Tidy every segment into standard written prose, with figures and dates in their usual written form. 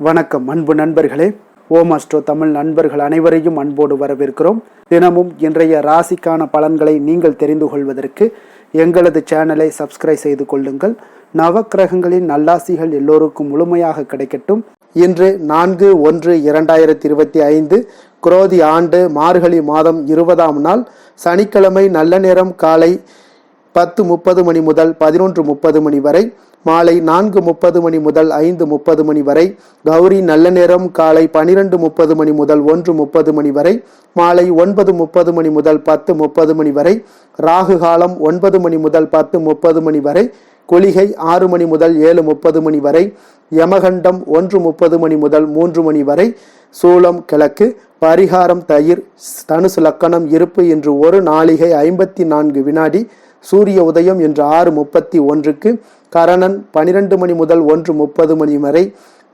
வணக்கம் அன்பு நண்பர்களே. ஓம் அஸ்ட்ரோ தமிழ் நண்பர்கள் அனைவரையும் அன்போடு வரவேற்கிறோம். தினமும் இன்றைய ராசிக்கான பலன்களை நீங்கள் தெரிந்து கொள்வதற்கு எங்களது சேனலை சப்ஸ்கிரைப் செய்து கொள்ளுங்கள். நவக்கிரகங்களின் நல்லாசிகள் எல்லோருக்கும் முழுமையாக கிடைக்கட்டும். இன்று 4/1/2025 குரோதி ஆண்டு மார்கழி மாதம் 20ஆம் நாள் சனிக்கிழமை. நல்ல நேரம் காலை 10:30 மணி முதல் 11:30 மணி வரை, மாலை 4:30 மணி முதல் 5:30 மணி வரை. கௌரி நல்ல நேரம் காலை 12:30 மணி முதல் 1:30 மணி வரை, மாலை 9:30 மணி முதல் 10:30 மணி வரை. ராகு காலம் 9 மணி முதல் 10:30 மணி வரை. குளிகை 6 மணி முதல் 7:30 மணி வரை. யமகண்டம் 1:30 மணி முதல் 3 மணி வரை. சூலம் கிழக்கு. பரிகாரம் தயிர். தனுசு லக்கணம் இருப்பு என்று 1 நாளிகை 54 வினாடி. சூரிய உதயம் என்று 6:31க்கு. கரணன் 12 மணி முதல் 1:30 மணி வரை.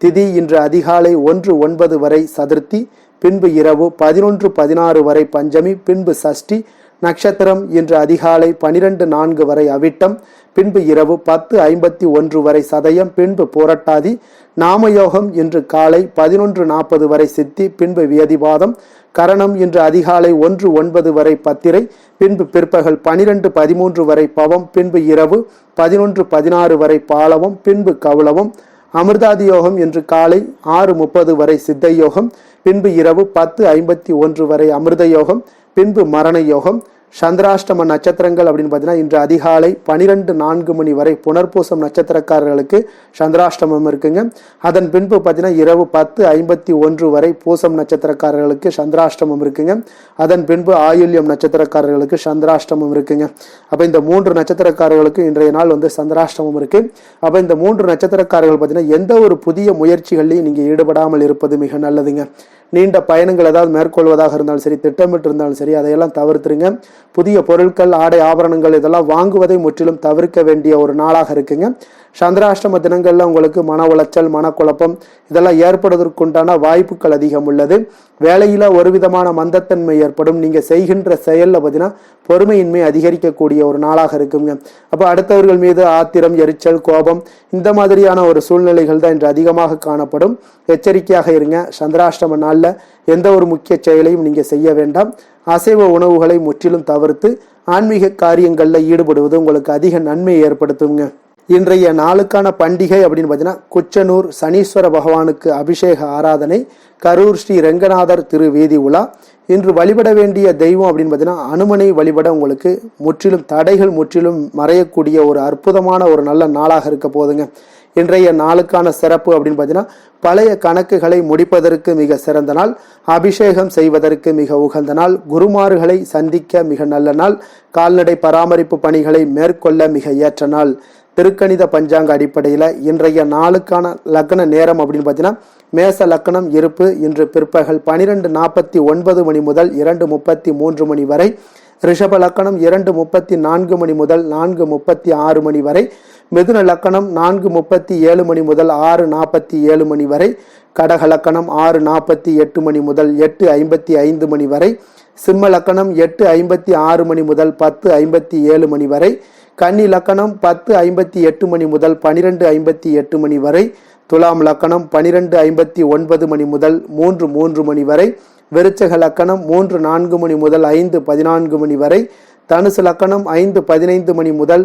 திதி இன்று அதிகாலை 1:09 வரை சதுர்த்தி, பின்பு இரவு 11:16 வரை பஞ்சமி, பின்பு சஷ்டி. நட்சத்திரம் இன்று அதிகாலை 12:04 வரை அவிட்டம், பின்பு இரவு 10:51 வரை சதயம், பின்பு புரட்டாதி. நாமயோகம் இன்று காலை 11:40 வரை சித்தி, பின்பு வியதிபாதம். கரணம் இன்று அதிகாலை 1:09 வரை பத்திரை, பின்பு பிற்பகல் 12:13 வரை பவம், பின்பு இரவு 11:16 வரை பாலவம், பின்பு கவுளவம். அமிர்தாதி யோகம் இன்று காலை 6:30 வரை சித்த யோகம், பின்பு இரவு 10:51 வரை அமிர்த யோகம், பின்பு மரண யோகம். சந்திராஷ்டம நட்சத்திரங்கள் அப்படின்னு பார்த்தீங்கன்னா இன்று அதிகாலை 12:04 மணி வரை புனர்பூசம் நட்சத்திரக்காரர்களுக்கு சந்திராஷ்டமம் இருக்குங்க. அதன் பின்பு பார்த்தீங்கன்னா இரவு 10:51 வரை பூசம் நட்சத்திரக்காரர்களுக்கு சந்திராஷ்டமம் இருக்குங்க. அதன் பின்பு ஆயுள்யம் நட்சத்திரக்காரர்களுக்கு சந்திராஷ்டமம் இருக்குங்க. அப்போ இந்த 3 நட்சத்திரக்காரர்களுக்கு இன்றைய நாள் சந்திராஷ்டமம் இருக்கு. அப்போ இந்த 3 நட்சத்திரக்காரர்கள் பார்த்தீங்கன்னா எந்த ஒரு புதிய முயற்சிகளையும் நீங்கள் ஈடுபடாமல் இருப்பது மிக நல்லதுங்க. நீண்ட பயணங்கள் ஏதாவது மேற்கொள்வதாக இருந்தாலும் சரி, திட்டமிட்டு இருந்தாலும் சரி, அதையெல்லாம் தவிர்த்துருங்க. புதிய பொருட்கள், ஆடை, ஆபரணங்கள் இதெல்லாம் வாங்குவதை முற்றிலும் தவிர்க்க வேண்டிய ஒரு நாளாக இருக்குங்க. சந்திராஷ்டம தினங்கள்ல உங்களுக்கு மன உளைச்சல், மனக்குழப்பம் இதெல்லாம் ஏற்படுவதற்குண்டான வாய்ப்புகள் அதிகம் உள்ளது. வேலையில ஒரு விதமான மந்தத்தன்மை ஏற்படும். நீங்க செய்கின்ற செயல்ல பார்த்தீங்கன்னா பொறுமையின்மை அதிகரிக்கக்கூடிய ஒரு நாளாக இருக்குங்க. அப்போ அடுத்தவர்கள் மீது ஆத்திரம், எரிச்சல், கோபம் இந்த மாதிரியான ஒரு சூழ்நிலைகள் தான் இன்று அதிகமாக காணப்படும். எச்சரிக்கையாக இருங்க. சந்திராஷ்டம நாள்ல எந்த ஒரு முக்கிய செயலையும் நீங்க செய்ய வேண்டாம். அசைவ உணவுகளை முற்றிலும் தவிர்த்து ஆன்மீக காரியங்கள்ல ஈடுபடுவது உங்களுக்கு அதிக நன்மை ஏற்படுத்துங்க. இன்றைய நாளுக்கான பண்டிகை அப்படின்னு பார்த்தீங்கன்னா குச்சனூர் சனீஸ்வர பகவானுக்கு அபிஷேக ஆராதனை, கரூர் ஸ்ரீ ரெங்கநாதர் திரு வீதி உலா. இன்று வழிபட வேண்டிய தெய்வம் அப்படின்னு பார்த்தீங்கன்னா அனுமனை வழிபட உங்களுக்கு முற்றிலும் தடைகள் முற்றிலும் மறையக்கூடிய ஒரு அற்புதமான ஒரு நல்ல நாளாக இருக்க போதுங்க. இன்றைய நாளுக்கான சிறப்பு அப்படின்னு பார்த்தீங்கன்னா பழைய கணக்குகளை முடிப்பதற்கு மிக சிறந்த நாள், அபிஷேகம் செய்வதற்கு மிக உகந்த நாள், குருமார்களை சந்திக்க மிக நல்ல நாள், கால்நடை பராமரிப்பு பணிகளை மேற்கொள்ள மிக ஏற்ற நாள். திருக்கணித பஞ்சாங்க அடிப்படையில் இன்றைய நாளுக்கான லக்ன நேரம் அப்படின்னு பார்த்தீங்கன்னா மேச லக்னம் இருப்பு இன்று பிற்பகல் 12:49 மணி முதல் 2:33 மணி வரை. ரிஷப லக்கணம் 2:34 மணி முதல் 4:36 மணி வரை. மிதுன லக்கணம் 4:37 மணி முதல் 6:47 மணி வரை. கடக லக்கணம் 6:48 மணி முதல் 8:55 மணி வரை. சிம்ம லக்கணம் 8:56 மணி முதல் 10:57 மணி வரை. கன்னி லக்கணம் 10:58 மணி முதல் 12:58 மணி வரை. துலாம் லக்கணம் 12:59 மணி முதல் 3:03 மணி வரை. விருச்சக லக்கணம் 3:04 மணி முதல் 5:14 மணி வரை. தனுசு லக்கணம் 5:15 மணி முதல்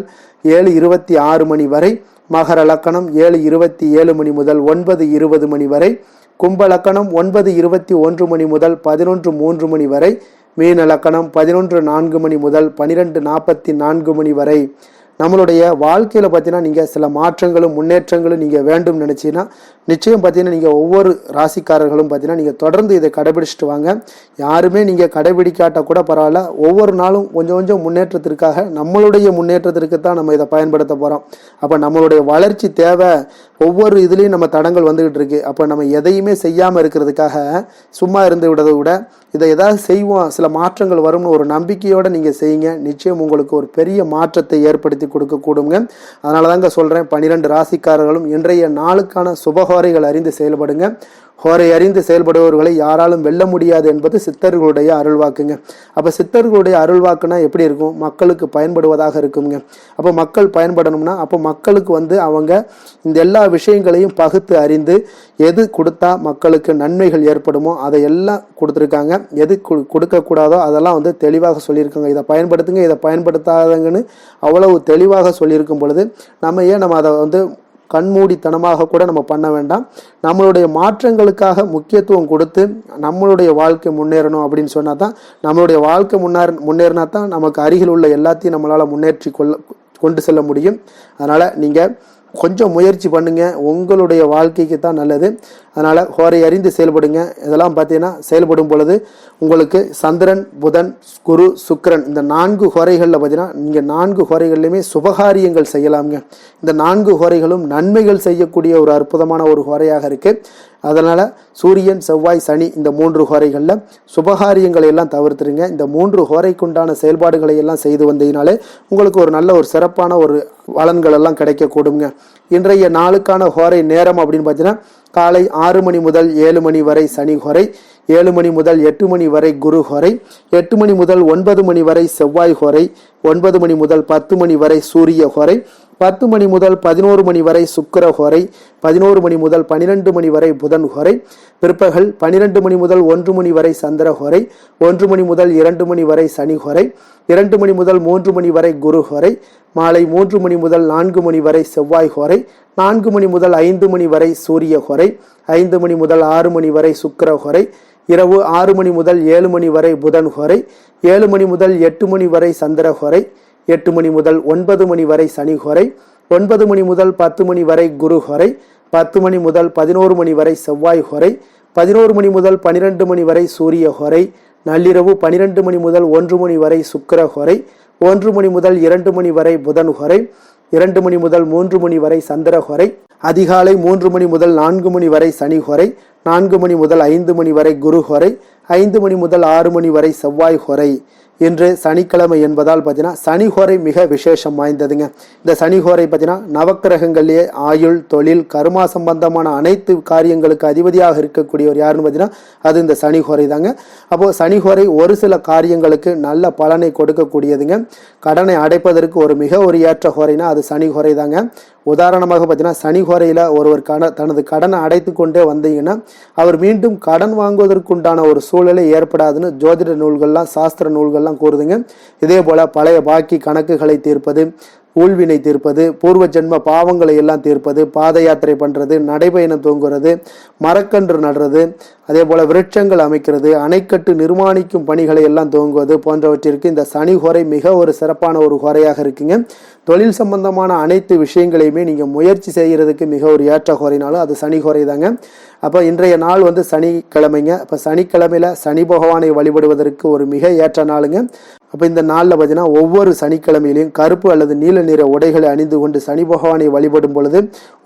7:26 மணி வரை. மகர லக்கணம் 7:27 மணி முதல் 9:20 மணி வரை. கும்ப லக்கணம் 9:21 மணி முதல் 11:03 மணி வரை. மீன லக்கணம் 11:04 மணி முதல் 12:44 மணி வரை. நம்மளுடைய வாழ்க்கையில் பார்த்தீங்கன்னா நீங்கள் சில மாற்றங்களும் முன்னேற்றங்களும் நீங்கள் வேண்டும் நினச்சிங்கன்னா நிச்சயம் பார்த்தீங்கன்னா நீங்கள் ஒவ்வொரு ராசிக்காரர்களும் பார்த்தீங்கன்னா நீங்கள் தொடர்ந்து இதை கடைபிடிச்சிட்டு வாங்க. யாருமே நீங்கள் கடைபிடிக்காட்ட கூட பரவாயில்ல, ஒவ்வொரு நாளும் கொஞ்சம் கொஞ்சம் முன்னேற்றத்திற்காக நம்மளுடைய முன்னேற்றத்திற்கு தான் நம்ம இதை பயன்படுத்த போகிறோம். அப்போ நம்மளுடைய வளர்ச்சி தேவை. ஒவ்வொரு இதுலேயும் நம்ம தடங்கள் வந்துகிட்டு இருக்கு. அப்போ நம்ம எதையுமே செய்யாமல் இருக்கிறதுக்காக சும்மா இருந்து விடுறதை விட இதை ஏதாவது செய்வோம், சில மாற்றங்கள் வரும்னு ஒரு நம்பிக்கையோடு நீங்கள் செய்யுங்க. நிச்சயம் உங்களுக்கு ஒரு பெரிய மாற்றத்தை ஏற்படுத்தி கொடுக்கக்கூடுங்க. அதனால தாங்க சொல்கிறேன், 12 ராசிக்காரர்களும் இன்றைய நாளுக்கான சுபகோரைகள் அறிந்து செயல்படுங்க. ஹோரை அறிந்து செயல்படுபவர்களை யாராலும் வெல்ல முடியாது என்பது சித்தர்களுடைய அருள்வாக்குங்க. அப்போ சித்தர்களுடைய அருள்வாக்குனா எப்படி இருக்கும்? மக்களுக்கு பயன்படுவதாக இருக்குங்க. அப்போ மக்கள் பயன்படணும்னா அப்போ மக்களுக்கு அவங்க இந்த எல்லா விஷயங்களையும் பகுத்து அறிந்து எது கொடுத்தா மக்களுக்கு நன்மைகள் ஏற்படுமோ அதை எல்லாம் கொடுத்துருக்காங்க. எது கொடுக்கக்கூடாதோ அதெல்லாம் தெளிவாக சொல்லியிருக்காங்க. இதை பயன்படுத்துங்க, இதை பயன்படுத்தாதங்கன்னு அவ்வளவு தெளிவாக சொல்லியிருக்கும் பொழுது நம்ம அதை கண்மூடித்தனமாக கூட நம்ம பண்ண வேண்டாம். நம்மளுடைய மாற்றங்களுக்காக முக்கியத்துவம் கொடுத்து நம்மளுடைய வாழ்க்கை முன்னேறணும் அப்படின்னு சொன்னால் தான், நம்மளுடைய வாழ்க்கை முன்னேறினா தான் நமக்கு அருகில் உள்ள எல்லாத்தையும் நம்மளால் கொண்டு செல்ல முடியும். அதனால் நீங்கள் கொஞ்சம் முயற்சி பண்ணுங்க, உங்களுடைய வாழ்க்கைக்கு தான் நல்லது. அதனால் ஹோரை அறிந்து செயல்படுங்க. இதெல்லாம் பார்த்தீங்கன்னா செயல்படும் பொழுது உங்களுக்கு சந்திரன், புதன், குரு, சுக்கிரன் இந்த 4 ஹோரைகளில் பார்த்தீங்கன்னா நீங்கள் 4 ஹோரைகள்லையுமே சுபகாரியங்கள் செய்யலாம்ங்க. இந்த 4 ஹோரைகளும் நன்மைகள் செய்யக்கூடிய ஒரு அற்புதமான ஒரு ஹோரையாக இருக்குது. அதனால் சூரியன், செவ்வாய், சனி இந்த 3 ஹோரைகளில் சுபகாரியங்களை எல்லாம் தவிர்த்துருங்க. இந்த 3 ஹோரைக்குண்டான செயல்பாடுகளை எல்லாம் செய்து வந்ததினாலே உங்களுக்கு ஒரு நல்ல ஒரு சிறப்பான ஒரு பலன்கள் எல்லாம் கிடைக்கக்கூடுங்க. இன்றைய நாளுக்கான ஹோரை நேரம் அப்படின்னு பார்த்தீங்கன்னா காலை 6 மணி முதல் 7 மணி வரை சனி ஹோரை, 7 மணி முதல் 8 மணி வரை குரு ஹோரை, 8 மணி முதல் 9 மணி வரை செவ்வாய் ஹோரை, 9 மணி முதல் 10 மணி வரை சூரிய ஹோரை, 10 மணி முதல் 11 மணி வரை சுக்கிர ஹோரை, 11 மணி முதல் 12 மணி வரை புதன் ஹோரை, பிற்பகல் 12 மணி முதல் 1 மணி வரை சந்திர ஹோரை, 1 மணி முதல் 2 மணி வரை சனி ஹோரை, 2 மணி முதல் 3 மணி வரை குரு ஹோரை, மாலை 3 மணி முதல் 4 மணி வரை செவ்வாய் ஹோரை, 4 மணி முதல் 5 மணி வரை சூரிய ஹோரை, 5 மணி முதல் 6 மணி வரை சுக்கிர ஹோரை, இரவு 6 மணி முதல் 7 மணி வரை புதன் ஹோரை, 7 மணி முதல் 8 மணி வரை சந்திர ஹோரை, 8 மணி முதல் 9 மணி வரை சனி ஹோரை, 9 மணி முதல் 10 மணி வரை குரு ஹோரை, 10 மணி முதல் 11 மணி வரை செவ்வாய் ஹோரை, 11 மணி முதல் 12 மணி வரை சூரிய ஹோரை, நள்ளிரவு 12 மணி முதல் 1 மணி வரை சுக்கிர ஹோரை, 1 மணி முதல் 2 மணி வரை புதன் ஹோரை, 2 மணி முதல் 3 மணி வரை சந்திர ஹோரை, அதிகாலை 3 மணி முதல் 4 மணி வரை சனி ஹோரை, 4 மணி முதல் 5 மணி வரை குரு ஹோரை, 5 மணி முதல் 6 மணி வரை செவ்வாய் ஹோரை. இன்று சனிக்கிழமை என்பதால் பார்த்தீங்கன்னா சனி ஹோரை மிக விசேஷம் வாய்ந்ததுங்க. இந்த சனி ஹோரை பார்த்தீங்கன்னா நவக்கிரகங்களிலே ஆயுள், தொழில், கர்மா சம்பந்தமான அனைத்து காரியங்களுக்கு அதிபதியாக இருக்கக்கூடியவர் யாருன்னு பார்த்தீங்கன்னா அது இந்த சனி ஹோரை தாங்க. அப்போது சனி ஹோரை ஒரு சில காரியங்களுக்கு நல்ல பலனை கொடுக்கக்கூடியதுங்க. கடனை அடைப்பதற்கு ஒரு ஏற்ற ஹோரைனா அது சனி ஹோரை தாங்க. உதாரணமாக பார்த்தீங்கன்னா சனி ஹோரையில் ஒருவர் தனது கடனை அடைத்து கொண்டே வந்தீங்கன்னா அவர் மீண்டும் கடன் வாங்குவதற்குண்டான ஒரு சூழலை ஏற்படாதுன்னு ஜோதிட நூல்கள்லாம் சாஸ்திர நூல்கள்லாம் கூறுதுங்க. இதே போல பழைய பாக்கி கணக்குகளை தீர்ப்பது, ஊழ்வினை தீர்ப்பது, பூர்வ ஜென்ம பாவங்களை எல்லாம் தீர்ப்பது, பாத யாத்திரை பண்ணுறது, நடைபயணம் தூங்குறது, மரக்கன்று நடுறது, அதே போல் விருட்சங்கள் அமைக்கிறது, அணைக்கட்டு நிர்மாணிக்கும் பணிகளை எல்லாம் துவங்குவது போன்றவற்றிற்கு இந்த சனி ஹோரை மிக ஒரு சிறப்பான ஒரு ஹோரையாக இருக்குங்க. தொழில் சம்பந்தமான அனைத்து விஷயங்களையுமே நீங்கள் முயற்சி செய்கிறதுக்கு மிக ஒரு ஏற்ற ஹோரைனாலும் அது சனி ஹோரை தாங்க. அப்போ இன்றைய நாள் சனிக்கிழமைங்க. அப்போ சனிக்கிழமையில் சனி பகவானை வழிபடுவதற்கு ஒரு மிக ஏற்ற நாளுங்க. அப்போ இந்த நாளில் பார்த்தீங்கன்னா ஒவ்வொரு சனிக்கிழமையிலையும் கருப்பு அல்லது நீல நிற உடைகளை அணிந்து கொண்டு சனி பகவானை வழிபடும் பொழுது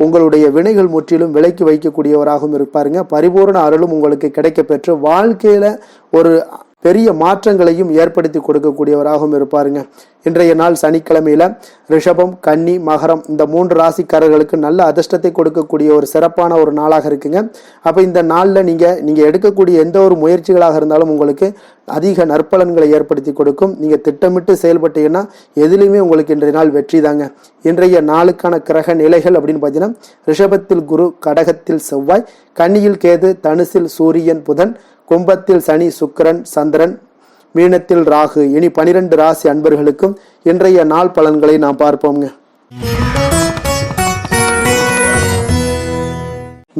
உங்களுடைய வினைகள் முற்றிலும் விலக்கி வைக்கக்கூடியவராகவும் இருப்பாருங்க. பரிபூர்ண அருளும் உங்களுக்கு கிடைக்க பெற்று வாழ்க்கையில் ஒரு பெரிய மாற்றங்களையும் ஏற்படுத்தி கொடுக்கக்கூடியவராகவும் இருப்பாருங்க. இன்றைய நாள் சனிக்கிழமையில ரிஷபம், கன்னி, மகரம் இந்த 3 ராசிக்காரர்களுக்கு நல்ல அதிர்ஷ்டத்தை கொடுக்கக்கூடிய ஒரு சிறப்பான ஒரு நாளாக இருக்குங்க. அப்போ இந்த நாளில் நீங்கள் எடுக்கக்கூடிய எந்த ஒரு முயற்சிகளாக இருந்தாலும் உங்களுக்கு அதிக நற்பலன்களை ஏற்படுத்தி கொடுக்கும். நீங்கள் திட்டமிட்டு செயல்பட்டீங்கன்னா எதுலையுமே உங்களுக்கு இன்றைய நாள் வெற்றி தாங்க. இன்றைய நாளுக்கான கிரக நிலைகள் அப்படின்னு பார்த்தீங்கன்னா ரிஷபத்தில் குரு, கடகத்தில் செவ்வாய், கன்னியில் கேது, தனுசில் சூரியன், புதன், கும்பத்தில் சனி, சுக்கிரன், சந்திரன், மீனத்தில் ராகு. இனி 12 ராசி அன்பர்களுக்கும் இன்றைய நாள் பலன்களை நாம் பார்ப்போங்க.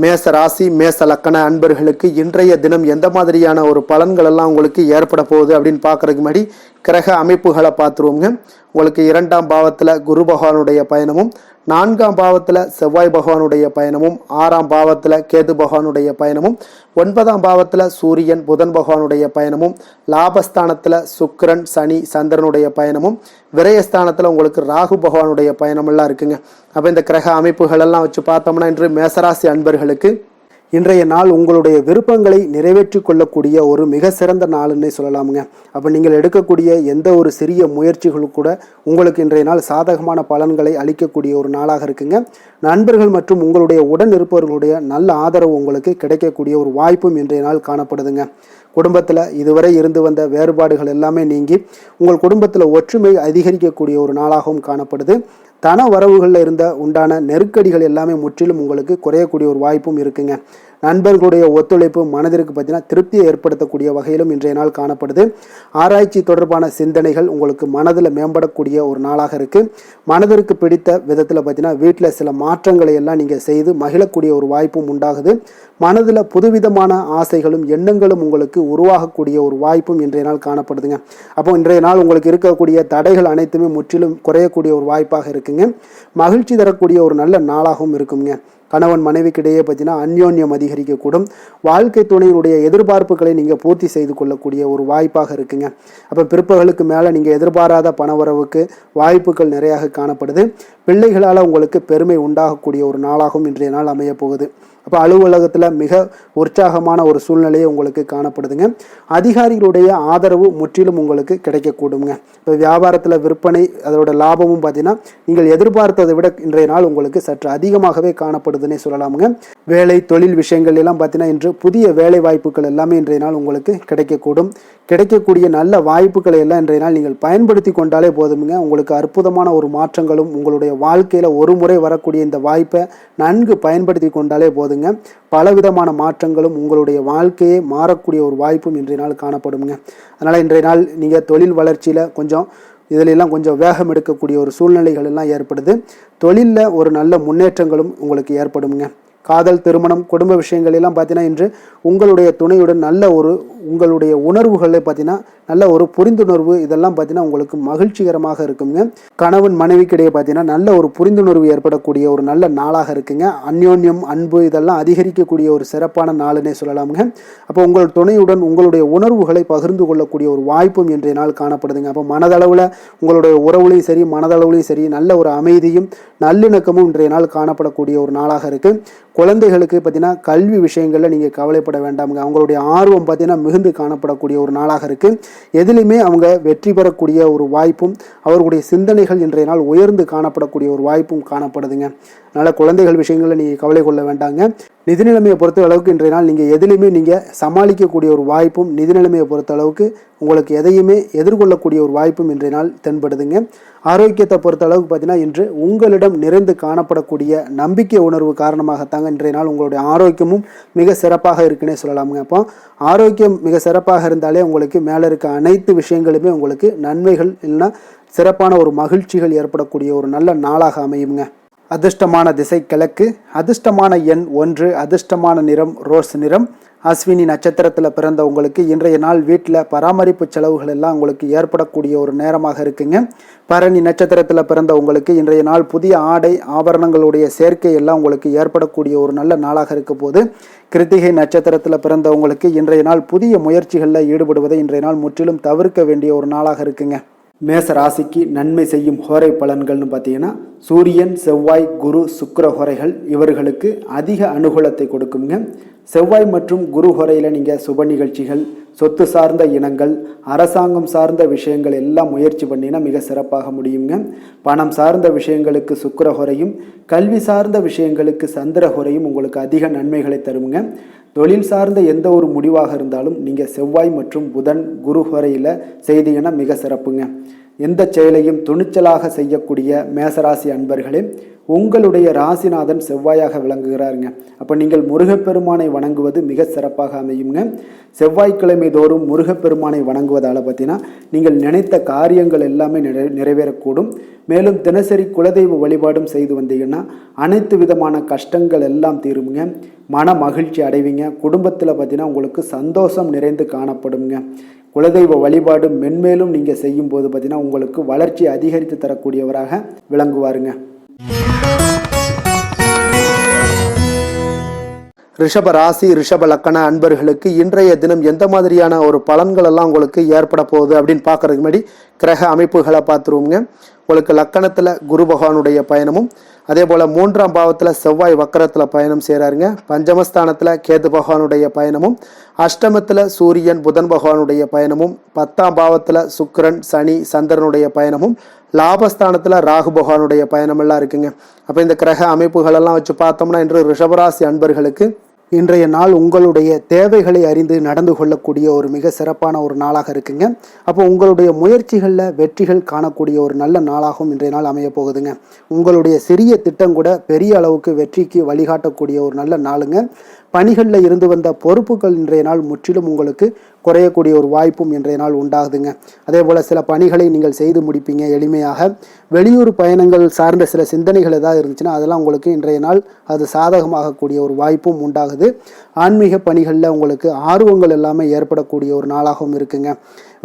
மேச ராசி, மேச லக்கண அன்பர்களுக்கு இன்றைய தினம் எந்த மாதிரியான ஒரு பலன்கள் எல்லாம் உங்களுக்கு ஏற்பட போகுது அப்படின்னு பார்க்கறதுக்கு முன்னாடி கிரக அமைப்புகளை பார்த்துருவோங்க. உங்களுக்கு 2ஆம் பாவத்தில் குரு பகவானுடைய பயணமும், 4ஆம் பாவத்தில் செவ்வாய் பகவானுடைய பயணமும், 6ஆம் பாவத்தில் கேது பகவானுடைய பயணமும், 9ஆம் பாவத்தில் சூரியன், புதன் பகவானுடைய பயணமும், லாபஸ்தானத்தில் சுக்கிரன், சனி, சந்திரனுடைய பயணமும், விரயஸ்தானத்தில் உங்களுக்கு ராகு பகவானுடைய பயணமெல்லாம் இருக்குங்க. அப்போ இந்த கிரக அமைப்புகள் எல்லாம் வச்சு பார்த்தோம்னா இன்று மேசராசி அன்பர்களுக்கு இன்றைய நாள் உங்களுடைய விருப்பங்களை நிறைவேற்றி கொள்ளக்கூடிய ஒரு மிக சிறந்த நாள்னே சொல்லலாமுங்க. அப்போ நீங்கள் எடுக்கக்கூடிய எந்த ஒரு சிறிய முயற்சிகளும் கூட உங்களுக்கு இன்றைய நாள் சாதகமான பலன்களை அளிக்கக்கூடிய ஒரு நாளாக இருக்குங்க. நண்பர்கள் மற்றும் உங்களுடைய உடன் இருப்பவர்களுடைய நல்ல ஆதரவு உங்களுக்கு கிடைக்கக்கூடிய ஒரு வாய்ப்பும் இன்றைய நாள் காணப்படுதுங்க. குடும்பத்தில் இதுவரை இருந்து வந்த வேறுபாடுகள் எல்லாமே நீங்கி உங்கள் குடும்பத்தில் ஒற்றுமை அதிகரிக்கக்கூடிய ஒரு நாளாகவும் காணப்படுது. தன வரவுகளில் இருந்த உண்டான நெருக்கடிகள் எல்லாமே முற்றிலும் உங்களுக்கு குறையக்கூடிய ஒரு வாய்ப்பும் இருக்குங்க. நண்பர்களுடைய ஒத்துழைப்பு மனதிற்கு பார்த்தீங்கன்னா திருப்தியை ஏற்படுத்தக்கூடிய வகையிலும் இன்றைய நாள் காணப்படுது. ஆராய்ச்சி தொடர்பான சிந்தனைகள் உங்களுக்கு மனதில் மேம்படக்கூடிய ஒரு நாளாக இருக்குது. மனதிற்கு பிடித்த விதத்தில் பார்த்தீங்கன்னா வீட்டில் சில மாற்றங்களை எல்லாம் நீங்கள் செய்து மகிழக்கூடிய ஒரு வாய்ப்பும் உண்டாகுது. மனதில் புதுவிதமான ஆசைகளும் எண்ணங்களும் உங்களுக்கு உருவாகக்கூடிய ஒரு வாய்ப்பும் இன்றைய நாள் காணப்படுதுங்க. அப்போ இன்றைய நாள் உங்களுக்கு இருக்கக்கூடிய தடைகள் அனைத்துமே முற்றிலும் குறையக்கூடிய ஒரு வாய்ப்பாக இருக்குங்க. மகிழ்ச்சி தரக்கூடிய ஒரு நல்ல நாளாகவும் இருக்குங்க. கணவன் மனைவிக்கிடையே பார்த்தீங்கன்னா அந்யோன்யம் அதிகரிக்கக்கூடும். வாழ்க்கை துணையினுடைய எதிர்பார்ப்புகளை நீங்கள் பூர்த்தி செய்து கொள்ளக்கூடிய ஒரு வாய்ப்பாக இருக்குங்க. அப்போ பிற்பகலுக்கு மேலே நீங்கள் எதிர்பாராத பணவரவுக்கு வாய்ப்புகள் நிறையாக காணப்படுது. பிள்ளைகளால் உங்களுக்கு பெருமை உண்டாகக்கூடிய ஒரு நாளாகவும் இன்றைய நாள் அமைய போகுது. அப்போ அலுவலகத்தில் மிக உற்சாகமான ஒரு சூழ்நிலையை உங்களுக்கு காணப்படுதுங்க. அதிகாரிகளுடைய ஆதரவு முற்றிலும் உங்களுக்கு கிடைக்கக்கூடுங்க. இப்போ வியாபாரத்தில் விற்பனை அதோட லாபமும் பார்த்தீங்கன்னா நீங்கள் எதிர்பார்த்ததை விட இன்றைய நாள் உங்களுக்கு சற்று அதிகமாகவே காணப்படுதுன்னே சொல்லலாமுங்க. வேலை தொழில் விஷயங்கள் எல்லாம் பார்த்தீங்கன்னா இன்று புதிய வேலை வாய்ப்புகள் எல்லாமே இன்றைய நாள் உங்களுக்கு கிடைக்கக்கூடும். கிடைக்கக்கூடிய நல்ல வாய்ப்புகளை எல்லாம் இன்றைய நாள் நீங்கள் பயன்படுத்தி கொண்டாலே போதுமுங்க. உங்களுக்கு அற்புதமான ஒரு மாற்றங்களும் உங்களுடைய வாழ்க்கையில் ஒரு முறை வரக்கூடிய இந்த வாய்ப்பை நன்கு பயன்படுத்தி கொண்டாலே போதுங்க. பலவிதமான மாற்றங்களும் உங்களுடைய வாழ்க்கையே மாறக்கூடிய ஒரு வாய்ப்பும் இன்றைய நாள் காணப்படுங்க. அதனால் இன்றைய நாள் நீங்கள் தொழில் வளர்ச்சியில் இதிலெல்லாம் கொஞ்சம் வேகம் எடுக்கக்கூடிய ஒரு சூழ்நிலைகள் எல்லாம் ஏற்படுது. தொழிலில் ஒரு நல்ல முன்னேற்றங்களும் உங்களுக்கு ஏற்படுங்க. காதல், திருமணம், குடும்ப விஷயங்கள் எல்லாம் பார்த்தீங்கன்னா இன்று உங்களுடைய துணையுடன் நல்ல ஒரு உங்களுடைய உணர்வுகளை பார்த்தீங்கன்னா நல்ல ஒரு புரிந்துணர்வு இதெல்லாம் பார்த்தீங்கன்னா உங்களுக்கு மகிழ்ச்சிகரமாக இருக்குங்க. கணவன் மனைவிக்கிடையே பார்த்தீங்கன்னா நல்ல ஒரு புரிந்துணர்வு ஏற்படக்கூடிய ஒரு நல்ல நாளாக இருக்குங்க. அந்யோன்யம், அன்பு இதெல்லாம் அதிகரிக்கக்கூடிய ஒரு சிறப்பான நாளுன்னே சொல்லலாமுங்க. அப்போ உங்கள் துணையுடன் உங்களுடைய உணர்வுகளை பகிர்ந்து கொள்ளக்கூடிய ஒரு வாய்ப்பும் இன்றைய நாள் காணப்படுதுங்க. அப்போ மனதளவில் உங்களுடைய உறவுலையும் சரி மனதளவுலையும் சரி நல்ல ஒரு அமைதியும் நல்லிணக்கமும் இன்றைய நாள் காணப்படக்கூடிய ஒரு நாளாக இருக்குது. குழந்தைகளுக்கு பார்த்தீங்கன்னா கல்வி விஷயங்களில் நீங்கள் கவலைப்பட வேண்டாமுங்க. அவங்களுடைய ஆர்வம் பார்த்தீங்கன்னா மிகுந்து காணப்படக்கூடிய ஒரு நாளாக இருக்குது. எதிலுமே அவங்க வெற்றி பெறக்கூடிய ஒரு வாய்ப்பும் அவர்களுடைய சிந்தனைகள் இன்றைய நாள் உயர்ந்து காணப்படக்கூடிய ஒரு வாய்ப்பும் காணப்படுதுங்க. அதனால் குழந்தைகள் விஷயங்களில் நீங்கள் கவலை கொள்ள வேண்டாங்க. நிதி நிலைமையை பொறுத்த அளவுக்கு இன்றைய நாள் நீங்கள் எதிலுமே நீங்கள் சமாளிக்கக்கூடிய ஒரு வாய்ப்பும் நிதி நிலைமையை பொறுத்த அளவுக்கு உங்களுக்கு எதையுமே எதிர்கொள்ளக்கூடிய ஒரு வாய்ப்பும் இன்றைய நாள் தென்படுதுங்க. ஆரோக்கியத்தை பொறுத்த அளவுக்கு பார்த்தீங்கன்னா இன்று உங்களிடம் நிறைந்து காணப்படக்கூடிய நம்பிக்கை உணர்வு காரணமாகத்தாங்க இன்றைய நாள் உங்களுடைய ஆரோக்கியமும் மிக சிறப்பாக இருக்குன்னே சொல்லலாமுங்க. அப்போ ஆரோக்கியம் மிக சிறப்பாக இருந்தாலே உங்களுக்கு மேலே இருக்க அனைத்து விஷயங்களுமே உங்களுக்கு நன்மைகள் இல்லைன்னா சிறப்பான ஒரு மகிழ்ச்சிகள் ஏற்படக்கூடிய ஒரு நல்ல நாளாக அமையுங்க. அதிர்ஷ்டமான திசை கிழக்கு, அதிர்ஷ்டமான எண் 1, அதிர்ஷ்டமான நிறம் ரோஸ் நிறம். அஸ்வினி நட்சத்திரத்தில் பிறந்த உங்களுக்கு இன்றைய நாள் வீட்டில் பராமரிப்பு செலவுகள் எல்லாம் உங்களுக்கு ஏற்படக்கூடிய ஒரு நேரமாக இருக்குங்க. பரணி நட்சத்திரத்தில் பிறந்த உங்களுக்கு இன்றைய நாள் புதிய ஆடை ஆபரணங்களுடைய சேர்க்கை எல்லாம் உங்களுக்கு ஏற்படக்கூடிய ஒரு நல்ல நாளாக இருக்க போது. கிருத்திகை நட்சத்திரத்தில் பிறந்த உங்களுக்கு இன்றைய நாள் புதிய முயற்சிகளில் ஈடுபடுவதை இன்றைய நாள் முற்றிலும் தவிர்க்க வேண்டிய ஒரு நாளாக இருக்குங்க. மேச ராசிக்கு நன்மை செய்யும் ஹோரை பலன்கள்னு பார்த்தீங்கன்னா சூரியன், செவ்வாய், குரு, சுக்கிர ஹோரைகள் இவர்களுக்கு அதிக அனுகூலத்தை கொடுக்குங்க. செவ்வாய் மற்றும் குரு ஹோரையில் நீங்கள் சுப நிகழ்ச்சிகள், சொத்து சார்ந்த இனங்கள், அரசாங்கம் சார்ந்த விஷயங்கள் எல்லாம் முயற்சி பண்ணினா மிக சிறப்பாக முடியுங்க. பணம் சார்ந்த விஷயங்களுக்கு சுக்கிர ஹோரையும், கல்வி சார்ந்த விஷயங்களுக்கு சந்திர ஹோரையும் உங்களுக்கு அதிக நன்மைகளை தருங்க. தொழில் சார்ந்த எந்த ஒரு முடிவாக இருந்தாலும் நீங்கள் செவ்வாய் மற்றும் புதன், குரு ஹோரையில் செய்தீங்கன்னா மிக சிறப்புங்க. எந்த செயலையும் துணிச்சலாக செய்யக்கூடிய மேசராசி அன்பர்களே, உங்களுடைய ராசிநாதன் செவ்வாயாக விளங்குகிறாருங்க. அப்போ நீங்கள் முருகப்பெருமானை வணங்குவது மிக சிறப்பாக அமையுங்க. செவ்வாய்க்கிழமை தோறும் முருகப்பெருமானை வணங்குவதால் பார்த்தீங்கன்னா நீங்கள் நினைத்த காரியங்கள் எல்லாமே நிறைவேறக்கூடும். மேலும் தினசரி குலதெய்வ வழிபாடும் செய்து வந்தீங்கன்னா அனைத்து விதமான கஷ்டங்கள் எல்லாம் தீருங்க. மன மகிழ்ச்சி அடைவீங்க. குடும்பத்தில் பார்த்தீங்கன்னா உங்களுக்கு சந்தோஷம் நிறைந்து காணப்படுங்க. குலதெய்வ வழிபாடு மென்மேலும் நீங்கள் செய்யும்போது பார்த்தீங்கன்னா உங்களுக்கு வளர்ச்சி அதிகரித்து தரக்கூடியவராக விளங்குவாருங்க. ரிஷப ராசி, ரிஷப லக்கண அன்பர்களுக்கு இன்றைய தினம் எந்த மாதிரியான ஒரு பலன்கள் எல்லாம் உங்களுக்கு ஏற்பட போகுது அப்படின்னு பார்க்கறதுக்கு முன்னாடி கிரக அமைப்புகளை பார்த்துருவோங்க. உங்களுக்கு லக்கணத்தில் குரு பகவானுடைய பயணமும் அதே போல் 3ஆம் பாவத்தில் செவ்வாய் வக்கரத்தில் பயணம் செய்கிறாருங்க. பஞ்சமஸ்தானத்தில் கேது பகவானுடைய பயணமும், அஷ்டமத்தில் சூரியன் புதன் பகவானுடைய பயணமும், 10ஆம் பாவத்தில் சுக்கிரன் சனி சந்திரனுடைய பயணமும், லாபஸ்தானத்தில் ராகு பகவானுடைய பயணமெல்லாம் இருக்குங்க. அப்போ இந்த கிரக அமைப்புகளெல்லாம் வச்சு பார்த்தோம்னா இன்று ரிஷபராசி அன்பர்களுக்கு இன்றைய நாள் உங்களுடைய தேவைகளை அறிந்து நடந்து கொள்ளக்கூடிய ஒரு மிக சிறப்பான ஒரு நாளாக இருக்குங்க. அப்போ உங்களுடைய முயற்சிகளில் வெற்றிகள் காணக்கூடிய ஒரு நல்ல நாளாகவும் இன்றைய நாள் அமைய போகுதுங்க. உங்களுடைய சிறிய திட்டம் கூட பெரிய அளவுக்கு வெற்றிக்கு வழிகாட்டக்கூடிய ஒரு நல்ல நாளுங்க. பணிகளில் இருந்து வந்த பொறுப்புகள் இன்றைய நாள் முற்றிலும் உங்களுக்கு குறையக்கூடிய ஒரு வாய்ப்பும் இன்றைய நாள் உண்டாகுதுங்க. அதே போல் சில பணிகளை நீங்கள் செய்து முடிப்பீங்க எளிமையாக. வெளியூர் பயணங்கள் சார்ந்த சில சிந்தனைகள் ஏதாவது இருந்துச்சுன்னா அதெல்லாம் உங்களுக்கு இன்றைய நாள் அது சாதகமாகக்கூடிய ஒரு வாய்ப்பும் உண்டாகுது. ஆன்மீக பணிகளில் உங்களுக்கு ஆர்வங்கள் எல்லாமே ஏற்படக்கூடிய ஒரு நாளாகவும் இருக்குங்க.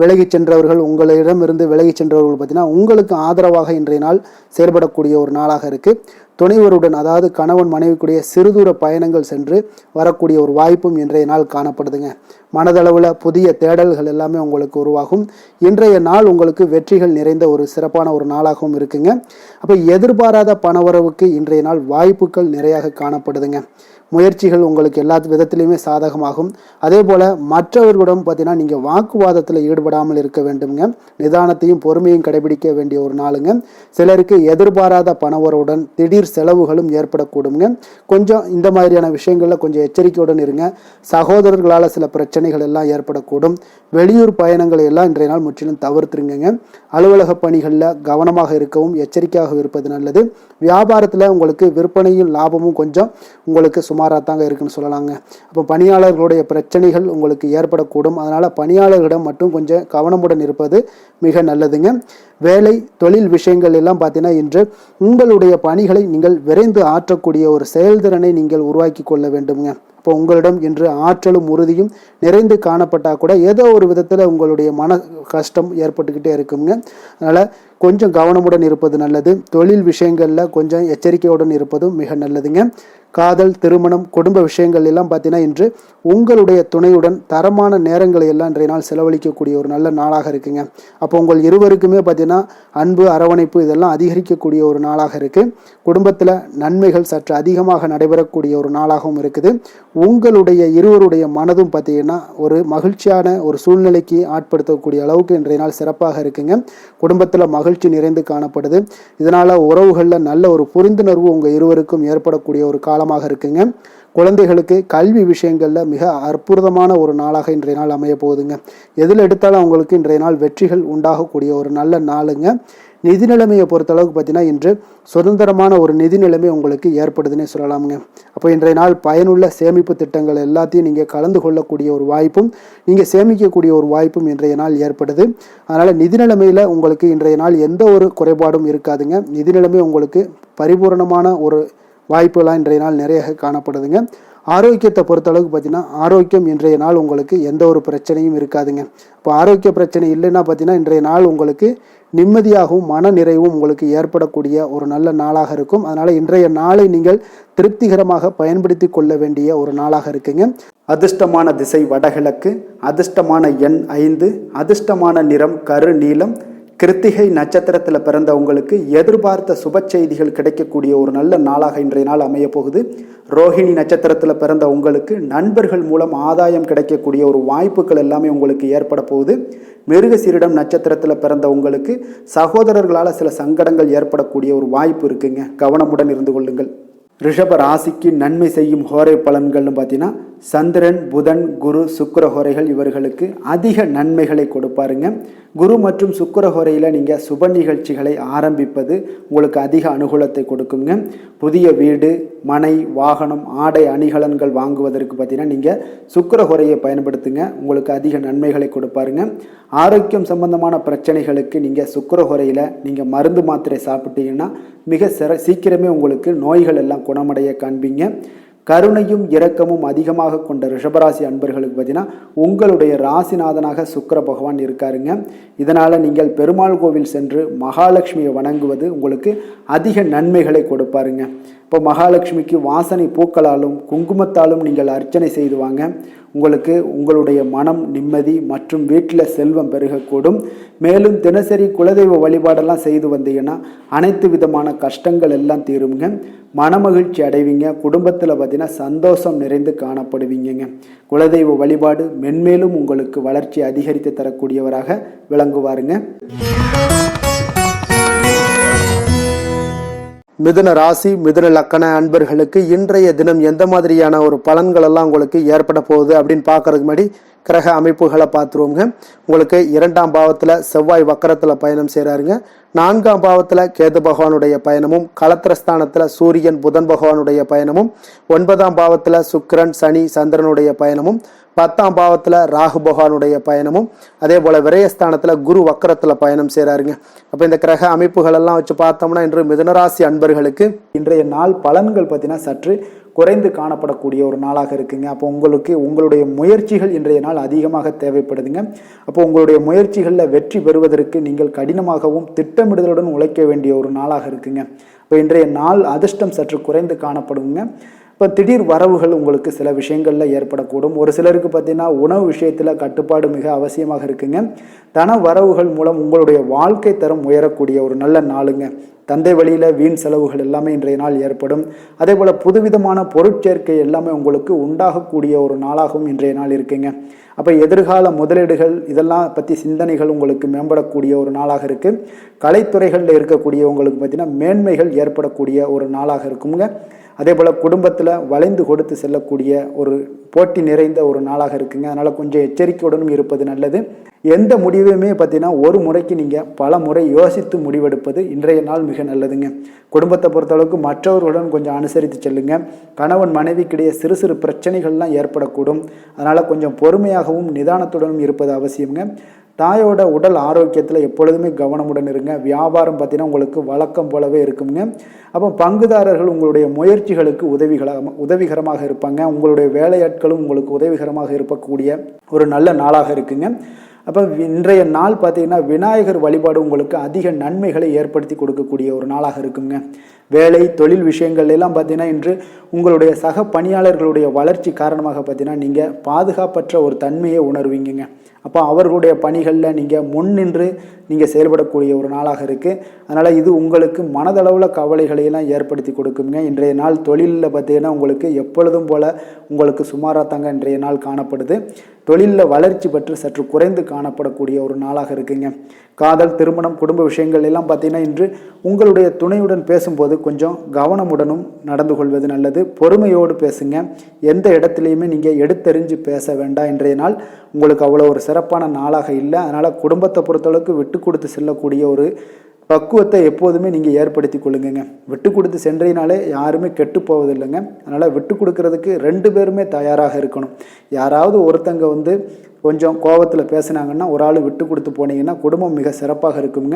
விலகி சென்றவர்கள், உங்களிடமிருந்து விலகி சென்றவர்கள் பார்த்தீங்கன்னா உங்களுக்கு ஆதரவாக இன்றைய நாள் செயல்படக்கூடிய ஒரு நாளாக இருக்குது. துணைவருடன், அதாவது கணவன் மனைவிக்குடைய சிறுதூர பயணங்கள் சென்று வரக்கூடிய ஒரு வாய்ப்பும் இன்றைய நாள் காணப்படுதுங்க. மனதளவில் புதிய தேடல்கள் எல்லாமே உங்களுக்கு உருவாகும். இன்றைய நாள் உங்களுக்கு வெற்றிகள் நிறைந்த ஒரு சிறப்பான ஒரு நாளாகவும் இருக்குங்க. அப்போ எதிர்பாராத பணவரவுக்கு இன்றைய நாள் வாய்ப்புகள் நிறையாக காணப்படுதுங்க. முயற்சிகள் உங்களுக்கு எல்லா விதத்திலையுமே சாதகமாகும். அதே போல் மற்றவர்களிடம் பார்த்தீங்கன்னா நீங்கள் வாக்குவாதத்தில் ஈடுபடாமல் இருக்க வேண்டுங்க. நிதானத்தையும் பொறுமையும் கடைபிடிக்க வேண்டிய ஒரு நாளுங்க. சிலருக்கு எதிர்பாராத பணவரவுடன் திடீர் செலவுகளும் ஏற்படக்கூடுங்க. கொஞ்சம் இந்த மாதிரியான விஷயங்களில் கொஞ்சம் எச்சரிக்கையுடன் இருங்க. சகோதரர்களால் சில பிரச்சனைகள் எல்லாம் ஏற்படக்கூடும். வெளியூர் பயணங்களை எல்லாம் இன்றைய நாள் முற்றிலும் தவிர்த்துருங்க. அலுவலக பணிகளில் கவனமாக இருக்கவும் எச்சரிக்கையாக இருப்பது நல்லது. வியாபாரத்தில் உங்களுக்கு விற்பனையும் லாபமும் கொஞ்சம் உங்களுக்கு சுமாராக தாங்க இருக்குன்னு சொல்லலாங்க. அப்போ பணியாளர்களுடைய பிரச்சனைகள் உங்களுக்கு ஏற்படக்கூடும். அதனால் பணியாளர்களிடம் மட்டும் கொஞ்சம் கவனமுடன் இருப்பது மிக நல்லதுங்க. வேலை தொழில் விஷயங்கள் எல்லாம் பார்த்தீங்கன்னா இன்று உங்களுடைய பணிகளை நீங்கள் விரைந்து ஆற்றக்கூடிய ஒரு செயல்திறனை நீங்கள் உருவாக்கி கொள்ள வேண்டுங்க. இப்போ உங்களிடம் இன்று ஆற்றலும் உறுதியும் நிறைந்து காணப்பட்டால் கூட ஏதோ ஒரு விதத்தில் உங்களுடைய மன கஷ்டம் ஏற்பட்டுக்கிட்டே இருக்குங்க. அதனால் கொஞ்சம் கவனமுடன் இருப்பது நல்லது. தொழில் விஷயங்களில் கொஞ்சம் எச்சரிக்கையுடன் இருப்பதும் மிக நல்லதுங்க. காதல், திருமணம், குடும்ப விஷயங்கள் எல்லாம் பார்த்தீங்கன்னா இன்று உங்களுடைய துணையுடன் தரமான நேரங்களை எல்லாம் இன்றைய நாள் செலவழிக்கக்கூடிய ஒரு நல்ல நாளாக இருக்குங்க. அப்போ உங்கள் இருவருக்குமே பார்த்தீங்கன்னா அன்பு, அரவணைப்பு இதெல்லாம் அதிகரிக்கக்கூடிய ஒரு நாளாக இருக்குது. குடும்பத்தில் நன்மைகள் சற்று அதிகமாக நடைபெறக்கூடிய ஒரு நாளாகவும் இருக்குது. உங்களுடைய இருவருடைய மனதும் பார்த்தீங்கன்னா ஒரு மகிழ்ச்சியான ஒரு சூழ்நிலைக்கு ஆட்படுத்தக்கூடிய அளவுக்கு இன்றைய நாள் சிறப்பாக இருக்குங்க. குடும்பத்தில் மகிழ்ச்சி நிறைந்து காணப்படுது. இதனால் உறவுகளில் நல்ல ஒரு புரிந்துணர்வு உங்கள் இருவருக்கும் ஏற்படக்கூடிய ஒரு காலமாக இருக்குங்க. குழந்தைகளுக்கு கல்வி விஷயங்களில் மிக அற்புதமான ஒரு நாளாக இன்றைய நாள் அமைய போகுதுங்க. எதில் எடுத்தாலும் அவங்களுக்கு இன்றைய நாள் வெற்றிகள் உண்டாகக்கூடிய ஒரு நல்ல நாளுங்க. நிதி நிலைமையை பொறுத்தளவுக்கு பார்த்தீங்கன்னா இன்று சுதந்திரமான ஒரு நிதி நிலைமை உங்களுக்கு ஏற்படுதுன்னே சொல்லலாமுங்க. அப்போ இன்றைய நாள் பயனுள்ள சேமிப்பு திட்டங்கள் எல்லாத்தையும் நீங்கள் கலந்து கொள்ளக்கூடிய ஒரு வாய்ப்பும் நீங்கள் சேமிக்கக்கூடிய ஒரு வாய்ப்பும் இன்றைய நாள் ஏற்படுது. அதனால் நிதி நிலைமையில் உங்களுக்கு இன்றைய நாள் எந்த ஒரு குறைபாடும் இருக்காதுங்க. நிதி நிலைமை உங்களுக்கு பரிபூரணமான ஒரு வாய்ப்புலாம் இன்றைய நாள் நிறைய காணப்படுதுங்க. ஆரோக்கியத்தை பொறுத்தளவுக்கு பார்த்தீங்கன்னா ஆரோக்கியம் இன்றைய நாள் உங்களுக்கு எந்த ஒரு பிரச்சனையும் இருக்காதுங்க. இப்போ ஆரோக்கிய பிரச்சனை இல்லைன்னா பார்த்தீங்கன்னா இன்றைய நாள் உங்களுக்கு நிம்மதியாகவும் மன நிறைவும் உங்களுக்கு ஏற்படக்கூடிய ஒரு நல்ல நாளாக இருக்கும். அதனால் இன்றைய நாளை நீங்கள் திருப்திகரமாக பயன்படுத்தி கொள்ள வேண்டிய ஒரு நாளாக இருக்குங்க. அதிர்ஷ்டமான திசை வடகிழக்கு, அதிர்ஷ்டமான எண் 5, அதிர்ஷ்டமான நிறம் கரு நீலம். கிருத்திகை நட்சத்திரத்தில் பிறந்த உங்களுக்கு எதிர்பார்த்த சுப செய்திகள் கிடைக்கக்கூடிய ஒரு நல்ல நாளாக இன்றைய நாள் அமைய போகுது. ரோஹிணி நட்சத்திரத்தில் பிறந்த உங்களுக்கு நண்பர்கள் மூலம் ஆதாயம் கிடைக்கக்கூடிய ஒரு வாய்ப்புகள் எல்லாமே உங்களுக்கு ஏற்பட போகுது. மிருகசீரிடம் நட்சத்திரத்தில் பிறந்த உங்களுக்கு சகோதரர்களால் சில சங்கடங்கள் ஏற்படக்கூடிய ஒரு வாய்ப்பு இருக்குங்க. கவனமுடன் இருந்து கொள்ளுங்கள். ரிஷப ராசிக்கு நன்மை செய்யும் ஹோரை பலன்கள்னு பார்த்தீங்கன்னா சந்திரன், புதன், குரு, சுக்கிர ஹோரைகள் இவர்களுக்கு அதிக நன்மைகளை கொடுப்பாருங்க. குரு மற்றும் சுக்கிர ஹோரையில் நீங்கள் சுப நிகழ்ச்சிகளை ஆரம்பிப்பது உங்களுக்கு அதிக அனுகூலத்தை கொடுக்குங்க. புதிய வீடு, மனை, வாகனம், ஆடை அணிகலன்கள் வாங்குவதற்கு பார்த்தீங்கன்னா நீங்கள் சுக்கிர ஹோரையை பயன்படுத்துங்க. உங்களுக்கு அதிக நன்மைகளை கொடுப்பாருங்க. ஆரோக்கியம் சம்பந்தமான பிரச்சனைகளுக்கு நீங்கள் சுக்கிர ஹோரையில் நீங்கள் மருந்து மாத்திரை சாப்பிட்டீங்கன்னா மிக சீக்கிரமே உங்களுக்கு நோய்கள் எல்லாம் குணமடைய காண்பீங்க. கருணையும் இரக்கமும் அதிகமாக கொண்ட ரிஷபராசி அன்பர்களுக்கு பார்த்தீங்கன்னா உங்களுடைய ராசிநாதனாக சுக்கிர பகவான் இருக்காருங்க. இதனால் நீங்கள் பெருமாள் கோவில் சென்று மகாலட்சுமியை வணங்குவது உங்களுக்கு அதிக நன்மைகளை கொடுப்பாருங்க. இப்போ மகாலட்சுமிக்கு வாசனை பூக்களாலும் குங்குமத்தாலும் நீங்கள் அர்ச்சனை செய்து வாங்க. உங்களுக்கு உங்களுடைய மனம் நிம்மதி மற்றும் வீட்டில் செல்வம் பெருகக்கூடும். மேலும் தினசரி குலதெய்வ வழிபாடெல்லாம் செய்து வந்தீங்கன்னா அனைத்து விதமான கஷ்டங்கள் எல்லாம் தீருங்க. மனமகிழ்ச்சி அடைவீங்க. குடும்பத்தில் பார்த்தீங்கன்னா சந்தோஷம் நிறைந்து காணப்படுவீங்க. குலதெய்வ வழிபாடு மென்மேலும் உங்களுக்கு வளர்ச்சி அதிகரித்து தரக்கூடியவராக விளங்குவாருங்க. மிதுன ராசி மிதுன லக்கண அன்பர்களுக்கு இன்றைய தினம் எந்த மாதிரியான ஒரு பலன்கள் எல்லாம் உங்களுக்கு ஏற்பட போகுது அப்படின்னு பார்க்கறதுக்கு முன்னாடி கிரக அமைப்புகளை பார்த்துருவோங்க. உங்களுக்கு 2ஆம் பாவத்தில் செவ்வாய் வக்கரத்தில் பயணம் செய்கிறாருங்க. 4ஆம் பாவத்தில் கேது பகவானுடைய பயணமும், களத்திரஸ்தானத்தில் சூரியன் புதன் பகவானுடைய பயணமும், 9ஆம் பாவத்தில் சுக்கிரன் சனி சந்திரனுடைய பயணமும், 10ஆம் பாவத்தில் ராகு பகவானுடைய பயணமும், அதே போல் விரயஸ்தானத்தில் குரு வக்கரத்தில் பயணம் செய்கிறாருங்க. அப்போ இந்த கிரக அமைப்புகள் எல்லாம் வச்சு பார்த்தோம்னா இன்று மிதுனராசி அன்பர்களுக்கு இன்றைய நாள் பலன்கள் பார்த்தீங்கன்னா சற்று குறைந்து காணப்படக்கூடிய ஒரு நாளாக இருக்குங்க. அப்போ உங்களுடைய முயற்சிகள் இன்றைய நாள் அதிகமாக தேவைப்படுதுங்க. அப்போ உங்களுடைய முயற்சிகளில் வெற்றி பெறுவதற்கு நீங்கள் கடினமாகவும் திட்டமிடுதலுடன் உழைக்க வேண்டிய ஒரு நாளாக இருக்குங்க. இப்போ இன்றைய நாள் அதிர்ஷ்டம் சற்று குறைந்து காணப்படுங்க. இப்போ திடீர் வரவுகள் உங்களுக்கு சில விஷயங்களில் ஏற்படக்கூடும். ஒரு சிலருக்கு பார்த்தீங்கன்னா உணவு விஷயத்தில் கட்டுப்பாடு மிக அவசியமாக இருக்குங்க. தன வரவுகள் மூலம் உங்களுடைய வாழ்க்கை தரம் உயரக்கூடிய ஒரு நல்ல நாளுங்க. தந்தை வழியில் வீண் செலவுகள் எல்லாமே இன்றைய நாள் ஏற்படும். அதே போல் புதுவிதமான பொருட்சேர்க்கை எல்லாமே உங்களுக்கு உண்டாகக்கூடிய ஒரு நாளாகவும் இன்றைய நாள் இருக்குங்க. அப்போ எதிர்கால முதலீடுகள் இதெல்லாம் பற்றி சிந்தனைகள் உங்களுக்கு மேம்படக்கூடிய ஒரு நாளாக இருக்குது. கலைத்துறைகளில் இருக்கக்கூடியவங்களுக்கு பார்த்தீங்கன்னா மேன்மைகள் ஏற்படக்கூடிய ஒரு நாளாக இருக்குங்க. அதே போல் குடும்பத்தில் வளைந்து கொடுத்து செல்லக்கூடிய ஒரு போட்டி நிறைந்த ஒரு நாளாக இருக்குங்க. அதனால் கொஞ்சம் எச்சரிக்கையுடனும் இருப்பது நல்லது. எந்த முடிவையுமே பார்த்தீங்கன்னா ஒரு முறைக்கு நீங்கள் பல முறை யோசித்து முடிவெடுப்பது இன்றைய நாள் மிக நல்லதுங்க. குடும்பத்தை பொறுத்தளவுக்கு மற்றவர்களுடன் கொஞ்சம் அனுசரித்து செல்லுங்க. கணவன் மனைவிக்கிடையே சிறு சிறு பிரச்சனைகள்லாம் ஏற்படக்கூடும். அதனால் கொஞ்சம் பொறுமையாகவும் நிதானத்துடனும் இருப்பது அவசியங்க. தாயோட உடல் ஆரோக்கியத்தில் எப்பொழுதுமே கவனமுடன் இருங்க. வியாபாரம் பார்த்தீங்கன்னா உங்களுக்கு வழக்கம் போலவே இருக்குங்க. அப்போ பங்குதாரர்கள் உங்களுடைய முயற்சிகளுக்கு உதவிகரமாக இருப்பாங்க. உங்களுடைய வேலையாட்களும் உங்களுக்கு உதவிகரமாக இருக்கக்கூடிய ஒரு நல்ல நாளாக இருக்குங்க. அப்போ இன்றைய நாள் பார்த்தீங்கன்னா விநாயகர் வழிபாடு உங்களுக்கு அதிக நன்மைகளை ஏற்படுத்தி கொடுக்கக்கூடிய ஒரு நாளாக இருக்குங்க. வேலை தொழில் விஷயங்கள் எல்லாம் பார்த்தீங்கன்னா இன்று உங்களுடைய சக பணியாளர்களுடைய வளர்ச்சி காரணமாக பார்த்தீங்கன்னா நீங்கள் பாதுகாப்பற்ற ஒரு தன்மையை உணர்வீங்க. அப்போ அவர்களுடைய பணிகளில் நீங்கள் முன்னின்று நீங்கள் செயல்படக்கூடிய ஒரு நாளாக இருக்குது. அதனால் இது உங்களுக்கு மனதளவில் கவலைகளையெல்லாம் ஏற்படுத்தி கொடுக்குங்க. இன்றைய நாள் தொழிலில் பார்த்தீங்கன்னா உங்களுக்கு எப்பொழுதும் போல் உங்களுக்கு சுமாராக தாங்க இன்றைய நாள் காணப்படுது. தொழிலில் வளர்ச்சி பற்றி சற்று குறைந்து காணப்படக்கூடிய ஒரு நாளாக இருக்குங்க. காதல் திருமணம் குடும்ப விஷயங்கள் எல்லாம் பார்த்தீங்கன்னா இன்று உங்களுடைய துணையுடன் பேசும்போது கொஞ்சம் கவனமுடனும் நடந்து கொள்வது நல்லது. பொறுமையோடு பேசுங்க. எந்த இடத்துலையுமே நீங்கள் எடுத்தெறிஞ்சு பேச வேண்டாம். இன்றைய நாள் உங்களுக்கு அவ்வளோ ஒரு சிறப்பான நாளாக இல்லை. அதனால் குடும்பத்தை பொறுத்தளவுக்கு விட்டு கொடுத்து செல்லக்கூடிய ஒரு பக்குவத்தை எப்போதுமே நீங்கள் ஏற்படுத்தி கொள்ளுங்க. விட்டு கொடுத்து சென்றீனாலே யாருமே கெட்டு போவதில்லைங்க. அதனால் விட்டு கொடுக்கறதுக்கு 2 பேருமே தயாராக இருக்கணும். யாராவது ஒருத்தங்க கொஞ்சம் கோபத்தில் பேசுனாங்கன்னா ஒரு ஆள் விட்டு கொடுத்து போனீங்கன்னா குடும்பம் மிக சிறப்பாக இருக்குங்க.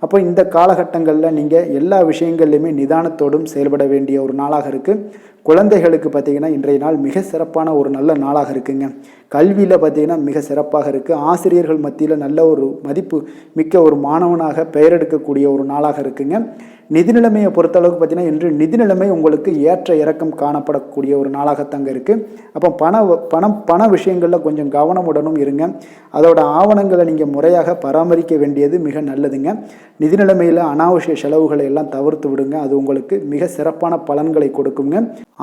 அப்போ இந்த காலகட்டங்களில் நீங்கள் எல்லா விஷயங்கள்லையுமே நிதானத்தோடும் செயல்பட வேண்டிய ஒரு நாளாக இருக்குது. குழந்தைகளுக்கு பார்த்தீங்கன்னா இன்றைய நாள் மிக சிறப்பான ஒரு நல்ல நாளாக இருக்குங்க. கல்வியில் பார்த்தீங்கன்னா மிக சிறப்பாக இருக்குது. ஆசிரியர்கள் மத்தியில் நல்ல ஒரு மதிப்பு மிக்க ஒரு மாணவனாக பெயர் எடுக்கக்கூடிய ஒரு நாளாக இருக்குங்க. நிதி நிலைமையை பொறுத்தளவுக்கு பார்த்தீங்கன்னா இன்று நிதி நிலைமை உங்களுக்கு ஏற்ற இறக்கம் காணப்படக்கூடிய ஒரு நாளாகத்தாங்க இருக்குது. அப்போ பண விஷயங்களில் கொஞ்சம் கவனமுடனும் இருங்க. அதோட ஆவணங்களை நீங்கள் முறையாக பராமரிக்க வேண்டியது மிக நல்லதுங்க. நிதி நிலைமையில் அனாவசிய செலவுகளை எல்லாம் தவிர்த்து விடுங்க. அது உங்களுக்கு மிக சிறப்பான பலன்களை கொடுக்குங்க.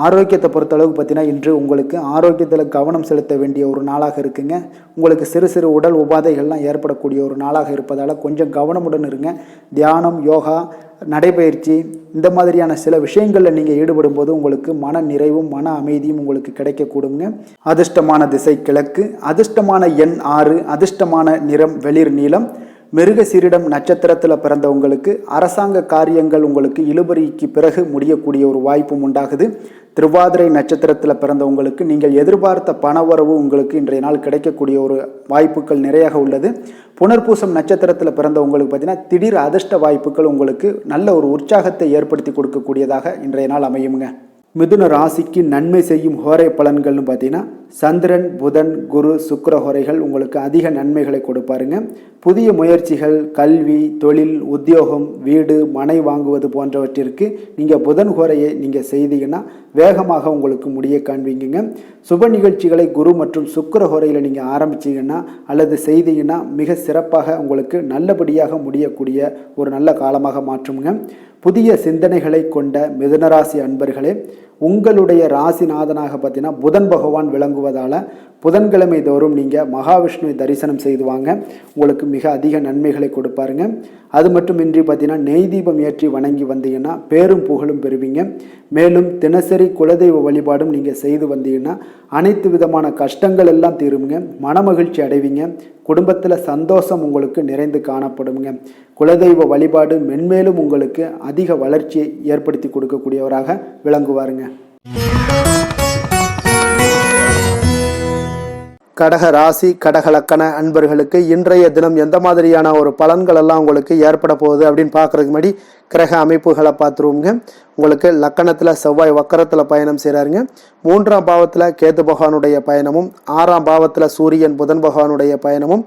ஆரோக்கியத்தை பொறுத்தளவுக்கு பார்த்தீங்கன்னா இன்று உங்களுக்கு ஆரோக்கியத்தில் கவனம் செலுத்த வேண்டிய ஒரு நாளாக இருக்குங்க. உங்களுக்கு சிறு சிறு உடல் உபாதைகள்லாம் ஏற்படக்கூடிய ஒரு நாளாக இருப்பதால் கொஞ்சம் கவனமுடன் இருங்க. தியானம் யோகா நடைபயிற்சி இந்த மாதிரியான சில விஷயங்களில் நீங்கள் ஈடுபடும் போது உங்களுக்கு மன நிறைவும் மன அமைதியும் உங்களுக்கு கிடைக்கக்கூடுங்க. அதிர்ஷ்டமான திசை கிழக்கு, அதிர்ஷ்டமான எண் 6, அதிர்ஷ்டமான நிறம் வெளிர் நீலம். மிருகசீரிடம் நட்சத்திரத்தில் பிறந்தவங்களுக்கு அரசாங்க காரியங்கள் உங்களுக்கு இழுபறிக்கு பிறகு முடியக்கூடிய ஒரு வாய்ப்பும் உண்டாகுது. திருவாதிரை நட்சத்திரத்தில் பிறந்தவங்களுக்கு நீங்கள் எதிர்பார்த்த பணவரவு உங்களுக்கு இன்றைய நாள் கிடைக்கக்கூடிய ஒரு வாய்ப்புகள் நிறையாக உள்ளது. புனர்பூசம் நட்சத்திரத்தில் பிறந்தவங்களுக்கு பார்த்தீங்கன்னா திடீர் அதிர்ஷ்ட வாய்ப்புகள் உங்களுக்கு நல்ல ஒரு உற்சாகத்தை ஏற்படுத்தி கொடுக்கக்கூடியதாக இன்றைய நாள் அமையுங்க. மிதுன ராசிக்கு நன்மை செய்யும் ஹோரை பலன்கள்னு பார்த்தீங்கன்னா சந்திரன், புதன், குரு, சுக்கிர ஹோரைகள் உங்களுக்கு அதிக நன்மைகளை கொடுப்பாருங்க. புதிய முயற்சிகள், கல்வி, தொழில், உத்தியோகம், வீடு, மனை வாங்குவது போன்றவற்றிற்கு நீங்கள் புதன் ஹோரையை நீங்கள் செய்தீங்கன்னா வேகமாக உங்களுக்கு முடிய காண்பீங்க. சுப நிகழ்ச்சிகளை குரு மற்றும் சுக்கிர ஹோரையில் நீங்கள் ஆரம்பிச்சிங்கன்னா அல்லது செய்தீங்கன்னா மிக சிறப்பாக உங்களுக்கு நல்லபடியாக முடியக்கூடிய ஒரு நல்ல காலமாக மாற்றுங்க. புதிய சிந்தனைகளை கொண்ட மிதுனராசி அன்பர்களே, உங்களுடைய ராசிநாதனாக பார்த்தீங்கன்னா புதன் பகவான் விளங்குவதால் புதன்கிழமை தோறும் நீங்கள் மகாவிஷ்ணுவை தரிசனம் செய்து வாங்க, உங்களுக்கு மிக அதிக நன்மைகளை கொடுப்பாருங்க. அது மட்டுமின்றி பார்த்தீங்கன்னா நெய் தீபம் ஏற்றி வணங்கி வந்தீங்கன்னா பேரும் புகழும் பெறுவீங்க. மேலும் தினசரி குலதெய்வ வழிபாடும் நீங்கள் செய்து வந்தீங்கன்னா அனைத்து விதமான கஷ்டங்கள் எல்லாம் தீருங்க, மனமகிழ்ச்சி அடைவீங்க, குடும்பத்தில் சந்தோஷம் உங்களுக்கு நிறைந்து காணப்படுங்க. குலதெய்வ வழிபாடு மென்மேலும் உங்களுக்கு அதிக வளர்ச்சியை ஏற்படுத்தி கொடுக்கக்கூடியவராக விளங்குவாருங்க. கடக ராசி கடக லக்கண அன்பர்களுக்கு இன்றைய தினம் எந்த மாதிரியான ஒரு பலன்கள் எல்லாம் உங்களுக்கு ஏற்பட போகுது அப்படின்னு பார்க்கறதுக்கு முன்னாடி கிரக அமைப்புகளை பார்த்துருவோங்க. உங்களுக்கு லக்கணத்தில் செவ்வாய் வக்கரத்தில் பயணம் செய்கிறாருங்க. 3ஆம் பாவத்தில் கேது பகவானுடைய பயணமும், 6ஆம் பாவத்தில் சூரியன் புதன் பகவானுடைய பயணமும்,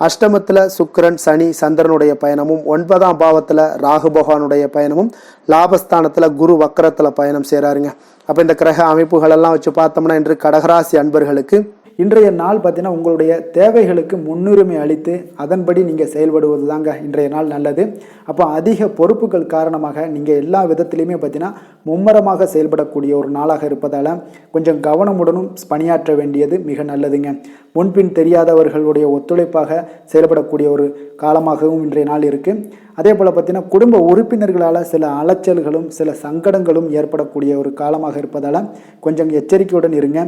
அஷ்டமத்தில் சுக்கிரன் சனி சந்திரனுடைய பயணமும், 9ஆம் பாவத்தில் ராகு பகவானுடைய பயணமும், லாபஸ்தானத்தில் குரு வக்கரத்தில் பயணம் செய்கிறாருங்க. அப்போ இந்த கிரக அமைப்புகளெல்லாம் வச்சு பார்த்தோம்னா இன்று கடகராசி அன்பர்களுக்கு இன்றைய நாள் பார்த்தீங்கன்னா உங்களுடைய தேவைகளுக்கு முன்னுரிமை அளித்து அதன்படி நீங்கள் செயல்படுவது தாங்க இன்றைய நாள் நல்லது. அப்போ அதிக பொறுப்புகள் காரணமாக நீங்கள் எல்லா விதத்திலையுமே பார்த்தீங்கன்னா மும்மரமாக செயல்படக்கூடிய ஒரு நாளாக இருப்பதால் கொஞ்சம் கவனமுடனும் பணியாற்ற வேண்டியது மிக நல்லதுங்க. முன்பின் தெரியாதவர்களுடைய ஒத்துழைப்பாக செயல்படக்கூடிய ஒரு காலமாகவும் இன்றைய நாள் இருக்குது. அதே போல் பார்த்தீங்கன்னா குடும்ப உறுப்பினர்களால் சில அலைச்சல்களும் சில சங்கடங்களும் ஏற்படக்கூடிய ஒரு காலமாக இருப்பதால் கொஞ்சம் எச்சரிக்கையுடன் இருங்க.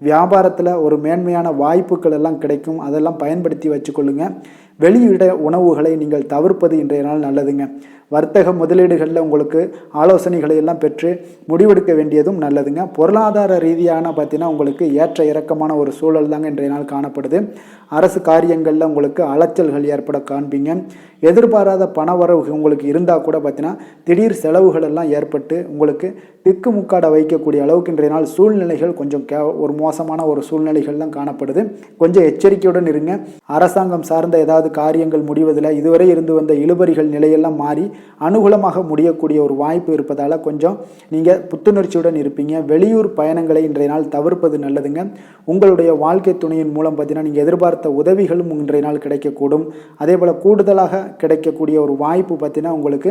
வியாபாரத்தில் ஒரு மேன்மையான வாய்ப்புகள் எல்லாம் கிடைக்கும், அதெல்லாம் பயன்படுத்தி வச்சுக்கொள்ளுங்க. வெளியிட உணவுகளை நீங்கள் தவிர்ப்பது இன்றைய நாள் நல்லதுங்க. வர்த்தக முதலீடுகளில் உங்களுக்கு ஆலோசனைகளை எல்லாம் பெற்று முடிவெடுக்க வேண்டியதும் நல்லதுங்க. பொருளாதார ரீதியான பார்த்தீங்கன்னா உங்களுக்கு ஏற்ற இறக்கமான ஒரு சூழல் தாங்க இன்றைய நாள் காணப்படுது. அரசு காரியங்களில் உங்களுக்கு அலைச்சல்கள் ஏற்பட காண்பீங்க. எதிர்பாராத பணவரவு உங்களுக்கு இருந்தால் கூட பார்த்தீங்கன்னா திடீர் செலவுகள் எல்லாம் ஏற்பட்டு உங்களுக்கு திக்குமுக்காட வைக்கக்கூடிய அளவுக்கு இன்றைய நாள் சூழ்நிலைகள் கொஞ்சம் ஒரு மோசமான ஒரு சூழ்நிலைகள் தான் காணப்படுது. கொஞ்சம் எச்சரிக்கையுடன் இருங்க. அரசாங்கம் சார்ந்த ஏதாவது காரியங்கள் முடிவதில் இதுவரை இருந்து வந்த இழுபறிகள் நிலையெல்லாம் மாறி அனுகூலமாக முடியக்கூடிய ஒரு வாய்ப்பு இருப்பதால் கொஞ்சம் நீங்கள் புத்துணர்ச்சியுடன் இருப்பீங்க. வெளியூர் பயணங்களை இன்றைய நாள் தவிர்ப்பது நல்லதுங்க. உங்களுடைய வாழ்க்கை துணையின் மூலம் பார்த்தீங்கன்னா நீங்கள் எதிர்பார்த்த உதவிகளும் இன்றைய நாள் கிடைக்கக்கூடும். அதே போல் கூடுதலாக கிடைக்கக்கூடிய ஒரு வாய்ப்பு பார்த்தீங்கன்னா உங்களுக்கு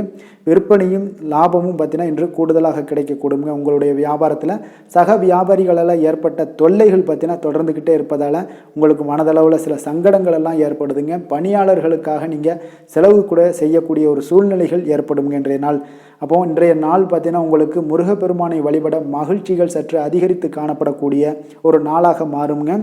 விற்பனையும் லாபமும் பார்த்தீங்கன்னா இன்று கூடுதலாக கிடைக்கக்கூடுங்க. உங்களுடைய வியாபாரத்தில் சக வியாபாரிகளால் ஏற்பட்ட தொல்லைகள் பார்த்தீங்கன்னா தொடர்ந்துக்கிட்டே இருப்பதால் உங்களுக்கு மனதளவில் சில சங்கடங்கள் எல்லாம் ஏற்படுதுங்க. பணியாளர்களுக்காக நீங்கள் செலவு கூட செய்யக்கூடிய ஒரு சூழ்நிலைகள் ஏற்படும் இன்றைய நாள். அப்போ இன்றைய நாள் பார்த்தீங்கன்னா உங்களுக்கு முருகப்பெருமானை வழிபட மகிழ்ச்சிகள் சற்று அதிகரித்து காணப்படக்கூடிய ஒரு நாளாக மாறுங்க.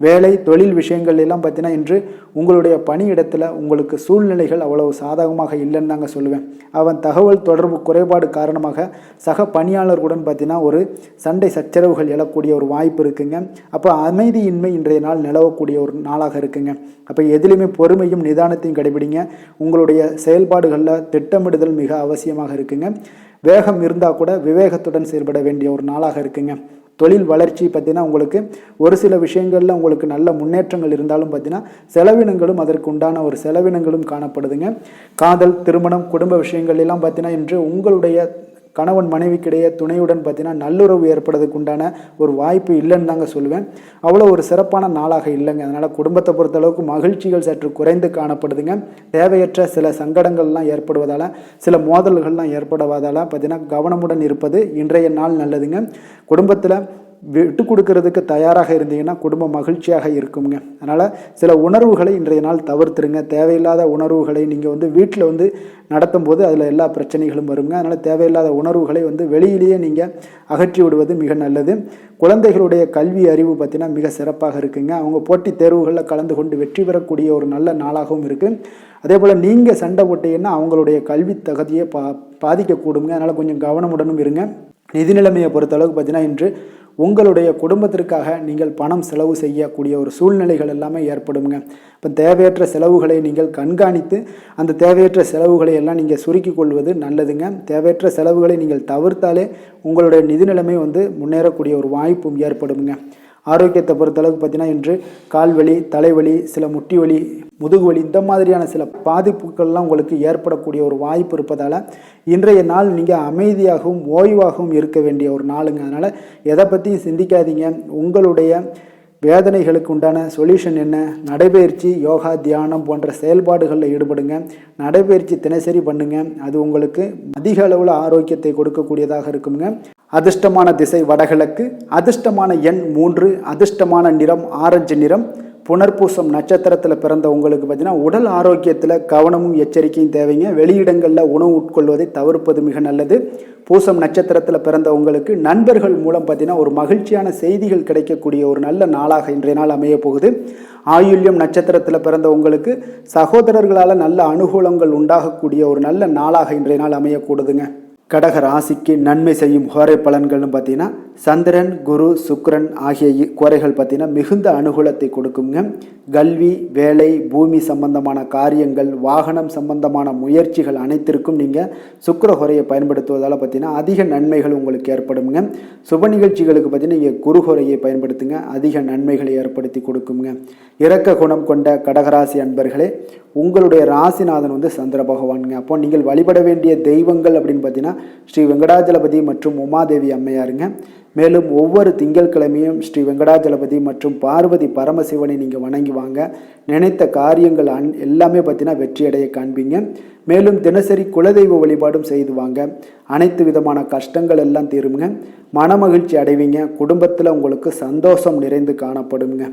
வேலை தொழில் விஷயங்கள் எல்லாம் பார்த்தீங்கன்னா இன்று உங்களுடைய பணியிடத்தில் உங்களுக்கு சூழ்நிலைகள் அவ்வளவு சாதகமாக இல்லைன்னு தாங்க சொல்லுவேன். அவன் தகவல் தொடர்பு குறைபாடு காரணமாக சக பணியாளர்களுடன் பார்த்தீங்கன்னா ஒரு சண்டை சச்சரவுகள் எழக்கூடிய ஒரு வாய்ப்பு இருக்குங்க. அப்போ அமைதியின்மை இன்றைய நாள் நிலவக்கூடிய ஒரு நாளாக இருக்குங்க. அப்போ எதிலுமே பொறுமையும் நிதானத்தையும் கடைபிடிங்க. உங்களுடைய செயல்பாடுகளில் திட்டமிடுதல் மிக அவசியமாக இருக்குங்க. வேகம் இருந்தால் கூட விவேகத்துடன் செயல்பட வேண்டிய ஒரு நாளாக இருக்குங்க. தொழில் வளர்ச்சி பார்த்தீங்கன்னா உங்களுக்கு ஒரு சில விஷயங்களில் உங்களுக்கு நல்ல முன்னேற்றங்கள் இருந்தாலும் பார்த்தீங்கன்னா செலவினங்களும் அதற்கு உண்டான ஒரு செலவினங்களும் காணப்படுதுங்க. காதல், திருமணம், குடும்ப விஷயங்கள் எல்லாம் பார்த்தீங்கன்னா இன்று உங்களுடைய கணவன் மனைவிக்கிடையே துணையுடன் பார்த்தீங்கன்னா நல்லுறவு ஏற்படுறதுக்கு உண்டான ஒரு வாய்ப்பு இல்லைன்னு தாங்க சொல்லுவேன். அவ்வளோ ஒரு சிறப்பான நாளாக இல்லைங்க. அதனால் குடும்பத்தை பொறுத்தளவுக்கு மகிழ்ச்சிகள் சற்று குறைந்து காணப்படுதுங்க. தேவையற்ற சில சங்கடங்கள்லாம் ஏற்படுவதால் சில மோதல்கள்லாம் ஏற்படுவதால் பார்த்தீங்கன்னா கவனமுடன் இருப்பது இன்றைய நாள் நல்லதுங்க. குடும்பத்தில் விட்டு கொடுக்கறதுக்கு தயாராக இருந்தீங்கன்னா குடும்பம் மகிழ்ச்சியாக இருக்குங்க. அதனால் சில உணர்வுகளை இன்றைய நாள் தவிர்த்துருங்க. தேவையில்லாத உணர்வுகளை நீங்கள் வீட்டில் நடத்தும் போது அதில் எல்லா பிரச்சனைகளும் வருங்க. அதனால் தேவையில்லாத உணர்வுகளை வெளியிலேயே நீங்கள் அகற்றி விடுவது மிக நல்லது. குழந்தைகளுடைய கல்வி அறிவு பார்த்தீங்கன்னா மிக சிறப்பாக இருக்குங்க. அவங்க போட்டித் தேர்வுகளில் கலந்து கொண்டு வெற்றி பெறக்கூடிய ஒரு நல்ல நாளாகவும் இருக்குது. அதே போல் நீங்கள் சண்டை போட்டீங்கன்னா அவங்களுடைய கல்வி தகுதியை பாதிக்கக்கூடுங்க. அதனால் கொஞ்சம் கவனமுடனும் இருங்க. நிதி நிலைமையை பொறுத்தளவுக்கு பார்த்தீங்கன்னா இன்று உங்களுடைய குடும்பத்திற்காக நீங்கள் பணம் செலவு செய்யக்கூடிய ஒரு சூழ்நிலைகள் எல்லாமே ஏற்படுங்க. இப்போ தேவையற்ற செலவுகளை நீங்கள் கண்காணித்து அந்த தேவையற்ற செலவுகளை எல்லாம் நீங்கள் சுருக்கிக் கொள்வது நல்லதுங்க. தேவையற்ற செலவுகளை நீங்கள் தவிர்த்தாலே உங்களுடைய நிதி நிலைமை முன்னேறக்கூடிய ஒரு வாய்ப்பும் ஏற்படுங்க. ஆரோக்கியத்தை பொறுத்தளவுக்கு பார்த்தீங்கன்னா இன்று கால்வலி, தலைவலி, சில முட்டி வலி, முதுகு வலி இந்த மாதிரியான சில பாதிப்புகள்லாம் உங்களுக்கு ஏற்படக்கூடிய ஒரு வாய்ப்பு இருப்பதால் இன்றைய நாள் நீங்கள் அமைதியாகவும் ஓய்வாகவும் இருக்க வேண்டிய ஒரு நாளுங்க. அதனால் எதை பற்றியும் சிந்திக்காதீங்க. உங்களுடைய வேதனைகளுக்கு உண்டான சொல்யூஷன் என்ன? நடைபயிற்சி, யோகா, தியானம் போன்ற செயல்பாடுகளில் ஈடுபடுங்க. நடைபயிற்சி தினசரி பண்ணுங்க. அது உங்களுக்கு அதிக அளவில் ஆரோக்கியத்தை கொடுக்கக்கூடியதாக இருக்குங்க. அதிர்ஷ்டமான திசை வடகிழக்கு, அதிர்ஷ்டமான எண் 3, அதிர்ஷ்டமான நிறம் ஆரஞ்சு நிறம். புனர்பூசம் நட்சத்திரத்தில் பிறந்த உங்களுக்கு பார்த்தீங்கன்னா உடல் ஆரோக்கியத்தில் கவனமும் எச்சரிக்கையும் தேவைங்க. வெளியிடங்களில் உணவு உட்கொள்வதை தவிர்ப்பது மிக நல்லது. பூசம் நட்சத்திரத்தில் பிறந்த உங்களுக்கு நண்பர்கள் மூலம் பார்த்தீங்கன்னா ஒரு மகிழ்ச்சியான செய்திகள் கிடைக்கக்கூடிய ஒரு நல்ல நாளாக இன்றைய நாள் அமைய போகுது. ஆயுள்யம் நட்சத்திரத்தில் பிறந்த உங்களுக்கு சகோதரர்களால் நல்ல அனுகூலங்கள் உண்டாகக்கூடிய ஒரு நல்ல நாளாக இன்றைய நாள் அமையக்கூடுதுங்க. கடக ராசிக்கு நன்மை செய்யும் கோரை பலன்கள்னு பார்த்தீங்கன்னா சந்திரன், குரு, சுக்கிரன் ஆகிய கோரைகள் பார்த்தீங்கன்னா மிகுந்த அனுகூலத்தை கொடுக்குங்க. கல்வி, வேலை, பூமி சம்பந்தமான காரியங்கள், வாகனம் சம்பந்தமான முயற்சிகள் அனைத்திற்கும் நீங்கள் சுக்கிர ஹோரையை பயன்படுத்துவதால் பார்த்தீங்கன்னா அதிக நன்மைகள் உங்களுக்கு ஏற்படுங்க. சுப நிகழ்ச்சிகளுக்கு பார்த்தீங்கன்னா நீங்கள் குரு ஹோரையை பயன்படுத்துங்க, அதிக நன்மைகளை ஏற்படுத்தி கொடுக்குங்க. இரக்க குணம் கொண்ட கடகராசி அன்பர்களே, உங்களுடைய ராசிநாதன் சந்திர பகவானுங்க. அப்போ நீங்கள் வழிபட வேண்டிய தெய்வங்கள் அப்படின்னு பார்த்தீங்கன்னா ஸ்ரீ வெங்கடாஜலபதி மற்றும் உமாதேவி அம்மையாருங்க. மேலும் ஒவ்வொரு திங்கட்கிழமையும் ஸ்ரீ வெங்கடாஜலபதி மற்றும் பார்வதி பரமசிவனை நீங்கள் வணங்கி வாங்க. நினைத்த காரியங்கள் எல்லாமே பார்த்தீங்கன்னா வெற்றியடைய காண்பீங்க. மேலும் தினசரி குலதெய்வ வழிபாடும் செய்து வாங்க. அனைத்து விதமான கஷ்டங்கள் எல்லாம் தீருங்க. மனமகிழ்ச்சி அடைவீங்க. குடும்பத்தில் உங்களுக்கு சந்தோஷம் நிறைந்து காணப்படுங்க.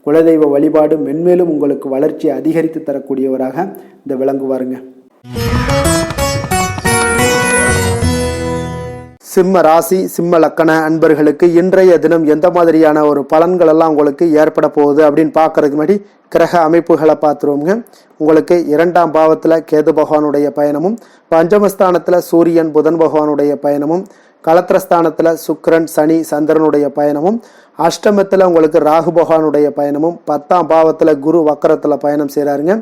குலதெய்வ வழிபாடு மென்மேலும் உங்களுக்கு வளர்ச்சியை அதிகரித்து தரக்கூடியவராக இந்த விளங்குவாருங்க. சிம்ம ராசி, சிம்ம லக்கண அன்பர்களுக்கு இன்றைய தினம் எந்த மாதிரியான ஒரு பலன்கள் எல்லாம் உங்களுக்கு ஏற்பட போகுது அப்படின்னு பார்க்கறதுக்கு முன்னாடி கிரக அமைப்புகளை பார்த்துருவோங்க. உங்களுக்கு 2ஆம் பாவத்தில் கேது பகவானுடைய பயணமும், பஞ்சமஸ்தானத்தில் சூரியன் புதன் பகவானுடைய பயணமும், களத்திரஸ்தானத்தில் சுக்கிரன் சனி சந்திரனுடைய பயணமும், அஷ்டமத்தில் உங்களுக்கு ராகு பகவானுடைய பயணமும், 10ஆம் பாவத்தில் குரு வக்கரத்தில் பயணம் செய்கிறாருங்க.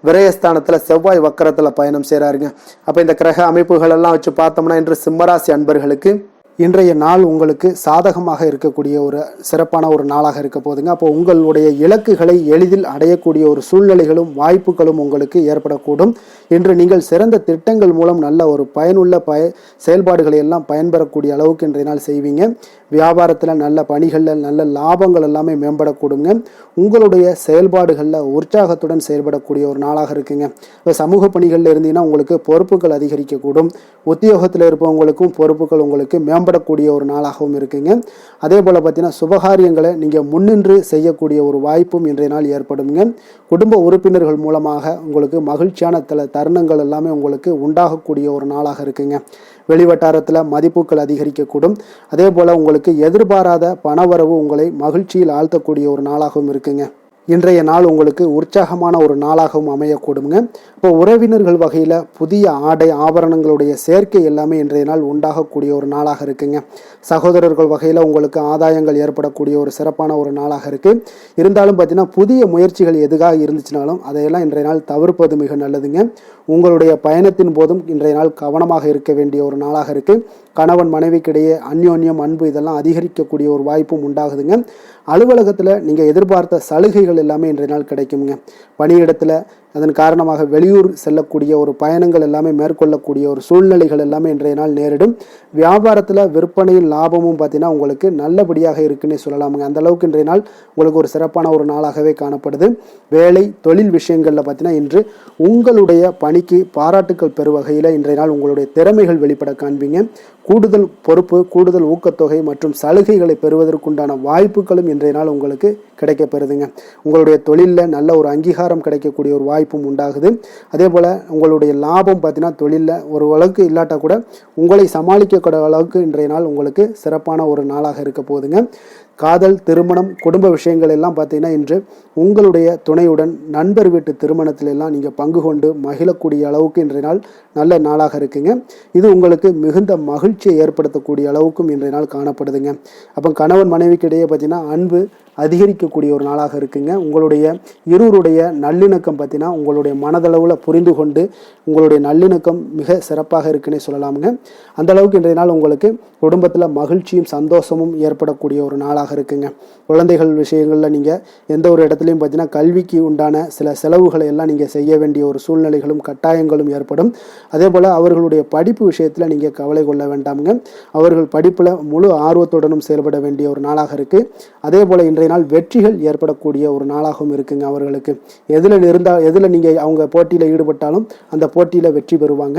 விரயஸ்தானத்தில் செவ்வாய் வக்கரத்தில் பயணம் செய்கிறாருங்க. அப்போ இந்த கிரக அமைப்புகள் எல்லாம் வச்சு பார்த்தோம்னா இன்று சிம்மராசி அன்பர்களுக்கு இன்றைய நாள் உங்களுக்கு சாதகமாக இருக்கக்கூடிய ஒரு சிறப்பான ஒரு நாளாக இருக்க போதுங்க. அப்போ உங்களுடைய இலக்குகளை எளிதில் அடையக்கூடிய ஒரு சூழ்நிலைகளும் வாய்ப்புகளும் உங்களுக்கு ஏற்படக்கூடும். இன்று நீங்கள் சிறந்த திட்டங்கள் மூலம் நல்ல ஒரு பயனுள்ள செயல்பாடுகளை எல்லாம் பயன்பெறக்கூடிய அளவுக்கு இன்றைய நாள் செய்வீங்க. வியாபாரத்தில் நல்ல பணிகளில் நல்ல லாபங்கள் எல்லாமே மேம்படக்கூடுங்க. உங்களுடைய செயல்பாடுகளில் உற்சாகத்துடன் செயல்படக்கூடிய ஒரு நாளாக இருக்குங்க. இப்போ சமூக பணிகளில் இருந்தீங்கன்னா உங்களுக்கு பொறுப்புகள் அதிகரிக்கக்கூடும். உத்தியோகத்தில் இருப்பவங்களுக்கும் பொறுப்புகள் உங்களுக்கு மேம்படக்கூடிய ஒரு நாளாகவும் இருக்குங்க. அதே போல் பார்த்தீங்கன்னா சுபகாரியங்களை நீங்கள் முன்னின்று செய்யக்கூடிய ஒரு வாய்ப்பும் இன்றைய நாள் ஏற்படுங்க. குடும்ப உறுப்பினர்கள் மூலமாக உங்களுக்கு மகிழ்ச்சியான தருணங்கள் எல்லாமே உங்களுக்கு உண்டாகக்கூடிய ஒரு நாளாக இருக்குங்க. வெளிவட்டாரத்தில் மதிப்புகள் அதிகரிக்கக்கூடும். அதே போல் உங்களுக்கு எதிர்பாராத பணவரவு உங்களை மகிழ்ச்சியில் ஆழ்த்தக்கூடிய ஒரு நாளாகவும் இருக்குங்க. இன்றைய நாள் உங்களுக்கு உற்சாகமான ஒரு நாளாகவும் அமையக்கூடுங்க. இப்போ உறவினர்கள் வகையில் புதிய ஆடை ஆபரணங்களுடைய சேர்க்கை எல்லாமே இன்றைய நாள் உண்டாகக்கூடிய ஒரு நாளாக இருக்குங்க. சகோதரர்கள் வகையில் உங்களுக்கு ஆதாயங்கள் ஏற்படக்கூடிய ஒரு சிறப்பான ஒரு நாளாக இருக்குது. இருந்தாலும் பார்த்தீங்கன்னா புதிய முயற்சிகள் எதுக்காக இருந்துச்சுனாலும் அதையெல்லாம் இன்றைய நாள் தவிர்ப்பது மிக நல்லதுங்க. உங்களுடைய பயணத்தின் போதும் இன்றைய நாள் கவனமாக இருக்க வேண்டிய ஒரு நாளாக இருக்குது. கணவன் மனைவிக்கிடையே அந்யோன்யம் அன்பு இதெல்லாம் அதிகரிக்கக்கூடிய ஒரு வாய்ப்பும் உண்டாகுதுங்க. அலுவலகத்தில் நீங்கள் எதிர்பார்த்த சலுகைகள் எல்லாமே இன்றைய நாள் கிடைக்குங்க. பணியிடத்தில் அதன் காரணமாக வெளியூர் செல்லக்கூடிய ஒரு பயணங்கள் எல்லாமே மேற்கொள்ளக்கூடிய ஒரு சூழ்நிலைகள் எல்லாமே இன்றைய நாள் நேரிடும். வியாபாரத்தில் விற்பனையும் லாபமும் பார்த்தீங்கன்னா உங்களுக்கு நல்லபடியாக இருக்குன்னே சொல்லலாமுங்க. அந்த அளவுக்கு இன்றைய நாள் உங்களுக்கு ஒரு சிறப்பான ஒரு நாளாகவே காணப்படுது. வேலை தொழில் விஷயங்களில் பார்த்தீங்கன்னா இன்று உங்களுடைய பணிக்கு பாராட்டுக்கள் பெறும் வகையில் இன்றைய நாள் உங்களுடைய திறமைகள் வெளிப்பட காண்பீங்க. கூடுதல் பொறுப்பு, கூடுதல் ஊக்கத்தொகை மற்றும் சலுகைகளை பெறுவதற்குண்டான வாய்ப்புகளும் இன்றைய நாள் உங்களுக்கு கிடைக்கப்பெறுதுங்க. உங்களுடைய தொழிலில் நல்ல ஒரு அங்கீகாரம் கிடைக்கக்கூடிய ஒரு வாய்ப்பும் உண்டாகுது. அதே போல் உங்களுடைய லாபம் பார்த்தீங்கன்னா தொழிலில் ஒரு அளவுக்கு இல்லாட்டா கூட உங்களை சமாளிக்கக்கூடிய அளவுக்கு இன்றைய நாள் உங்களுக்கு சிறப்பான ஒரு நாளாக இருக்க போகுதுங்க. காதல், திருமணம், குடும்ப விஷயங்கள் எல்லாம் பார்த்தீங்கன்னா இன்று உங்களுடைய துணையுடன் நண்பர் வீட்டு திருமணத்தில் எல்லாம் நீங்கள் பங்கு கொண்டு மகிழக்கூடிய அளவுக்கு இன்றைய நாள் நல்ல நாளாக இருக்குங்க. இது உங்களுக்கு மிகுந்த மகிழ்ச்சியை ஏற்படுத்தக்கூடிய அளவுக்கும் இன்றைய நாள் காணப்படுதுங்க. அப்போ கணவன் மனைவிக்கு இடையே பார்த்தீங்கன்னா அன்பு அதிகரிக்கக்கூடிய ஒரு நாளாக இருக்குங்க. உங்களுடைய இருவருடைய நல்லிணக்கம் பார்த்தீங்கன்னா உங்களுடைய மனதளவில் புரிந்து கொண்டு உங்களுடைய நல்லிணக்கம் மிக சிறப்பாக இருக்குன்னே சொல்லலாமுங்க. அந்த அளவுக்கு இன்றைய நாள் உங்களுக்கு குடும்பத்தில் மகிழ்ச்சியும் சந்தோஷமும் ஏற்படக்கூடிய ஒரு நாளாக இருக்குங்க. குழந்தைகள் விஷயங்களில் நீங்கள் எந்த ஒரு இடத்துலையும் பார்த்தீங்கன்னா கல்விக்கு உண்டான சில செலவுகளை எல்லாம் நீங்கள் செய்ய வேண்டிய ஒரு சூழ்நிலைகளும் கட்டாயங்களும் ஏற்படும். அதே போல் அவர்களுடைய படிப்பு விஷயத்தில் நீங்கள் கவலை கொள்ள வேண்டாமுங்க. அவர்கள் படிப்பில் முழு ஆர்வத்துடனும் செயல்பட வேண்டிய ஒரு நாளாக இருக்குது. அதே போல் இன்றைய நாள் வெற்றிகள் ஏற்படக்கூடிய ஒரு நாளாகவும் இருக்குங்க. அவர்களுக்கு எதில் நீங்கள் அவங்க போட்டியில் ஈடுபட்டாலும் அந்த போட்டியில் வெற்றி பெறுவாங்க.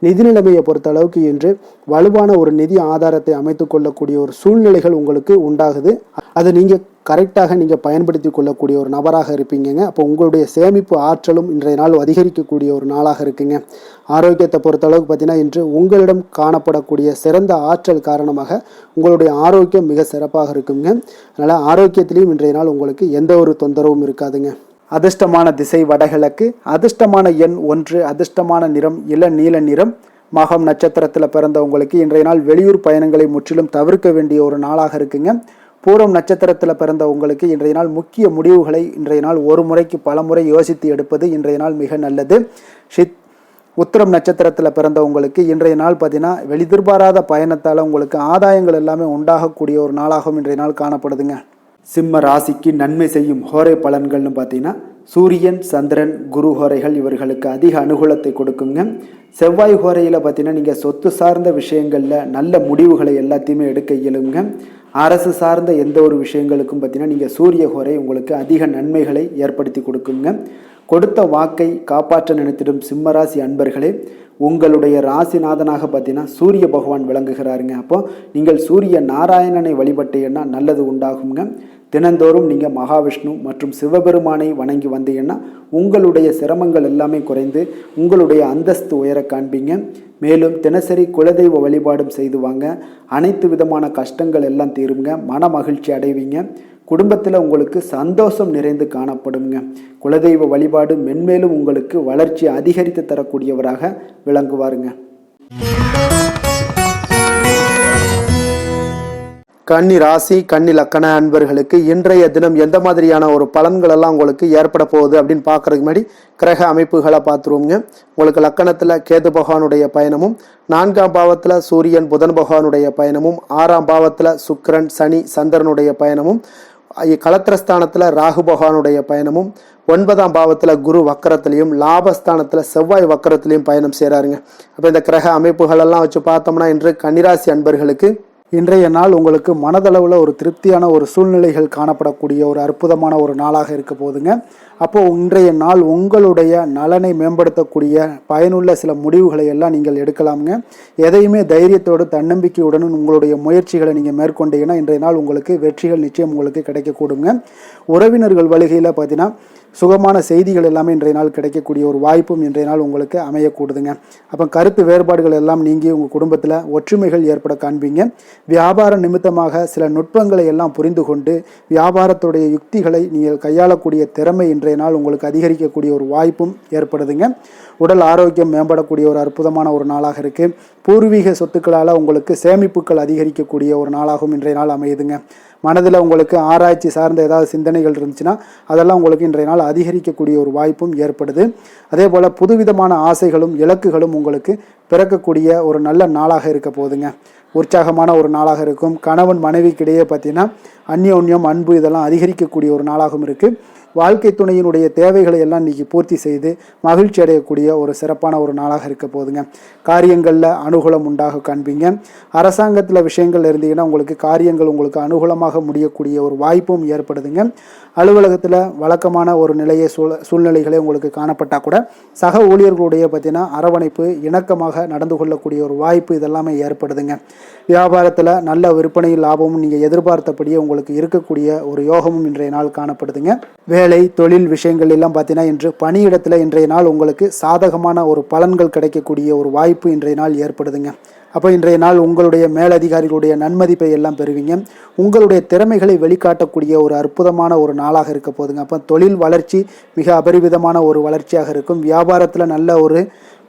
நிதி நிலைமையை பொறுத்த அளவுக்கு இன்று வலுவான ஒரு நிதி ஆதாரத்தை அமைத்து கொள்ளக்கூடிய ஒரு சூழ்நிலைகள் உங்களுக்கு உண்டாகுது. அதை நீங்கள் கரெக்டாக நீங்கள் பயன்படுத்தி கொள்ளக்கூடிய ஒரு நபராக இருப்பீங்க. அப்போ உங்களுடைய சேமிப்பு ஆற்றலும் இன்றைய நாள் அதிகரிக்கக்கூடிய ஒரு நாளாக இருக்குங்க. ஆரோக்கியத்தை பொறுத்த அளவுக்கு பார்த்தீங்கன்னா இன்று உங்களிடம் காணப்படக்கூடிய சிறந்த ஆற்றல் காரணமாக உங்களுடைய ஆரோக்கியம் மிக சிறப்பாக இருக்குங்க. அதனால் ஆரோக்கியத்திலையும் இன்றைய நாள் உங்களுக்கு எந்த ஒரு தொந்தரவும் இருக்காதுங்க. அதிர்ஷ்டமான திசை வடகிழக்கு, அதிர்ஷ்டமான எண் 1, அதிர்ஷ்டமான நிறம் இளநீல நிறம். மகம் நட்சத்திரத்தில் பிறந்தவங்களுக்கு இன்றைய நாள் வெளியூர் பயணங்களை முற்றிலும் தவிர்க்க வேண்டிய ஒரு நாளாக இருக்குங்க. பூரம் நட்சத்திரத்தில் பிறந்த உங்களுக்கு இன்றைய நாள் முக்கிய முடிவுகளை இன்றைய நாள் ஒரு முறைக்கு பல முறை யோசித்து எடுப்பது இன்றைய நாள் மிக நல்லது. உத்திரம் நட்சத்திரத்தில் பிறந்தவங்களுக்கு இன்றைய நாள் பார்த்தீங்கன்னா எதிர்பாராத பயணத்தால் உங்களுக்கு ஆதாயங்கள் எல்லாமே உண்டாகக்கூடிய ஒரு நாளாகவும் இன்றைய நாள் காணப்படுதுங்க. சிம்ம ராசிக்கு நன்மை செய்யும் ஹோரை பலன்கள்னு பார்த்தீங்கன்னா சூரியன், சந்திரன், குரு ஹோரைகள் இவர்களுக்கு அதிக அனுகூலத்தை கொடுக்குங்க. செவ்வாய் ஹோரையில் பார்த்தீங்கன்னா நீங்கள் சொத்து சார்ந்த விஷயங்களில் நல்ல முடிவுகளை எல்லாத்தையுமே எடுக்க இயலுங்க. அரசு சார்ந்த எந்த ஒரு விஷயங்களுக்கும் பார்த்தீங்கன்னா நீங்கள் சூரிய ஹோரை உங்களுக்கு அதிக நன்மைகளை ஏற்படுத்தி கொடுக்குங்க. கொடுத்த வாக்கை காப்பாற்ற நினைத்திடும் சிம்மராசி அன்பர்களே, உங்களுடைய ராசிநாதனாக பார்த்தீங்கன்னா சூரிய பகவான் விளங்குகிறாருங்க. அப்போ நீங்கள் சூரிய நாராயணனை வழிபட்டீங்கன்னா நல்லது உண்டாகுங்க. தினந்தோறும் நீங்கள் மகாவிஷ்ணு மற்றும் சிவபெருமானை வணங்கி வந்தீங்கன்னா உங்களுடைய சிரமங்கள் எல்லாமே குறைந்து உங்களுடைய அந்தஸ்து உயர காண்பீங்க. மேலும் தினசரி குலதெய்வ வழிபாடும் செய்து வாங்க. அனைத்து விதமான கஷ்டங்கள் எல்லாம் தீருங்க. மன மகிழ்ச்சி அடைவீங்க. குடும்பத்தில் உங்களுக்கு சந்தோஷம் நிறைந்து காணப்படுங்க. குலதெய்வ வழிபாடு மென்மேலும் உங்களுக்கு வளர்ச்சி அதிகரித்து தரக்கூடியவராக விளங்குவாருங்க. கன்னி ராசி, கன்னி லக்கண அன்பர்களுக்கு இன்றைய தினம் எந்த மாதிரியான ஒரு பலன்கள் எல்லாம் உங்களுக்கு ஏற்பட போகுது அப்படின்னு பார்க்கறதுக்கு முன்னாடி கிரக அமைப்புகளை பார்த்துருவோங்க. உங்களுக்கு லக்கணத்தில் கேது பகவானுடைய பயணமும், 4ஆம் பாவத்தில் சூரியன் புதன் பகவானுடைய பயணமும், 6ஆம் பாவத்தில் சுக்கிரன் சனி சந்திரனுடைய பயணமும், கலத்திரஸ்தானத்தில் ராகு பகவானுடைய பயணமும், 9ஆம் பாவத்தில் குரு வக்கரத்திலையும், லாபஸ்தானத்தில் செவ்வாய் வக்கரத்திலையும் பயணம் செய்கிறாருங்க. அப்போ இந்த கிரக அமைப்புகள் எல்லாம் வச்சு பார்த்தோம்னா இன்று கன்னிராசி அன்பர்களுக்கு இன்றைய நாள் உங்களுக்கு மனதளவில் ஒரு திருப்தியான ஒரு சூழ்நிலைகள் காணப்படக்கூடிய ஒரு அற்புதமான ஒரு நாளாக இருக்க போகுதுங்க. அப்போது இன்றைய நாள் உங்களுடைய நலனை மேம்படுத்தக்கூடிய பயனுள்ள சில முடிவுகளை எல்லாம் நீங்கள் எடுக்கலாமுங்க. எதையுமே தைரியத்தோடு தன்னம்பிக்கையுடன் உங்களுடைய முயற்சிகளை நீங்கள் மேற்கொண்டீங்கன்னா இன்றைய நாள் உங்களுக்கு வெற்றிகள் நிச்சயம் உங்களுக்கு கிடைக்கக்கூடுங்க. உறவினர்கள் வழிகையில் பார்த்தீங்கன்னா சுகமான செய்திகள் எல்லாமே இன்றைய நாள் கிடைக்கக்கூடிய ஒரு வாய்ப்பும் இன்றைய நாள் உங்களுக்கு அமையக்கூடுதுங்க. அப்போ கருத்து வேறுபாடுகள் எல்லாம் நீங்கி உங்கள் குடும்பத்தில் ஒற்றுமைகள் ஏற்பட காண்பீங்க. வியாபார நிமித்தமாக சில நுட்பங்களை எல்லாம் புரிந்து கொண்டு வியாபாரத்துடைய யுக்திகளை நீங்கள் கையாளக்கூடிய திறமை இன்றைய நாள் உங்களுக்கு அதிகரிக்கக்கூடிய ஒரு வாய்ப்பும் ஏற்படுதுங்க. உடல் ஆரோக்கியம் மேம்படக்கூடிய ஒரு அற்புதமான ஒரு நாளாக இருக்குது. பூர்வீக சொத்துக்களால் உங்களுக்கு சேமிப்புகள் அதிகரிக்கக்கூடிய ஒரு நாளாகவும் இன்றைய நாள் அமையுதுங்க. மனதில் உங்களுக்கு ஆராய்ச்சி சார்ந்த ஏதாவது சிந்தனைகள் இருந்துச்சுன்னா அதெல்லாம் உங்களுக்கு இன்றைய நாள் அதிகரிக்கக்கூடிய ஒரு வாய்ப்பும் ஏற்படுது. அதே போல் புதுவிதமான ஆசைகளும் இலக்குகளும் உங்களுக்கு பிறக்கக்கூடிய ஒரு நல்ல நாளாக இருக்க போகுதுங்க. உற்சாகமான ஒரு நாளாக இருக்கும். கணவன் மனைவிக்கிடையே பார்த்தீங்கன்னா அந்யோன்யம் அன்பு இதெல்லாம் அதிகரிக்கக்கூடிய ஒரு நாளாகவும் இருக்குது. வாழ்க்கை துணையினுடைய தேவைகளை எல்லாம் இன்றைக்கி பூர்த்தி செய்து மகிழ்ச்சி அடையக்கூடிய ஒரு சிறப்பான ஒரு நாளாக இருக்க போகுதுங்க. காரியங்களில் அனுகூலம் உண்டாக காண்பீங்க. அரசாங்கத்தில் விஷயங்கள் இருந்தீங்கன்னா உங்களுக்கு காரியங்கள் உங்களுக்கு அனுகூலமாக முடியக்கூடிய ஒரு வாய்ப்பும் ஏற்படுதுங்க. அலுவலகத்தில் வழக்கமான ஒரு சூழ்நிலைகளே உங்களுக்கு காணப்பட்டால் கூட சக ஊழியர்களுடைய பார்த்தீங்கன்னா அரவணைப்பு இணக்கமாக நடந்து கொள்ளக்கூடிய ஒரு வாய்ப்பு இதெல்லாமே ஏற்படுதுங்க. வியாபாரத்தில் நல்ல விற்பனை லாபமும் நீங்கள் எதிர்பார்த்தபடியே உங்களுக்கு இருக்கக்கூடிய ஒரு யோகமும் இன்றைய நாள் காணப்படுதுங்க. வேலை தொழில் விஷயங்கள் எல்லாம் பார்த்தீங்கன்னா இன்று பணியிடத்தில் இன்றைய நாள் உங்களுக்கு சாதகமான ஒரு பலன்கள் கிடைக்கக்கூடிய ஒரு வாய்ப்பு இன்றைய நாள் ஏற்படுதுங்க. அப்போ இன்றைய நாள் உங்களுடைய மேலதிகாரிகளுடைய நன்மதிப்பை எல்லாம் பெறுவீங்க. உங்களுடைய திறமைகளை வெளிக்காட்டக்கூடிய ஒரு அற்புதமான ஒரு நாளாக இருக்க போதுங்க. அப்போ தொழில் வளர்ச்சி மிக அபரிவிதமான ஒரு வளர்ச்சியாக இருக்கும். வியாபாரத்தில் நல்ல ஒரு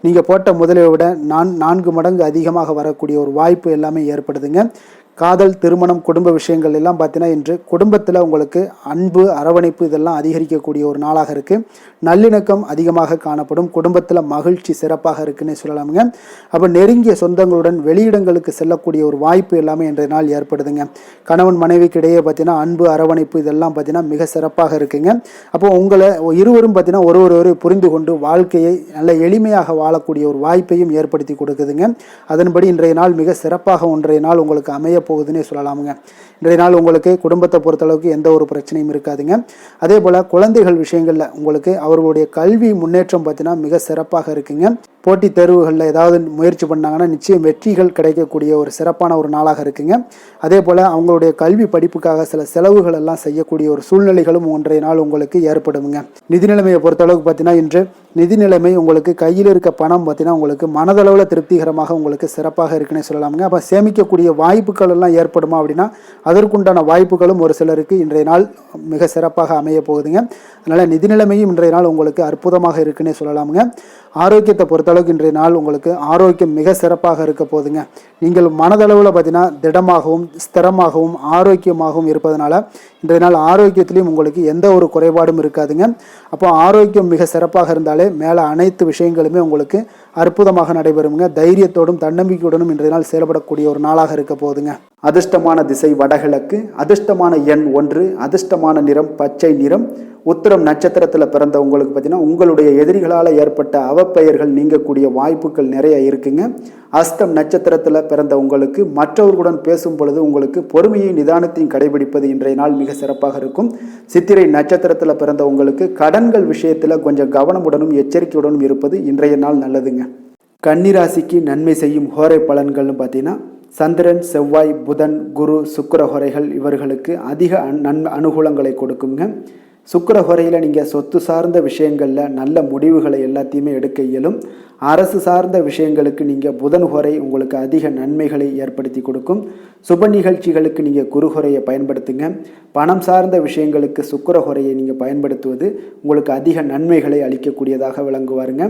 நீங்கள் போட்ட முதலை விட 4 மடங்கு அதிகமாக வரக்கூடிய ஒரு வாய்ப்பு எல்லாமே ஏற்படுதுங்க. காதல், திருமணம், குடும்ப விஷயங்கள் எல்லாம் பார்த்தீங்கன்னா இன்று குடும்பத்தில் உங்களுக்கு அன்பு, அரவணைப்பு இதெல்லாம் அதிகரிக்கக்கூடிய ஒரு நாளாக இருக்குது. நல்லிணக்கம் அதிகமாக காணப்படும். குடும்பத்தில் மகிழ்ச்சி சிறப்பாக இருக்குன்னு சொல்லலாமுங்க. அப்போ நெருங்கிய சொந்தங்களுடன் வெளியிடங்களுக்கு செல்லக்கூடிய ஒரு வாய்ப்பு எல்லாமே இன்றைய நாள் ஏற்படுதுங்க. கணவன் மனைவிக்கு இடையே பார்த்தீங்கன்னா அன்பு, அரவணைப்பு இதெல்லாம் பார்த்தீங்கன்னா மிக சிறப்பாக இருக்குங்க. அப்போ உங்களை இருவரும் பார்த்தீங்கன்னா ஒருவரை புரிந்து கொண்டு வாழ்க்கையை நல்ல எளிமையாக வாழக்கூடிய ஒரு வாய்ப்பையும் ஏற்படுத்தி கொடுக்குதுங்க. அதன்படி இன்றைய நாள் மிக சிறப்பாக ஒன்றைய நாள் உங்களுக்கு அமைய போகுதுன்னே சொல்லலாமுங்க. இன்றைய நாள் உங்களுக்கு குடும்பத்தை பொறுத்தளவுக்கு எந்த ஒரு பிரச்சனையும் இருக்காதுங்க. அதே போல் குழந்தைகள் விஷயங்களில் உங்களுக்கு அவர்களுடைய கல்வி முன்னேற்றம் பார்த்தீங்கன்னா மிக சிறப்பாக இருக்குங்க. போட்டித் தேர்வுகளில் ஏதாவது முயற்சி பண்ணாங்கன்னா நிச்சயம் வெற்றிகள் கிடைக்கக்கூடிய ஒரு சிறப்பான ஒரு நாளாக இருக்குங்க. அதே போல் அவங்களுடைய கல்வி படிப்புக்காக சில செலவுகள் எல்லாம் செய்யக்கூடிய ஒரு சூழ்நிலைகளும் ஒன்றைய நாள் உங்களுக்கு ஏற்படுங்க. நிதி நிலைமையை பொறுத்தளவுக்கு பார்த்தீங்கன்னா இன்று நிதி நிலைமை உங்களுக்கு கையில் இருக்க பணம் பார்த்தீங்கன்னா உங்களுக்கு மனதளவில் திருப்திகரமாக உங்களுக்கு சிறப்பாக இருக்குன்னு சொல்லலாமுங்க. அப்போ சேமிக்கக்கூடிய வாய்ப்புகள் எல்லாம் ஏற்படுமா அப்படின்னா அதற்குண்டான வாய்ப்புகளும் ஒரு சிலருக்கு இன்றைய நாள் மிக சிறப்பாக அமைய போகுதுங்க. அதனால் நிதி நிலைமையும் இன்றைய நாள் உங்களுக்கு அற்புதமாக இருக்குன்னே சொல்லலாமுங்க. ஆரோக்கியத்தை பொறுத்தளவுக்கு இன்றைய நாள் உங்களுக்கு ஆரோக்கியம் மிக சிறப்பாக இருக்க போதுங்க. நீங்கள் மனதளவில் பார்த்தீங்கன்னா திடமாகவும் ஸ்திரமாகவும் ஆரோக்கியமாகவும் இருப்பதனால இன்றைய நாள் ஆரோக்கியத்திலையும் உங்களுக்கு எந்த ஒரு குறைபாடும் இருக்காதுங்க. அப்போ ஆரோக்கியம் மிக சிறப்பாக இருந்தாலே மேலே அனைத்து விஷயங்களுமே உங்களுக்கு அற்புதமாக நடைபெறுங்க. தைரியத்தோடும் தன்னம்பிக்கையுடனும் இன்றைய நாள் செயல்படக்கூடிய ஒரு நாளாக இருக்க போதுங்க. அதிர்ஷ்டமான திசை வடகிழக்கு, அதிர்ஷ்டமான எண் 1, அதிர்ஷ்டமான நிறம் பச்சை நிறம். உத்திரம் நட்சத்திரத்தில் பிறந்த உங்களுக்கு பார்த்தீங்கன்னா உங்களுடைய எதிரிகளால் ஏற்பட்ட அவப்பெயர்கள் நீங்கக்கூடிய வாய்ப்புகள் நிறைய இருக்குங்க. அஸ்தம் நட்சத்திரத்தில் பிறந்த உங்களுக்கு மற்றவர்களுடன் பேசும் பொழுது உங்களுக்கு பொறுமையை நிதானத்தையும் கடைபிடிப்பது இன்றைய நாள் மிக சிறப்பாக இருக்கும். சித்திரை நட்சத்திரத்தில் பிறந்த உங்களுக்கு கடன்கள் விஷயத்தில் கொஞ்சம் கவனமுடனும் எச்சரிக்கையுடனும் இருப்பது இன்றைய நாள் நல்லதுங்க. கன்னிராசிக்கு நன்மை செய்யும் ஹோரை பலன்கள்னு பார்த்தீங்கன்னா சந்திரன், செவ்வாய், புதன், குரு, சுக்கிர ஹோரைகள் இவர்களுக்கு அதிக அனுகூலங்களை கொடுக்குங்க. சுக்கிர ஹோரையில் நீங்கள் சொத்து சார்ந்த விஷயங்களில் நல்ல முடிவுகளை எல்லாத்தையுமே எடுக்க இயலும். அரசு சார்ந்த விஷயங்களுக்கு நீங்கள் புதன் ஹோரை உங்களுக்கு அதிக நன்மைகளை ஏற்படுத்தி கொடுக்கும். சுப நிகழ்ச்சிகளுக்கு நீங்கள் குரு ஹோரையை பயன்படுத்துங்க. பணம் சார்ந்த விஷயங்களுக்கு சுக்கிர ஹோரையை நீங்கள் பயன்படுத்துவது உங்களுக்கு அதிக நன்மைகளை அளிக்கக்கூடியதாக விளங்குவாருங்க.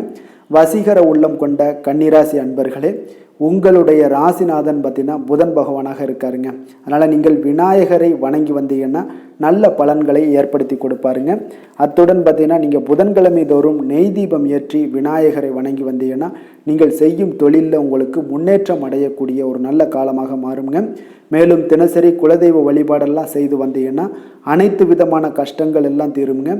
வசீகர உள்ளம் கொண்ட கன்னிராசி அன்பர்களே, உங்களுடைய ராசிநாதன் பார்த்தீங்கன்னா புதன் பகவானாக இருக்காருங்க. அதனால் நீங்கள் விநாயகரை வணங்கி வந்தீங்கன்னா நல்ல பலன்களை ஏற்படுத்தி கொடுப்பாருங்க. அத்துடன் பார்த்தீங்கன்னா நீங்கள் புதன்கிழமை தோறும் நெய் தீபம் ஏற்றி விநாயகரை வணங்கி வந்தீங்கன்னா நீங்கள் செய்யும் தொழிலில் உங்களுக்கு முன்னேற்றம் அடையக்கூடிய ஒரு நல்ல காலமாக மாறுங்க. மேலும் தினசரி குலதெய்வ வழிபாடெல்லாம் செய்து வந்தீங்கன்னா அனைத்து விதமான கஷ்டங்கள் எல்லாம் தீருங்க.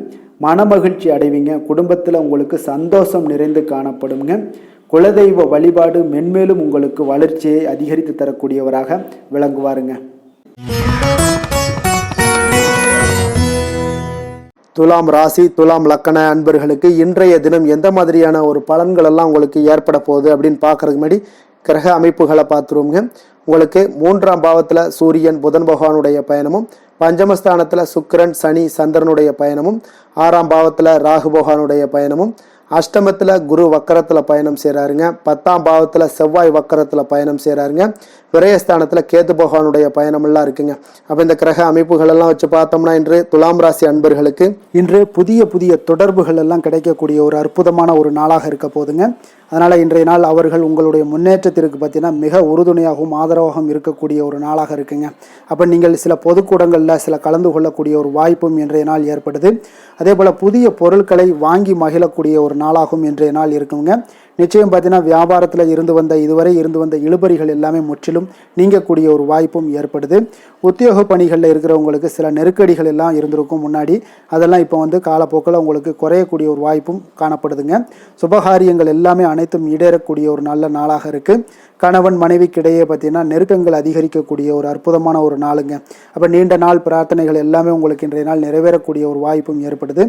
மனமகிழ்ச்சி அடைவீங்க. குடும்பத்தில் உங்களுக்கு சந்தோஷம் நிறைந்து காணப்படுங்க. குலதெய்வ வழிபாடு மென்மேலும் உங்களுக்கு வளர்ச்சியை அதிகரித்து தரக்கூடியவராக விளங்குவாருங்க. துலாம் ராசி, துலாம் லக்கண அன்பர்களுக்கு இன்றைய தினம் எந்த மாதிரியான ஒரு பலன்கள் எல்லாம் உங்களுக்கு ஏற்பட போகுது அப்படின்னு பார்க்கறதுக்கு முன்னாடி கிரக அமைப்புகளை பார்த்துருவோங்க. உங்களுக்கு 3ஆம் பாவத்தில் சூரியன் புதன் பகவானுடைய பயணமும், பஞ்சமஸ்தானத்தில் சுக்கிரன் சனி சந்திரனுடைய பயணமும், 6ஆம் பாவத்தில் ராகு பகவானுடைய பயணமும், அஷ்டமத்தில் குரு வக்கரத்தில் பயணம் செய்கிறாருங்க. 10ஆம் பாவத்தில் செவ்வாய் வக்கரத்தில் பயணம் செய்கிறாருங்க. விரயஸ்தானத்தில் கேது பகவானுடைய பயணமெல்லாம் இருக்குங்க. அப்போ இந்த கிரக அமைப்புகள் எல்லாம் வச்சு பார்த்தோம்னா இன்று துலாம் ராசி அன்பர்களுக்கு இன்று புதிய புதிய தொடர்புகள் எல்லாம் கிடைக்கக்கூடிய ஒரு அற்புதமான ஒரு நாளாக இருக்க போதுங்க. அதனால் இன்றைய நாள் அவர்கள் உங்களுடைய முன்னேற்றத்திற்கு பார்த்தீங்கன்னா மிக உறுதுணையாகவும் ஆதரவாகவும் இருக்கக்கூடிய ஒரு நாளாக இருக்குங்க. அப்போ நீங்கள் சில பொதுக்கூடங்களில் சில கலந்து கொள்ளக்கூடிய ஒரு வாய்ப்பும் இன்றைய நாள் ஏற்படுது. அதே போல் புதிய பொருட்களை வாங்கி மகிழக்கூடிய ஒரு நாளாகவும் இன்றைய நாள் இருக்குங்க. நிச்சயம் பார்த்தீங்கன்னா வியாபாரத்தில் இதுவரை இருந்து வந்த இழுபறிகள் எல்லாமே முற்றிலும் நீங்கக்கூடிய ஒரு வாய்ப்பும் ஏற்படுது. உத்தியோக பணிகளில் இருக்கிறவங்களுக்கு சில நெருக்கடிகள் எல்லாம் இருந்திருக்கும் முன்னாடி, அதெல்லாம் இப்போ காலப்போக்கில் உங்களுக்கு குறையக்கூடிய ஒரு வாய்ப்பும் காணப்படுதுங்க. சுபகாரியங்கள் எல்லாமே அனைத்தும் ஈடேறக்கூடிய ஒரு நல்ல நாளாக இருக்குது. கணவன் மனைவிக்கிடையே பார்த்தீங்கன்னா நெருக்கங்கள் அதிகரிக்கக்கூடிய ஒரு அற்புதமான ஒரு நாளுங்க. அப்போ நீண்ட நாள் பிரார்த்தனைகள் எல்லாமே உங்களுக்கு இன்றைய நாள் நிறைவேறக்கூடிய ஒரு வாய்ப்பும் ஏற்படுது.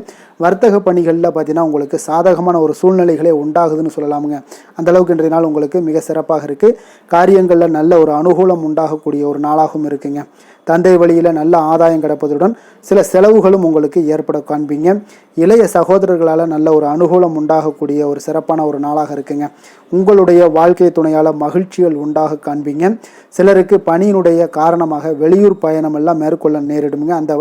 வர்த்தக பணிகளில் பார்த்தீங்கன்னா உங்களுக்கு சாதகமான ஒரு சூழ்நிலைகளே உண்டாகுதுன்னு சொல்லலாமுங்க. அந்த அளவுக்கு இன்றைய நாள் உங்களுக்கு மிக சிறப்பாக இருக்குது. காரியங்களில் நல்ல ஒரு அனுகூலம் உண்டாகக்கூடிய ஒரு நாளாகவும் இருக்குங்க. தந்தை வழியில் நல்ல ஆதாயம் கிடைப்பதுடன் சில செலவுகளும் உங்களுக்கு ஏற்பட காண்பீங்க. இளைய சகோதரர்களால் நல்ல ஒரு அனுகூலம் உண்டாகக்கூடிய ஒரு சிறப்பான ஒரு நாளாக இருக்குங்க. உங்களுடைய வாழ்க்கை துணையால் மகிழ்ச்சிகள் உண்டாக காண்பீங்க. சிலருக்கு பணியினுடைய காரணமாக வெளியூர் பயணம் எல்லாம் மேற்கொள்ள நேரிடுங்க. அந்த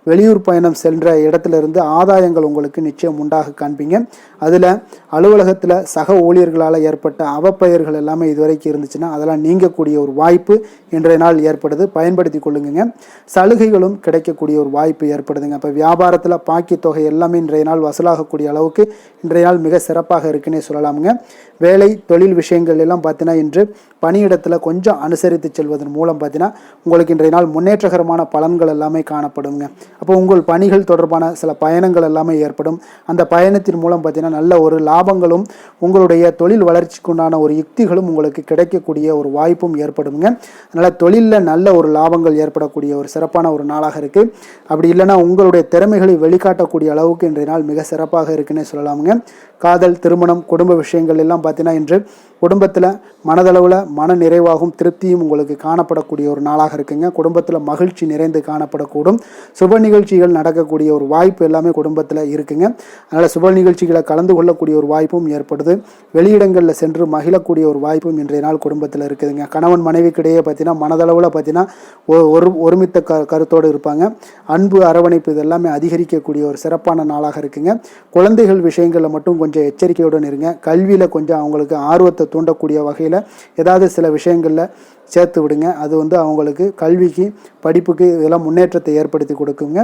வெளியூர் பயணம் சென்ற இடத்திலிருந்து ஆதாயங்கள் உங்களுக்கு நிச்சயம் உண்டாக காண்பீங்க. அதில் அலுவலகத்தில் சக ஊழியர்களால் ஏற்பட்ட அவப்பெயர்கள் எல்லாமே இதுவரைக்கும் இருந்துச்சுன்னா அதெல்லாம் நீங்கக்கூடிய ஒரு வாய்ப்பு இன்றைய நாள் ஏற்படுது. பயன்படுத்தி கொள்ளுங்க. சலுகைகளும் கிடைக்கக்கூடிய ஒரு வாய்ப்பு ஏற்படுதுங்க. இப்போ வியாபாரத்தில் பாக்கி தொகை எல்லாமே இன்றைய நாள் வசூலாகக்கூடிய அளவுக்கு இன்றைய நாள் மிக சிறப்பாக இருக்குன்னே சொல்லலாமுங்க. வேலை தொழில் விஷயங்கள் எல்லாம் பார்த்தீங்கன்னா இன்று பணியிடத்தில் கொஞ்சம் அனுசரித்து செல்வதன் மூலம் பார்த்தீங்கன்னா உங்களுக்கு இன்றைய நாள் முன்னேற்றகரமான பலன்கள் எல்லாமே காணப்படுங்க. அப்போ உங்கள் பணிகள் தொடர்பான சில பயணங்கள் எல்லாமே ஏற்படும். அந்த பயணத்தின் மூலம் பார்த்தீங்கன்னா நல்ல ஒரு லாபங்களும் உங்களுடைய தொழில் வளர்ச்சிக்குண்டான ஒரு யுக்திகளும் உங்களுக்கு கிடைக்கக்கூடிய ஒரு வாய்ப்பும் ஏற்படுங்க. அதனால் தொழிலில் நல்ல ஒரு லாபங்கள் ஏற்படக்கூடிய ஒரு சிறப்பான ஒரு நாளாக இருக்குது. அப்படி இல்லைன்னா உங்களுடைய திறமைகளை வெளிக்காட்டக்கூடிய அளவுக்கு இன்றைய நாள் மிக சிறப்பாக இருக்குன்னே சொல்லலாமுங்க. காதல், திருமணம், குடும்ப விஷயங்கள் எல்லாம் பார்த்தீங்கன்னா இன்று குடும்பத்தில் மனதளவில் மன நிறைவாகவும் திருப்தியும் உங்களுக்கு காணப்படக்கூடிய ஒரு நாளாக இருக்குங்க. குடும்பத்தில் மகிழ்ச்சி நிறைந்து காணப்படக்கூடும். சுப நிகழ்ச்சிகள் நடக்கக்கூடிய ஒரு வாய்ப்பு எல்லாமே குடும்பத்தில் இருக்குங்க. அதனால் சுப நிகழ்ச்சிகளை கலந்து கொள்ளக்கூடிய ஒரு வாய்ப்பும் ஏற்படுது. வெளியிடங்களில் சென்று மகிழக்கூடிய ஒரு வாய்ப்பும் இன்றைய நாள் குடும்பத்தில் இருக்குதுங்க. கணவன் மனைவிக்கிடையே பார்த்தீங்கன்னா மனதளவில் பார்த்தீங்கன்னா ஒருமித்த கருத்தோடு இருப்பாங்க. அன்பு, அரவணைப்பு இதெல்லாமே அதிகரிக்கக்கூடிய ஒரு சிறப்பான நாளாக இருக்குங்க. குழந்தைகள் விஷயங்களில் மட்டும் கொஞ்சம் எச்சரிக்கையுடன் இருங்க. கல்வியில் கொஞ்சம் அவங்களுக்கு ஆர்வத்தை தூண்டக்கூடிய வகையில் ஏதாவது சில விஷயங்களில் சேர்த்து விடுங்க. அது அவங்களுக்கு கல்விக்கு, படிப்புக்கு இதெல்லாம் முன்னேற்றத்தை ஏற்படுத்தி கொடுக்குங்க.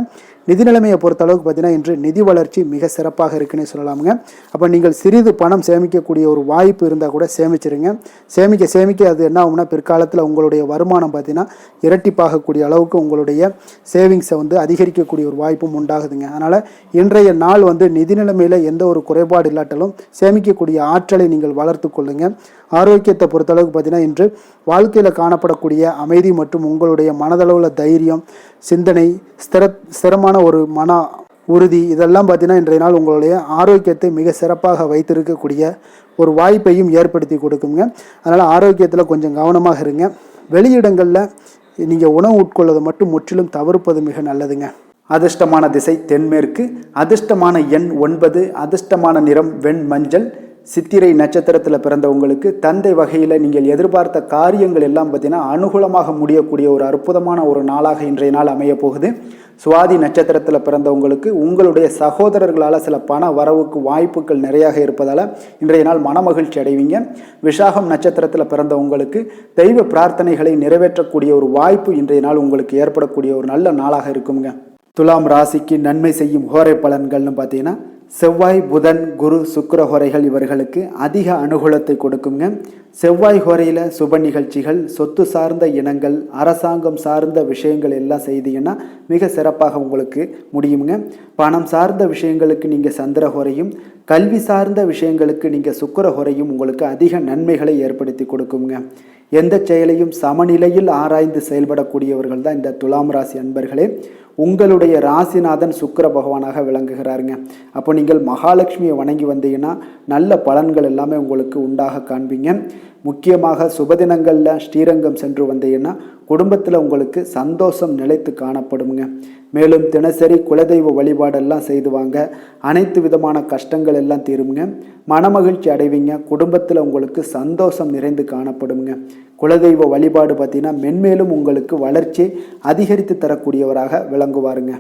நிதி நிலைமையை பொறுத்தளவுக்கு பார்த்தீங்கன்னா இன்று நிதி வளர்ச்சி மிக சிறப்பாக இருக்குன்னே சொல்லலாமுங்க. அப்போ நீங்கள் சிறிது பணம் சேமிக்கக்கூடிய ஒரு வாய்ப்பு இருந்தால் கூட சேமிச்சிருங்க. சேமிக்க அது என்ன ஆகும்னா பிற்காலத்தில் உங்களுடைய வருமானம் பார்த்தீங்கன்னா இரட்டிப்பாகக்கூடிய அளவுக்கு உங்களுடைய சேவிங்ஸை அதிகரிக்கக்கூடிய ஒரு வாய்ப்பும் உண்டாகுதுங்க. அதனால் இன்றைய நாள் நிதி நிலைமையில் எந்த ஒரு குறைபாடு இல்லாட்டாலும் சேமிக்கக்கூடிய ஆற்றலை நீங்கள் வளர்த்து கொள்ளுங்க. ஆரோக்கியத்தை பொறுத்தளவுக்கு பார்த்தீங்கன்னா இன்று வாழ்க்கையில் காணப்படக்கூடிய அமைதி மற்றும் உங்களுடைய மனதளவில் தைரியம், சிந்தனை, ஸ்திரமான ஒரு மன உறுதி இதெல்லாம் பார்த்தீங்கன்னா இன்றைய நாள் உங்களுடைய ஆரோக்கியத்தை மிக சிறப்பாக வைத்திருக்கக்கூடிய ஒரு வாய்ப்பையும் ஏற்படுத்தி கொடுக்குங்க. அதனால் ஆரோக்கியத்தில் கொஞ்சம் கவனமாக இருங்க. வெளியிடங்களில் நீங்கள் உணவு உட்கொள்வதை மட்டும் முற்றிலும் தவிர்ப்பது மிக நல்லதுங்க. அதிர்ஷ்டமான திசை தென்மேற்கு, அதிர்ஷ்டமான எண் 9, அதிர்ஷ்டமான நிறம் வெண் மஞ்சள். சித்திரை நட்சத்திரத்தில் பிறந்தவங்களுக்கு தந்தை வகையில் நீங்கள் எதிர்பார்த்த காரியங்கள் எல்லாம் பார்த்தீங்கன்னா அனுகூலமாக முடியக்கூடிய ஒரு அற்புதமான ஒரு நாளாக இன்றைய நாள் அமைய போகுது. சுவாதி நட்சத்திரத்தில் பிறந்தவங்களுக்கு உங்களுடைய சகோதரர்களால் சில பண வரவுக்கு வாய்ப்புகள் நிறையாக இருப்பதால் இன்றைய நாள் மனமகிழ்ச்சி அடைவீங்க. விஷாகம் நட்சத்திரத்தில் பிறந்தவங்களுக்கு தெய்வ பிரார்த்தனைகளை நிறைவேற்றக்கூடிய ஒரு வாய்ப்பு இன்றைய நாள் உங்களுக்கு ஏற்படக்கூடிய ஒரு நல்ல நாளாக இருக்குங்க. துலாம் ராசிக்கு நன்மை செய்யும் ஹோரை பலன்கள்னு பார்த்தீங்கன்னா செவ்வாய், புதன், குரு, சுக்கிர ஹோரைகள் இவர்களுக்கு அதிக அனுகூலத்தை கொடுக்குங்க. செவ்வாய் ஹோரையில் சுப நிகழ்ச்சிகள், சொத்து சார்ந்த இனங்கள், அரசாங்கம் சார்ந்த விஷயங்கள் எல்லாம் செய்தீங்கன்னா மிக சிறப்பாக உங்களுக்கு முடியுங்க. பணம் சார்ந்த விஷயங்களுக்கு நீங்கள் சந்திர ஹோரையும், கல்வி சார்ந்த விஷயங்களுக்கு நீங்கள் சுக்கிர ஹோரையும் உங்களுக்கு அதிக நன்மைகளை ஏற்படுத்தி கொடுக்குங்க. எந்த செயலையும் சமநிலையில் ஆராய்ந்து செயல்படக்கூடியவர்கள் தான் இந்த துலாம் ராசி அன்பர்களே. உங்களுடைய ராசிநாதன் சுக்கிர பகவானாக விளங்குகிறாருங்க. அப்போ நீங்கள் மகாலட்சுமியை வணங்கி வந்தீங்கன்னா நல்ல பலன்கள் எல்லாமே உங்களுக்கு உண்டாக காண்பீங்க. முக்கியமாக சுபதினங்களில் ஸ்ரீரங்கம் சென்று வந்தீங்கன்னா குடும்பத்தில் உங்களுக்கு சந்தோஷம் நிலைத்து காணப்படுங்க. மேலும் தினசரி குலதெய்வ வழிபாடெல்லாம் செய்து வாங்க. அனைத்து விதமான கஷ்டங்கள் எல்லாம் தீருங்க. மனமகிழ்ச்சி அடைவீங்க. குடும்பத்தில் உங்களுக்கு சந்தோஷம் நிறைந்து காணப்படுங்க. குலதெய்வ வழிபாடு பார்த்தீங்கன்னா மென்மேலும் உங்களுக்கு வளர்ச்சியை அதிகரித்து தரக்கூடியவராக விளங்குவாருங்க.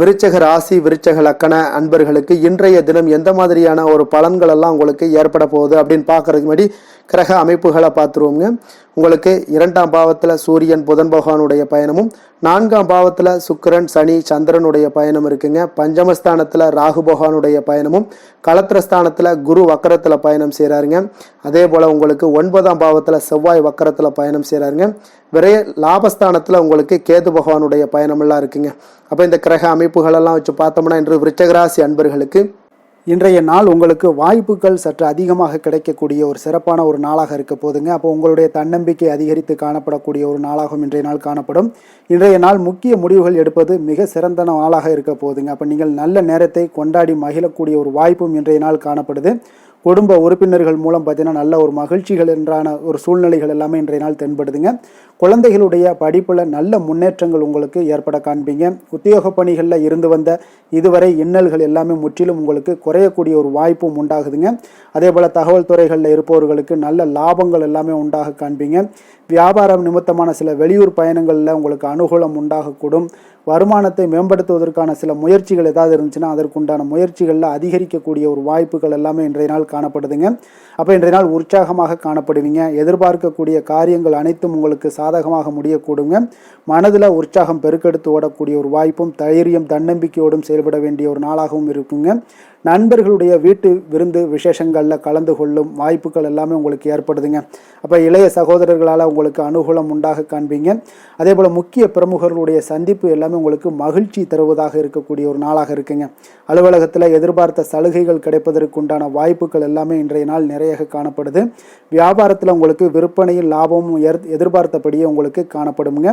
விருச்சக ராசி, விருச்சக லக்கண அன்பர்களுக்கு இன்றைய தினம் எந்த மாதிரியான ஒரு பலன்கள் எல்லாம் உங்களுக்கு ஏற்பட போகுது அப்படின்னு பார்க்கறதுக்கு முன்னாடி கிரக அமைப்புகளை பார்த்துருவோங்க. உங்களுக்கு 2ஆம் பாவத்தில் சூரியன், புதன் பகவானுடைய பயணமும், 4ஆம் பாவத்தில் சுக்கிரன், சனி, சந்திரனுடைய பயணம் இருக்குங்க. பஞ்சமஸ்தானத்தில் ராகு பகவானுடைய பயணமும், களத்திரஸ்தானத்தில் குரு வக்கரத்தில் பயணம் செய்கிறாருங்க. அதே போல் உங்களுக்கு 9ஆம் பாவத்தில் செவ்வாய் வக்கரத்தில் பயணம் செய்கிறாருங்க. விரைய லாபஸ்தானத்தில் உங்களுக்கு கேது பகவானுடைய பயணமெல்லாம் இருக்குங்க. அப்போ இந்த கிரக அமைப்புகளெல்லாம் வச்சு பார்த்தோம்னா இன்று விருச்சகராசி அன்பர்களுக்கு இன்றைய நாள் உங்களுக்கு வாய்ப்புகள் சற்று அதிகமாக கிடைக்கக்கூடிய ஒரு சிறப்பான ஒரு நாளாக இருக்க போதுங்க. அப்போ உங்களுடைய தன்னம்பிக்கை அதிகரித்து காணப்படக்கூடிய ஒரு நாளாகவும் இன்றைய நாள் காணப்படும். இன்றைய நாள் முக்கிய முடிவுகள் எடுப்பது மிக சிறந்த நாளாக இருக்க போதுங்க. அப்போ நீங்கள் நல்ல நேரத்தை கொண்டாடி மகிழக்கூடிய ஒரு வாய்ப்பும் இன்றைய நாள் காணப்படுது. குடும்ப உறுப்பினர்கள் மூலம் பார்த்தீங்கன்னா நல்ல ஒரு மகிழ்ச்சிகள் என்றான ஒரு சூழ்நிலைகள் எல்லாமே இன்றைய நாள் தென்படுதுங்க. குழந்தைகளுடைய படிப்பில் நல்ல முன்னேற்றங்கள் உங்களுக்கு ஏற்பட காண்பீங்க. உத்தியோக பணிகளில் இருந்து வந்த இதுவரை இன்னல்கள் எல்லாமே முற்றிலும் உங்களுக்கு குறையக்கூடிய ஒரு வாய்ப்பும் உண்டாகுதுங்க. அதே போல் தகவல் துறைகளில் இருப்பவர்களுக்கு நல்ல லாபங்கள் எல்லாமே உண்டாக காண்பீங்க. வியாபாரம் நிமித்தமான சில வெளியூர் பயணங்களில் உங்களுக்கு அனுகூலம் உண்டாகக்கூடும். வருமானத்தை மேம்படுத்துவதற்கான சில முயற்சிகள் ஏதாவது இருந்துச்சுன்னா அதற்குண்டான முயற்சிகளில் அதிகரிக்கக்கூடிய ஒரு வாய்ப்புகள் எல்லாமே இன்றைய நாள் காணப்படுதுங்க. அப்போ இன்றைய நாள் உற்சாகமாக காணப்படுவீங்க. எதிர்பார்க்கக்கூடிய காரியங்கள் அனைத்தும் உங்களுக்கு சாதகமாக முடியக்கூடுங்க. மனதில் உற்சாகம் பெருக்கெடுத்து ஓடக்கூடிய ஒரு வாய்ப்பும் தைரியம் தன்னம்பிக்கையோடும் செயல்பட வேண்டிய ஒரு நாளாகவும் இருக்குங்க. நண்பர்களுடைய வீட்டு விருந்து விசேஷங்களில் கலந்து கொள்ளும் வாய்ப்புகள் எல்லாமே உங்களுக்கு ஏற்படுதுங்க. அப்போ இளைய சகோதரர்களால் உங்களுக்கு அனுகூலம் உண்டாக காண்பீங்க. அதே போல் முக்கிய பிரமுகர்களுடைய சந்திப்பு எல்லாமே உங்களுக்கு மகிழ்ச்சி தருவதாக இருக்கக்கூடிய ஒரு நாளாக இருக்குங்க. அலுவலகத்தில் எதிர்பார்த்த சலுகைகள் கிடைப்பதற்குண்டான வாய்ப்புகள் எல்லாமே இன்றைய நாள் நிறைய காணப்படுது. வியாபாரத்தில் உங்களுக்கு விற்பனையில் லாபமும் எதிர்பார்த்தபடியே உங்களுக்கு காணப்படுங்க.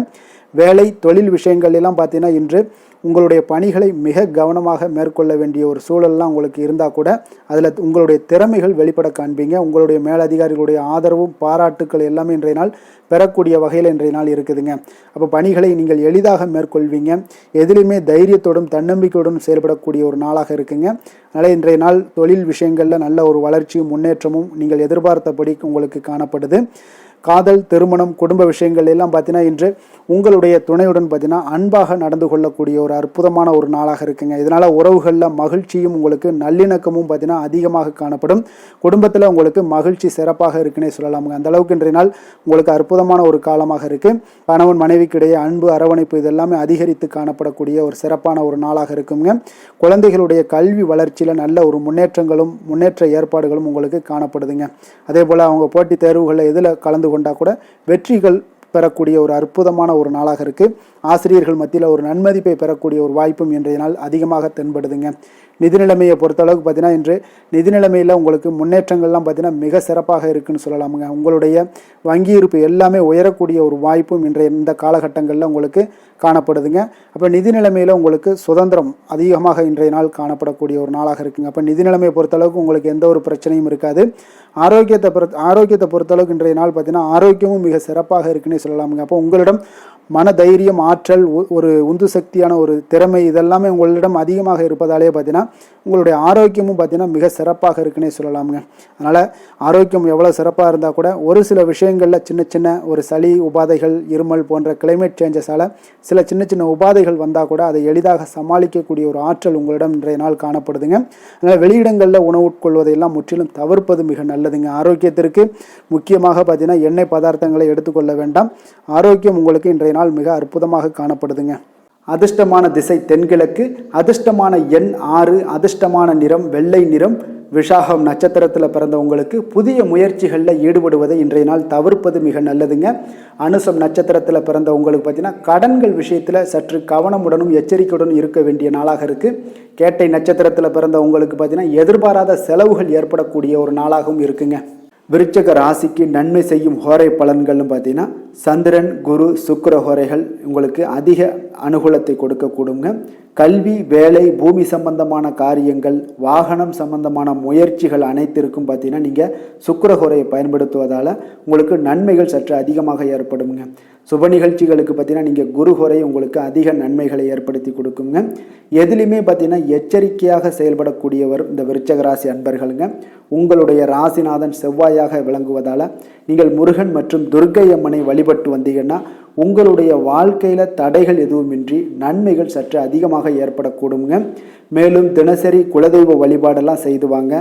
வேலை தொழில் விஷயங்கள் எல்லாம் பார்த்தீங்கன்னா இன்று உங்களுடைய பணிகளை மிக கவனமாக மேற்கொள்ள வேண்டிய ஒரு சூழல்லாம் உங்களுக்கு இருந்தால் கூட அதில் உங்களுடைய திறமைகள் வெளிப்பட காண்பீங்க. உங்களுடைய மேலதிகாரிகளுடைய ஆதரவும் பாராட்டுக்கள் எல்லாமே இன்றைய நாள் பெறக்கூடிய வகையில் இன்றைய நாள் இருக்குதுங்க. அப்போ பணிகளை நீங்கள் எளிதாக மேற்கொள்வீங்க. எதிலுமே தைரியத்தோடும் தன்னம்பிக்கையோடும் செயல்படக்கூடிய ஒரு நாளாக இருக்குங்க. அதனால் இன்றைய நாள் தொழில் விஷயங்களில் நல்ல ஒரு வளர்ச்சியும் முன்னேற்றமும் நீங்கள் எதிர்பார்த்தபடி உங்களுக்கு காணப்படுது. காதல் திருமணம் குடும்ப விஷயங்கள் எல்லாம் பார்த்தீங்கன்னா இன்று உங்களுடைய துணையுடன் பார்த்தீங்கன்னா அன்பாக நடந்து கொள்ளக்கூடிய ஒரு அற்புதமான ஒரு நாளாக இருக்குங்க. இதனால் உறவுகளில் மகிழ்ச்சியும் உங்களுக்கு நல்லிணக்கமும் பார்த்தீங்கன்னா அதிகமாக காணப்படும். குடும்பத்தில் உங்களுக்கு மகிழ்ச்சி சிறப்பாக இருக்குன்னே சொல்லலாமுங்க. அந்த அளவுக்கு இன்றைய நாள் உங்களுக்கு அற்புதமான ஒரு காலமாக இருக்குது. கணவன் மனைவிக்கிடையே அன்பு அரவணைப்பு இதெல்லாமே அதிகரித்து காணப்படக்கூடிய ஒரு சிறப்பான ஒரு நாளாக இருக்குங்க. குழந்தைகளுடைய கல்வி வளர்ச்சியில் நல்ல ஒரு முன்னேற்ற ஏற்பாடுகளும் உங்களுக்கு காணப்படுதுங்க. அதே போல் அவங்க போட்டித் தேர்வுகளில் எதில் கலந்து கொண்டா கூட வெற்றிகள் பெறக்கூடிய ஒரு அற்புதமான ஒரு நாளாக இருக்குது. ஆசிரியர்கள் மத்தியில் ஒரு நன்மதிப்பை பெறக்கூடிய ஒரு வாய்ப்பும் இன்றைய நாள் அதிகமாக தென்படுதுங்க. நிதி நிலைமையை பொறுத்தளவுக்கு பார்த்தீங்கன்னா இன்று நிதி நிலைமையில் உங்களுக்கு முன்னேற்றங்கள்லாம் பார்த்தீங்கன்னா மிக சிறப்பாக இருக்குன்னு சொல்லலாமுங்க. உங்களுடைய வங்கி இருப்பு எல்லாமே உயரக்கூடிய ஒரு வாய்ப்பும் இந்த காலகட்டங்களில் உங்களுக்கு காணப்படுதுங்க. அப்போ நிதி நிலைமையில் உங்களுக்கு சுதந்திரம் அதிகமாக இன்றைய நாள் காணப்படக்கூடிய ஒரு நாளாக இருக்குங்க. அப்போ நிதி நிலைமையை பொறுத்தளவுக்கு உங்களுக்கு எந்த ஒரு பிரச்சனையும் இருக்காது. ஆரோக்கியத்தை பொறுத்தளவுக்கு இன்றைய நாள் பார்த்தீங்கன்னா ஆரோக்கியமும் மிக சிறப்பாக இருக்குன்னே சொல்லலாமுங்க. அப்போ உங்களிடம் மன தைரியம் ஆற்றல் ஒரு உந்து சக்தியான ஒரு திறமை இதெல்லாமே உங்களிடம் அதிகமாக இருப்பதாலே பார்த்தீங்கன்னா உங்களுடைய ஆரோக்கியமும் பார்த்தீங்கன்னா மிக சிறப்பாக இருக்குன்னே சொல்லலாமுங்க. அதனால் ஆரோக்கியம் எவ்வளோ சிறப்பாக இருந்தால் கூட ஒரு சில விஷயங்களில் சின்ன சின்ன ஒரு சளி உபாதைகள் இருமல் போன்ற கிளைமேட் சேஞ்சஸால் சில சின்ன சின்ன உபாதைகள் வந்தால் கூட அதை எளிதாக சமாளிக்கக்கூடிய ஒரு ஆற்றல் உங்களிடம் இன்றைய நாள் காணப்படுதுங்க. அதனால் வெளியிடங்களில் உணவு உட்கொள்வதையெல்லாம் முற்றிலும் தவிர்ப்பது மிக நல்லதுங்க. ஆரோக்கியத்திற்கு முக்கியமாக பார்த்தீங்கன்னா எண்ணெய் பதார்த்தங்களை எடுத்துக்கொள்ள வேண்டாம். ஆரோக்கியம் உங்களுக்கு இன்றைய நாள் மிக அற்புதமாக காணப்படுதுங்க. அதிர்ஷ்டமான திசை தென்கிழக்கு, அதிர்ஷ்டமான எண் 6, அதிர்ஷ்டமான நிறம் வெள்ளை நிறம். விஷாகம் நட்சத்திரத்தில் பிறந்தவங்களுக்கு புதிய முயற்சிகளில் ஈடுபடுவதை இன்றைய நாள் தவிர்ப்பது மிக நல்லதுங்க. அனுசம் நட்சத்திரத்தில் பிறந்தவங்களுக்கு பார்த்தீங்கன்னா கடன்கள் விஷயத்தில் சற்று கவனமுடனும் எச்சரிக்கையுடன் இருக்க வேண்டிய நாளாக இருக்குது. கேட்டை நட்சத்திரத்தில் பிறந்தவங்களுக்கு பார்த்தீங்கன்னா எதிர்பாராத செலவுகள் ஏற்படக்கூடிய ஒரு நாளாகவும் இருக்குங்க. விருச்சக ராசிக்கு நன்மை செய்யும் ஹோரை பலன்கள்னு பார்த்தீங்கன்னா சந்திரன் குரு சுக்கிர ஹோரைகள் உங்களுக்கு அதிக அனுகூலத்தை கொடுக்கக்கூடுங்க. கல்வி வேலை பூமி சம்பந்தமான காரியங்கள் வாகனம் சம்பந்தமான முயற்சிகள் அனைத்திற்கும் பார்த்தீங்கன்னா நீங்கள் சுக்கிர ஹோரையை பயன்படுத்துவதால் உங்களுக்கு நன்மைகள் சற்று அதிகமாக ஏற்படுங்க. சுப நிகழ்ச்சிகளுக்கு பார்த்தீங்கன்னா நீங்கள் குரு ஹோரை உங்களுக்கு அதிக நன்மைகளை ஏற்படுத்தி கொடுக்குங்க. எதுலையுமே பார்த்தீங்கன்னா எச்சரிக்கையாக செயல்படக்கூடியவர் இந்த விருச்சக ராசி அன்பர்களுங்க. உங்களுடைய ராசிநாதன் செவ்வாயாக விளங்குவதால் நீங்கள் முருகன் மற்றும் துர்க்கை அம்மனை வழிபட்டு வந்தீங்கன்னா உங்களுடைய வாழ்க்கையில் தடைகள் எதுவுமின்றி நன்மைகள் சற்று அதிகமாக ஏற்படக்கூடுங்க. மேலும் தினசரி குலதெய்வ வழிபாடெல்லாம் செய்து வாங்க.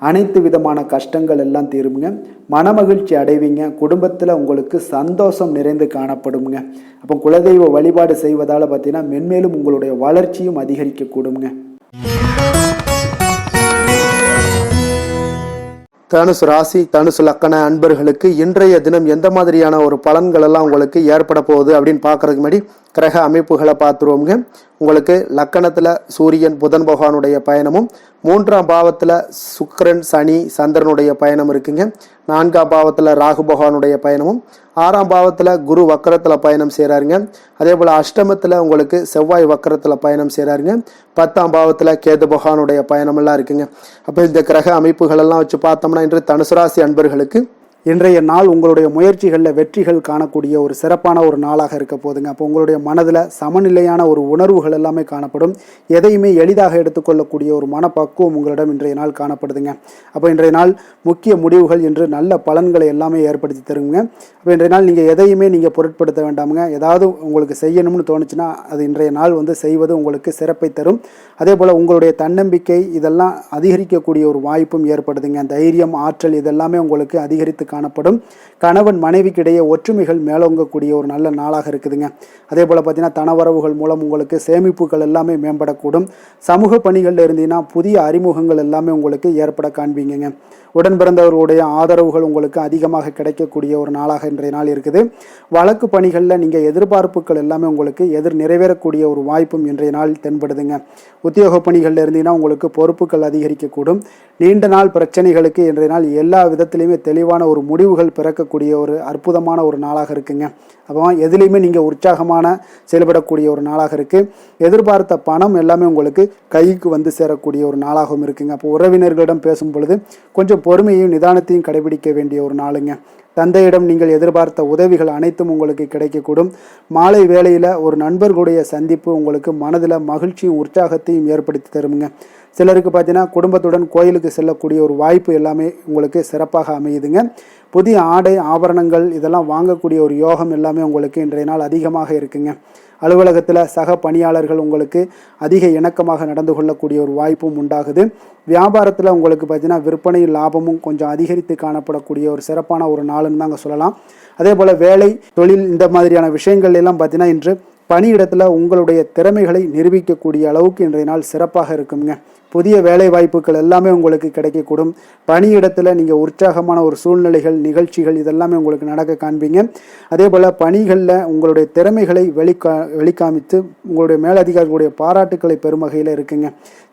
அனைத்து விதமான கஷ்டங்கள் எல்லாம் தீருங்க. மனமகிழ்ச்சி அடைவீங்க. குடும்பத்தில் உங்களுக்கு சந்தோஷம் நிறைந்து காணப்படுங்க. அப்போ குலதெய்வ வழிபாடு செய்வதால் பார்த்தீங்கன்னா மென்மேலும் உங்களுடைய வளர்ச்சியும் அதிகரிக்கக்கூடுங்க. தனுசு ராசி தனுசு லக்கண அன்பர்களுக்கு இன்றைய தினம் எந்த மாதிரியான ஒரு பலன்கள் எல்லாம் உங்களுக்கு ஏற்பட போகுது அப்படின்னு பார்க்கறதுக்கு முன்னாடி கிரக அமைப்புகளை பார்த்துருவோங்க. உங்களுக்கு லக்கணத்தில் சூரியன் புதன் பகவானுடைய பயணமும் 3ஆம் பாவத்தில் சுக்கிரன் சனி சந்திரனுடைய பயணம் இருக்குங்க. 4ஆம் பாவத்தில் ராகு பகவானுடைய பயணமும், 6ஆம் பாவத்தில் குரு வக்கரத்தில் பயணம் செய்கிறாருங்க. அதே போல் அஷ்டமத்தில் உங்களுக்கு செவ்வாய் வக்கரத்தில் பயணம் செய்கிறாருங்க. 10ஆம் பாவத்தில் கேது பகவானுடைய பயணமெல்லாம் இருக்குங்க. அப்போ இந்த கிரக அமைப்புகளெல்லாம் வச்சு பார்த்தோம்னா இன்று தனுசு ராசி அன்பர்களுக்கு இன்றைய நாள் உங்களுடைய முயற்சிகளில் வெற்றிகள் காணக்கூடிய ஒரு சிறப்பான ஒரு நாளாக இருக்க போதுங்க. அப்போ உங்களுடைய மனதில் சமநிலையான ஒரு உணர்வுகள் எல்லாமே காணப்படும். எதையுமே எளிதாக எடுத்துக்கொள்ளக்கூடிய ஒரு மனப்பக்குவம் உங்களிடம் இன்றைய நாள் காணப்படுதுங்க. அப்போ இன்றைய நாள் முக்கிய முடிவுகள் என்று நல்ல பலன்களை எல்லாமே ஏற்படுத்தி தருங்க. அப்போ இன்றைய நாள் நீங்கள் எதையுமே நீங்கள் பொருட்படுத்த வேண்டாமுங்க. ஏதாவது உங்களுக்கு செய்யணும்னு தோணுச்சுன்னா அது இன்றைய நாள் செய்வது உங்களுக்கு சிறப்பை தரும். அதே போல் உங்களுடைய தன்னம்பிக்கை இதெல்லாம் அதிகரிக்கக்கூடிய ஒரு வாய்ப்பும் ஏற்படுதுங்க. தைரியம், ஆற்றல் இதெல்லாமே உங்களுக்கு அதிகரித்து காணப்படும். கணவன் மனைவிக்கிடையே ஒற்றுமைகள் மேலோங்கக்கூடிய ஒரு நல்ல நாளாக இருக்குதுங்க. அதே போல் பார்த்தீங்கன்னா தனவரவுகள் மூலம் உங்களுக்கு சேமிப்புகள் எல்லாமே மேம்படக்கூடும். சமூக பணிகளில் இருந்தீங்கன்னா புதிய அறிமுகங்கள் எல்லாமே உங்களுக்கு ஏற்பட காண்பீங்க. உடன் பிறந்தவர்களுடைய ஆதரவுகள் உங்களுக்கு அதிகமாக கிடைக்கக்கூடிய ஒரு நாளாக இன்றைய நாள் இருக்குது. வழக்கு பணிகளில் நீங்கள் எதிர்பார்ப்புகள் எல்லாமே உங்களுக்கு நிறைவேறக்கூடிய ஒரு வாய்ப்பும் இன்றைய நாள் தென்படுதுங்க. உத்தியோக பணிகளில் இருந்தீங்கன்னா உங்களுக்கு பொறுப்புகள் அதிகரிக்கக்கூடும். நீண்ட நாள் பிரச்சனைகளுக்கு இன்றைய நாள் எல்லா விதத்திலையுமே தெளிவான ஒரு முடிவுகள் பிறக்கக்கூடிய ஒரு அற்புதமான ஒரு நாளாக இருக்குங்க. அப்போ எதுலேயுமே நீங்கள் உற்சாகமான செயல்படக்கூடிய ஒரு நாளாக இருக்குது. எதிர்பார்த்த பணம் எல்லாமே உங்களுக்கு கைக்கு சேரக்கூடிய ஒரு நாளாகவும் இருக்குங்க. அப்போ உறவினர்களிடம் பேசும் பொழுது கொஞ்சம் பொறுமையையும் நிதானத்தையும் கடைபிடிக்க வேண்டிய ஒரு நாளுங்க. தந்தையிடம் நீங்கள் எதிர்பார்த்த உதவிகள் அனைத்தும் உங்களுக்கு கிடைக்கக்கூடும். மாலை வேளையில் ஒரு நண்பர்களுடைய சந்திப்பு உங்களுக்கு மனதில் மகிழ்ச்சியும் உற்சாகத்தையும் ஏற்படுத்தி தருமுங்க. சிலருக்கு பார்த்தீங்கன்னா குடும்பத்துடன் கோயிலுக்கு செல்லக்கூடிய ஒரு வாய்ப்பு எல்லாமே உங்களுக்கு சிறப்பாக அமையுதுங்க. புதிய ஆடை ஆபரணங்கள் இதெல்லாம் வாங்கக்கூடிய ஒரு யோகம் எல்லாமே உங்களுக்கு இன்றைய நாள் அதிகமாக இருக்குங்க. அலுவலகத்தில் சக பணியாளர்கள் உங்களுக்கு அதிக இணக்கமாக நடந்து கொள்ளக்கூடிய ஒரு வாய்ப்பும் உண்டாகுது. வியாபாரத்தில் உங்களுக்கு பார்த்தீங்கன்னா விற்பனை லாபமும் கொஞ்சம் அதிகரித்து காணப்படக்கூடிய ஒரு சிறப்பான ஒரு நாளுன்னு தாங்க சொல்லலாம். அதே போல் வேலை, தொழில் இந்த மாதிரியான விஷயங்கள் எல்லாம் பார்த்தீங்கன்னா இன்று பணியிடத்தில் உங்களுடைய திறமைகளை நிரூபிக்கக்கூடிய அளவுக்கு இன்றைய நாள் சிறப்பாக இருக்குங்க. புதிய வேலை வாய்ப்புகள் எல்லாமே உங்களுக்கு கிடைக்கக்கூடும். பணியிடத்தில் நீங்கள் உற்சாகமான ஒரு சூழ்நிலைகள், நிகழ்ச்சிகள் இதெல்லாமே உங்களுக்கு நடக்க காண்பீங்க. அதே போல் பணிகளில் உங்களுடைய திறமைகளை வெளிக்காமித்து உங்களுடைய மேலதிகாரிகளுடைய பாராட்டுக்களை பெறும் வகையில் இருக்குங்க.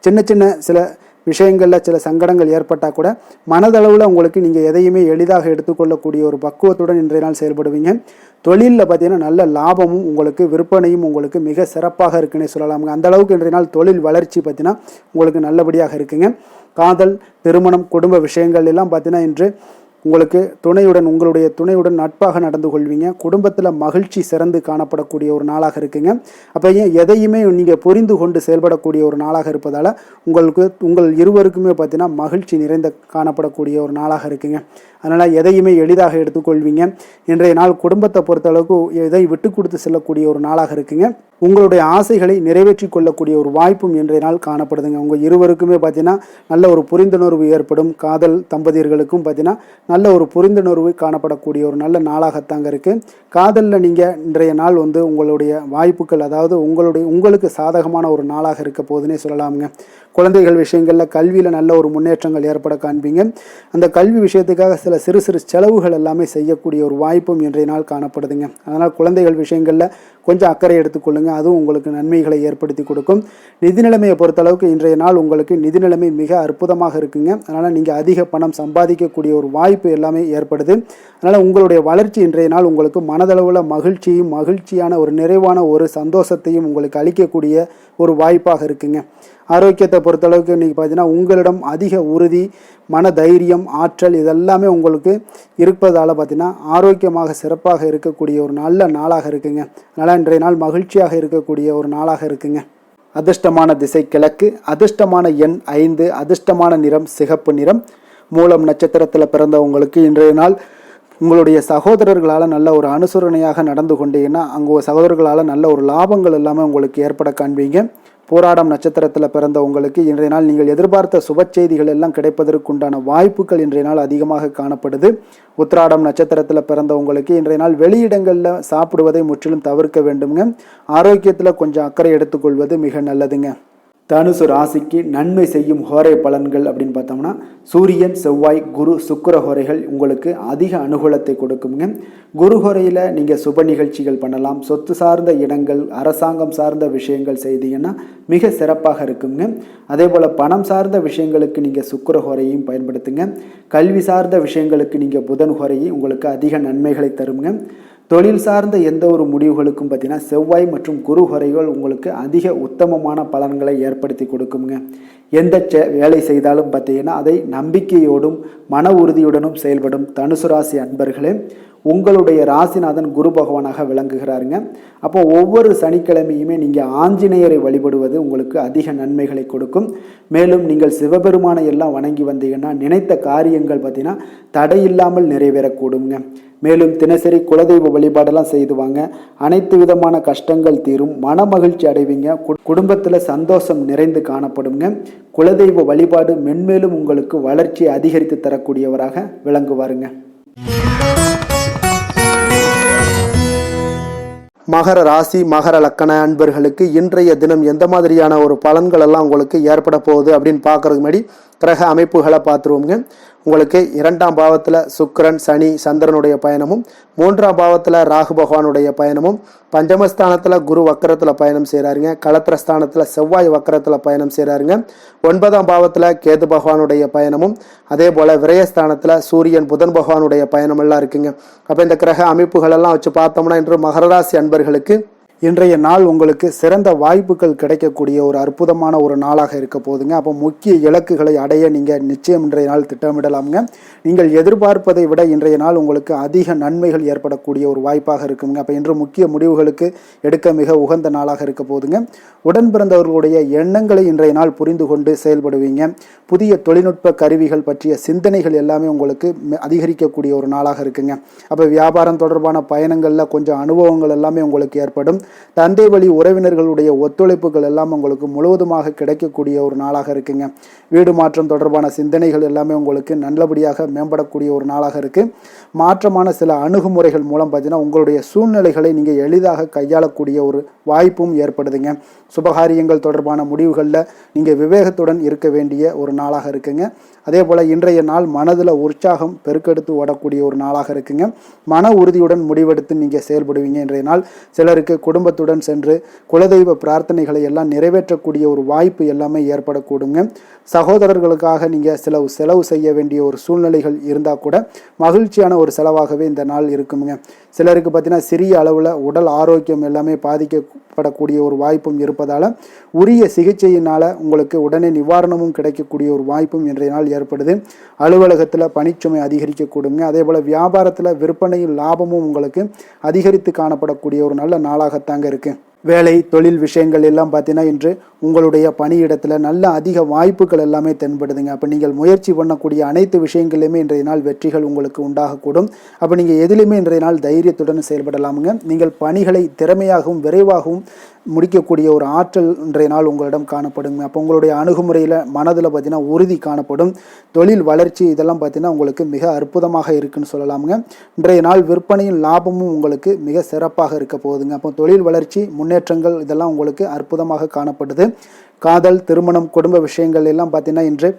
சின்ன சின்ன சில விஷயங்களில் சில சங்கடங்கள் ஏற்பட்டால் கூட மனதளவில் உங்களுக்கு நீங்கள் எதையுமே எளிதாக எடுத்துக்கொள்ளக்கூடிய ஒரு பக்குவத்துடன் இன்றைய நாள் செயல்படுவீங்க. தொழிலில் பார்த்தீங்கன்னா நல்ல லாபமும் உங்களுக்கு விற்பனையும் உங்களுக்கு மிக சிறப்பாக இருக்குன்னே சொல்லலாமுங்க. அந்த அளவுக்கு இன்றைய நாள் தொழில் வளர்ச்சி பார்த்தீங்கன்னா உங்களுக்கு நல்லபடியாக இருக்குங்க. காதல், திருமணம், குடும்ப விஷயங்கள் எல்லாம் பார்த்தீங்கன்னா இன்று உங்களுக்கு உங்களுடைய துணையுடன் நட்பாக நடந்து கொள்வீங்க. குடும்பத்தில் மகிழ்ச்சி சிறந்து காணப்படக்கூடிய ஒரு நாளாக இருக்குங்க. அப்போ எதையுமே நீங்கள் புரிந்து கொண்டு செயல்படக்கூடிய ஒரு நாளாக இருப்பதால் உங்கள் இருவருக்குமே பார்த்தீங்கன்னா மகிழ்ச்சி நிறைந்த காணப்படக்கூடிய ஒரு நாளாக இருக்குங்க. அதனால் எதையுமே எளிதாக எடுத்துக்கொள்வீங்க. இன்றைய நாள் குடும்பத்தை பொறுத்தளவுக்கு எதை விட்டு கொடுத்து செல்லக்கூடிய ஒரு நாளாக இருக்குங்க. உங்களுடைய ஆசைகளை நிறைவேற்றி கொள்ளக்கூடிய ஒரு வாய்ப்பும் இன்றைய நாள் காணப்படுதுங்க. உங்கள் இருவருக்குமே பார்த்தீங்கன்னா நல்ல ஒரு புரிந்துணர்வு ஏற்படும். காதல் தம்பதியர்களுக்கும் பார்த்தீங்கன்னா நல்ல ஒரு புரிந்துணர்வு காணப்படக்கூடிய ஒரு நல்ல நாளாகத்தாங்க இருக்குது. காதலில் நீங்கள் இன்றைய நாள் உங்களுடைய வாய்ப்புகள், அதாவது உங்களுக்கு சாதகமான ஒரு நாளாக இருக்க போதுன்னே சொல்லலாமுங்க. குழந்தைகள் விஷயங்களில் கல்வியில் நல்ல ஒரு முன்னேற்றங்கள் ஏற்பட காண்பீங்க. அந்த கல்வி விஷயத்துக்காக சில சிறு சிறு செலவுகள் எல்லாமே செய்யக்கூடிய ஒரு வாய்ப்பும் இன்றைய நாள் காணப்படுதுங்க. அதனால் குழந்தைகள் விஷயங்களில் கொஞ்சம் அக்கறை எடுத்துக்கொள்ளுங்க. அதுவும் உங்களுக்கு நன்மைகளை ஏற்படுத்தி கொடுக்கும். நிதி நிலைமையை பொறுத்தளவுக்கு இன்றைய நாள் உங்களுக்கு நிதி நிலைமை மிக அற்புதமாக இருக்குங்க. அதனால் நீங்கள் அதிக பணம் சம்பாதிக்கக்கூடிய ஒரு வாய்ப்பு எல்லாமே ஏற்படுது. அதனால் உங்களுடைய வளர்ச்சி இன்றைய நாள் உங்களுக்கு மனதளவில் மகிழ்ச்சியான ஒரு நிறைவான ஒரு சந்தோஷத்தையும் உங்களுக்கு அளிக்கக்கூடிய ஒரு வாய்ப்பாக இருக்குங்க. ஆரோக்கியத்தை பொறுத்தளவுக்கு இன்றைக்கி பார்த்தீங்கன்னா உங்களிடம் அதிக உறுதி, மன தைரியம், ஆற்றல் இதெல்லாமே உங்களுக்கு இருப்பதால் பார்த்தீங்கன்னா ஆரோக்கியமாக சிறப்பாக இருக்கக்கூடிய ஒரு நல்ல நாளாக இருக்குங்க. அதனால் இன்றைய நாள் மகிழ்ச்சியாக இருக்கக்கூடிய ஒரு நாளாக இருக்குங்க. அதிர்ஷ்டமான திசை கிழக்கு, அதிர்ஷ்டமான எண் 5, அதிர்ஷ்டமான நிறம் சிகப்பு நிறம். மூலம் நட்சத்திரத்தில் பிறந்தவங்களுக்கு இன்றைய நாள் உங்களுடைய சகோதரர்களால் நல்ல ஒரு அனுசரணையாக நடந்து கொண்டீங்கன்னா அங்கே சகோதரர்களால் நல்ல ஒரு லாபங்கள் எல்லாமே உங்களுக்கு ஏற்பட காண்பீங்க. போராடம் நட்சத்திரத்தில் பிறந்த உங்களுக்கு இன்றைய நாள் நீங்கள் எதிர்பார்த்த சுப செய்திகள் எல்லாம் கிடைப்பதற்குண்டான வாய்ப்புகள் இன்றைய நாள் அதிகமாக காணப்படுது. உத்திராடம் நட்சத்திரத்தில் பிறந்த உங்களுக்கு இன்றைய நாள் வெளியிடங்களில் சாப்பிடுவதை முற்றிலும் தவிர்க்க வேண்டுங்க. ஆரோக்கியத்தில் கொஞ்சம் அக்கறை எடுத்துக்கொள்வது மிக நல்லதுங்க. தனுசு ராசிக்கு நன்மை செய்யும் ஹோரை பலன்கள் அப்படின்னு பார்த்தோம்னா சூரியன், செவ்வாய், குரு, சுக்கிர ஹோரைகள் உங்களுக்கு அதிக அனுகூலத்தை கொடுக்குங்க. குரு ஹோரையில் நீங்கள் சுப நிகழ்ச்சிகள் பண்ணலாம். சொத்து சார்ந்த இடங்கள், அரசாங்கம் சார்ந்த விஷயங்கள் செய்தீங்கன்னா மிக சிறப்பாக இருக்குங்க. அதே போல் பணம் சார்ந்த விஷயங்களுக்கு நீங்கள் சுக்கிர ஹோரையும் பயன்படுத்துங்க. கல்வி சார்ந்த விஷயங்களுக்கு நீங்கள் புதன் ஹோரையும் உங்களுக்கு அதிக நன்மைகளை தருங்க. தொழில் சார்ந்த எந்த ஒரு முடிவுகளுக்கும் பார்த்தீங்கன்னா செவ்வாய் மற்றும் குரு ஹோரைகள் உங்களுக்கு அதிக உத்தமமான பலன்களை ஏற்படுத்தி கொடுக்குங்க. எந்த வேலை செய்தாலும் பார்த்தீங்கன்னா அதை நம்பிக்கையோடும் மன உறுதியுடனும் செயல்படும் தனுசு ராசி அன்பர்களே, உங்களுடைய ராசிநாதன் குரு பகவானாக விளங்குகிறாருங்க. அப்போ ஒவ்வொரு சனிக்கிழமையுமே நீங்கள் ஆஞ்சநேயரை வழிபடுவது உங்களுக்கு அதிக நன்மைகளை கொடுக்கும். மேலும் நீங்கள் சிவபெருமானை எல்லாம் வணங்கி வந்தீங்கன்னா நினைத்த காரியங்கள் பார்த்தீங்கன்னா தடையில்லாமல் நிறைவேறக்கூடுங்க. மேலும் தினசரி குலதெய்வ வழிபாடெல்லாம் செய்து வாங்க. அனைத்து விதமான கஷ்டங்கள் தீரும், மன மகிழ்ச்சி அடைவீங்க, குடும்பத்தில் சந்தோஷம் நிறைந்து காணப்படுங்க. குலதெய்வ வழிபாடு மென்மேலும் உங்களுக்கு வளர்ச்சியை அதிகரித்து தரக்கூடியவராக விளங்குவாருங்க. மகர ராசி மகர லக்கண அன்பர்களுக்கு இன்றைய தினம் எந்த மாதிரியான ஒரு பலன்கள் எல்லாம் உங்களுக்கு ஏற்பட போகுது அப்படின்னு பார்க்கறதுக்கு முன்னாடி கிரக அமைப்புகளை பார்த்துருவோங்க. உங்களுக்கு 2ஆம் பாவத்தில் சுக்கிரன், சனி, சந்திரனுடைய பயணமும், 3ஆம் பாவத்தில் ராகு பகவானுடைய பயணமும், பஞ்சமஸ்தானத்தில் குரு வக்கரத்தில் பயணம் செய்கிறாருங்க. களத்திரஸ்தானத்தில் செவ்வாய் வக்கரத்தில் பயணம் செய்கிறாருங்க. 9ஆம் பாவத்தில் கேது பகவானுடைய பயணமும், அதே போல் விரயஸ்தானத்தில் சூரியன், புதன் பகவானுடைய பயணம் எல்லாம் இருக்குங்க. அப்போ இந்த கிரக அமைப்புகளெல்லாம் வச்சு பார்த்தோம்னா இன்று மகர ராசி அன்பர்களுக்கு இன்றைய நாள் உங்களுக்கு சிறந்த வாய்ப்புகள் கிடைக்கக்கூடிய ஒரு அற்புதமான ஒரு நாளாக இருக்க போகுதுங்க. அப்போ முக்கிய இலக்குகளை அடைய நீங்கள் நிச்சயம் இன்றைய நாள் திட்டமிடலாமுங்க. நீங்கள் எதிர்பார்ப்பதை விட இன்றைய நாள் உங்களுக்கு அதிக நன்மைகள் ஏற்படக்கூடிய ஒரு வாய்ப்பாக இருக்குங்க. அப்போ இன்று முக்கிய முடிவுகளுக்கு எடுக்க மிக உகந்த நாளாக இருக்க போகுதுங்க. உடன் பிறந்தவர்களுடைய எண்ணங்களை இன்றைய நாள் புரிந்து கொண்டு செயல்படுவீங்க. புதிய தொழில்நுட்ப கருவிகள் பற்றிய சிந்தனைகள் எல்லாமே உங்களுக்கு அதிகரிக்கக்கூடிய ஒரு நாளாக இருக்குங்க. அப்போ வியாபாரம் தொடர்பான பயணங்களில் கொஞ்சம் அனுபவங்கள் எல்லாமே உங்களுக்கு ஏற்படும். தந்தை வழி உறவினர்களுடைய ஒத்துழைப்புகள் எல்லாம் உங்களுக்கு முழுவதுமாக கிடைக்கக்கூடிய ஒரு நாளாக இருக்குங்க. வீடு மாற்றம் தொடர்பான சிந்தனைகள் எல்லாமே உங்களுக்கு நல்லபடியாக மேம்படக்கூடிய ஒரு நாளாக இருக்கு. மாற்றமான சில அணுகுமுறைகள் மூலம் பார்த்தீங்கன்னா உங்களுடைய சூழ்நிலைகளை நீங்கள் எளிதாக கையாளக்கூடிய ஒரு வாய்ப்பும் ஏற்படுதுங்க. சுபகாரியங்கள் தொடர்பான முடிவுகளில் நீங்கள் விவேகத்துடன் இருக்க வேண்டிய ஒரு நாளாக இருக்குங்க. அதே போல் இன்றைய நாள் மனதில் உற்சாகம் பெருக்கெடுத்து ஓடக்கூடிய ஒரு நாளாக இருக்குங்க. மன உறுதியுடன் முடிவெடுத்து நீங்கள் செயல்படுவீங்க. இன்றைய நாள் சிலருக்கு குடும்பத்துடன் சென்று குலதெய்வ பிரார்த்தனைகளை எல்லாம் நிறைவேற்றக்கூடிய ஒரு வாய்ப்பு எல்லாமே ஏற்படக்கூடுங்க. சகோதரர்களுக்காக நீங்கள் செலவு செய்ய வேண்டிய ஒரு சூழ்நிலைகள் இருந்தால் கூட மகிழ்ச்சியான ஒரு செலவாகவே இந்த நாள் இருக்குங்க. சிலருக்கு பார்த்தீங்கன்னா சிறிய அளவில் உடல் ஆரோக்கியம் எல்லாமே பாதிக்கப்படக்கூடிய ஒரு வாய்ப்பும் இருப்பதால் உரிய சிகிச்சையினால் உங்களுக்கு உடனே நிவாரணமும் கிடைக்கக்கூடிய ஒரு வாய்ப்பும் இன்றைய நாள் ஏற்படுது. அலுவலகத்தில் பணிச்சுமை அதிகரிக்கக்கூடுங்க. அதே போல் வியாபாரத்தில் விற்பனையில் லாபமும் உங்களுக்கு அதிகரித்து காணப்படக்கூடிய ஒரு நல்ல நாளாகத்தாங்க இருக்குது. வேலை தொழில் விஷயங்கள் எல்லாம் பார்த்தீங்கன்னா இன்று உங்களுடைய பணியிடத்தில் நல்ல அதிக வாய்ப்புகள் எல்லாமே தென்படுதுங்க. அப்போ நீங்கள் முயற்சி பண்ணக்கூடிய அனைத்து விஷயங்களையுமே இன்றைய நாள் வெற்றிகள் உங்களுக்கு உண்டாகக்கூடும். அப்போ நீங்கள் எதிலுமே இன்றைய நாள் தைரியத்துடன் செயல்படலாமுங்க. நீங்கள் பணிகளை திறமையாகவும் விரைவாகவும் முடிக்கக்கூடிய ஒரு ஆற்றல் இன்றைய நாள் உங்களிடம் காணப்படுங்க. அப்போ உங்களுடைய அணுகுமுறையில் மனதில் பார்த்தீங்கன்னா உறுதி காணப்படும். தொழில் வளர்ச்சி இதெல்லாம் பார்த்தீங்கன்னா உங்களுக்கு மிக அற்புதமாக இருக்குன்னு சொல்லலாமுங்க. இன்றைய நாள் விற்பனையும் லாபமும் உங்களுக்கு மிக சிறப்பாக இருக்க போகுதுங்க. அப்போ தொழில் வளர்ச்சி முன்னேற்றங்கள் இதெல்லாம் உங்களுக்கு அற்புதமாக காணப்படுது. காதல், திருமணம், குடும்ப விஷயங்கள் எல்லாம் பார்த்தீங்கன்னா இன்று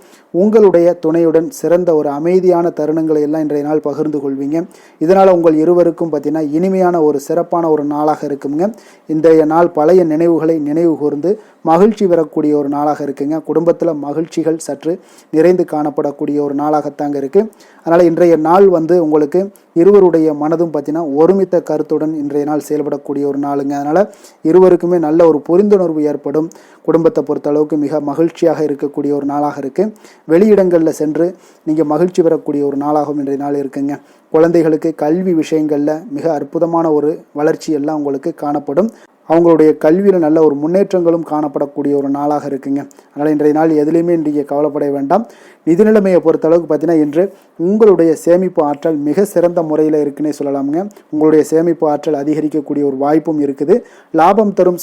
உங்களுடைய துணையுடன் சிறந்த ஒரு அமைதியான தருணங்களை எல்லாம் இன்றைய நாள் பகிர்ந்து கொள்வீங்க. இதனால் உங்கள் இருவருக்கும் பார்த்தீங்கன்னா இனிமையான ஒரு சிறப்பான ஒரு நாளாக இருக்குங்க. இன்றைய நாள் பழைய நினைவுகளை நினைவு கூர்ந்து மகிழ்ச்சி பெறக்கூடிய ஒரு நாளாக இருக்குங்க. குடும்பத்தில் மகிழ்ச்சிகள் சற்று நிறைந்து காணப்படக்கூடிய ஒரு நாளாகத்தாங்க இருக்குது. அதனால் இன்றைய நாள் உங்களுக்கு இருவருடைய மனதும் பார்த்தீங்கன்னா ஒருமித்த கருத்துடன் இன்றைய நாள் செயல்படக்கூடிய ஒரு நாளுங்க. அதனால் இருவருக்குமே நல்ல ஒரு புரிந்துணர்வு ஏற்படும். குடும்பத்தை பொறுத்தளவுக்கு மிக மகிழ்ச்சியாக இருக்கக்கூடிய ஒரு நாளாக இருக்குது. வெளியிடங்களில் சென்று நீங்கள் மகிழ்ச்சி பெறக்கூடிய ஒரு நாளாகவும் இன்றைய நாள் இருக்குங்க. குழந்தைகளுக்கு கல்வி விஷயங்களில் மிக அற்புதமான ஒரு வளர்ச்சி எல்லாம் உங்களுக்கு காணப்படும். அவங்களுடைய கல்வியில் நல்ல ஒரு முன்னேற்றங்களும் காணப்படக்கூடிய ஒரு நாளாக இருக்குங்க. அதனால் இன்றைய நாள் எதுலேயுமே இன்றைக்கு கவலைப்பட வேண்டாம். நிதி நிலைமையை பொறுத்தளவுக்கு பார்த்தீங்கன்னா இன்று உங்களுடைய சேமிப்பு ஆற்றல் மிக சிறந்த முறையில் இருக்குன்னே சொல்லலாமுங்க. உங்களுடைய சேமிப்பு ஆற்றல் அதிகரிக்கக்கூடிய ஒரு வாய்ப்பும் இருக்குது. லாபம் தரும்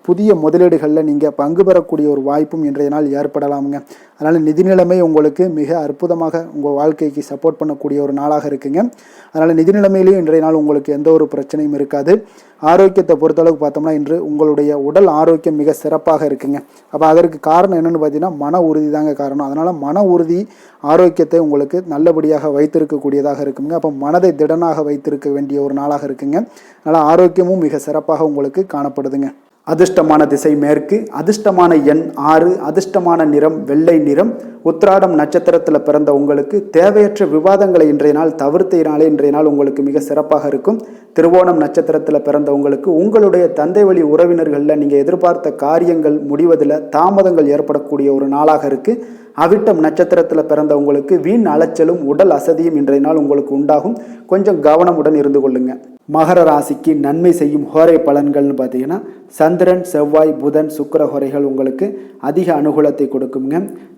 புதிய முதலீடுகளில் நீங்கள் பங்கு பெறக்கூடிய ஒரு வாய்ப்பும் இன்றைய நாள் ஏற்படலாமுங்க. அதனால் நிதி நிலைமை உங்களுக்கு மிக அற்புதமாக உங்கள் வாழ்க்கைக்கு சப்போர்ட் பண்ணக்கூடிய ஒரு நாளாக இருக்குங்க. அதனால் நிதி நிலைமையிலையும் இன்றைய நாள் உங்களுக்கு எந்த ஒரு பிரச்சனையும் இருக்காது. ஆரோக்கியத்தை பொறுத்தளவுக்கு பார்த்தோம்னா இன்று உங்களுடைய உடல் ஆரோக்கியம் மிக சிறப்பாக இருக்குங்க. அப்போ அதற்கு காரணம் என்னென்னு பார்த்தீங்கன்னா மன உறுதி தாங்க காரணம். அதனால் மன உறுதி ஆரோக்கியத்தை உங்களுக்கு நல்லபடியாக வைத்திருக்கக்கூடியதாக இருக்குங்க. அப்போ மனதை திடனாக வைத்திருக்க வேண்டிய ஒரு நாளாக இருக்குங்க. அதனால் ஆரோக்கியமும் மிக சிறப்பாக உங்களுக்கு காணப்படுதுங்க. அதிர்ஷ்டமான திசை மேற்கு, அதிர்ஷ்டமான எண் 6, அதிர்ஷ்டமான நிறம் வெள்ளை நிறம். உத்திராடம் நட்சத்திரத்தில் பிறந்த உங்களுக்கு தேவையற்ற விவாதங்களை இன்றைய நாள் தவிர்த்தினாலே இன்றைய நாள் உங்களுக்கு மிக சிறப்பாக இருக்கும். திருவோணம் நட்சத்திரத்தில் பிறந்த உங்களுக்கு உங்களுடைய தந்தை வழி உறவினர்களில் நீங்கள் எதிர்பார்த்த காரியங்கள் முடிவதில் தாமதங்கள் ஏற்படக்கூடிய ஒரு நாளாக இருக்குது. அவிட்டம் நட்சத்திரத்தில் பிறந்த உங்களுக்கு வீண் அலைச்சலும் உடல் அசதியும் இன்றைய நாள் உங்களுக்கு உண்டாகும். கொஞ்சம் கவனமுடன் இருந்து கொள்ளுங்க. மகர ராசிக்கு நன்மை செய்யும் ஹோரை பலன்கள்னு பார்த்தீங்கன்னா சந்திரன், செவ்வாய், புதன், சுக்கிர ஹோரைகள் உங்களுக்கு அதிக அனுகூலத்தை கொடுக்குங்க.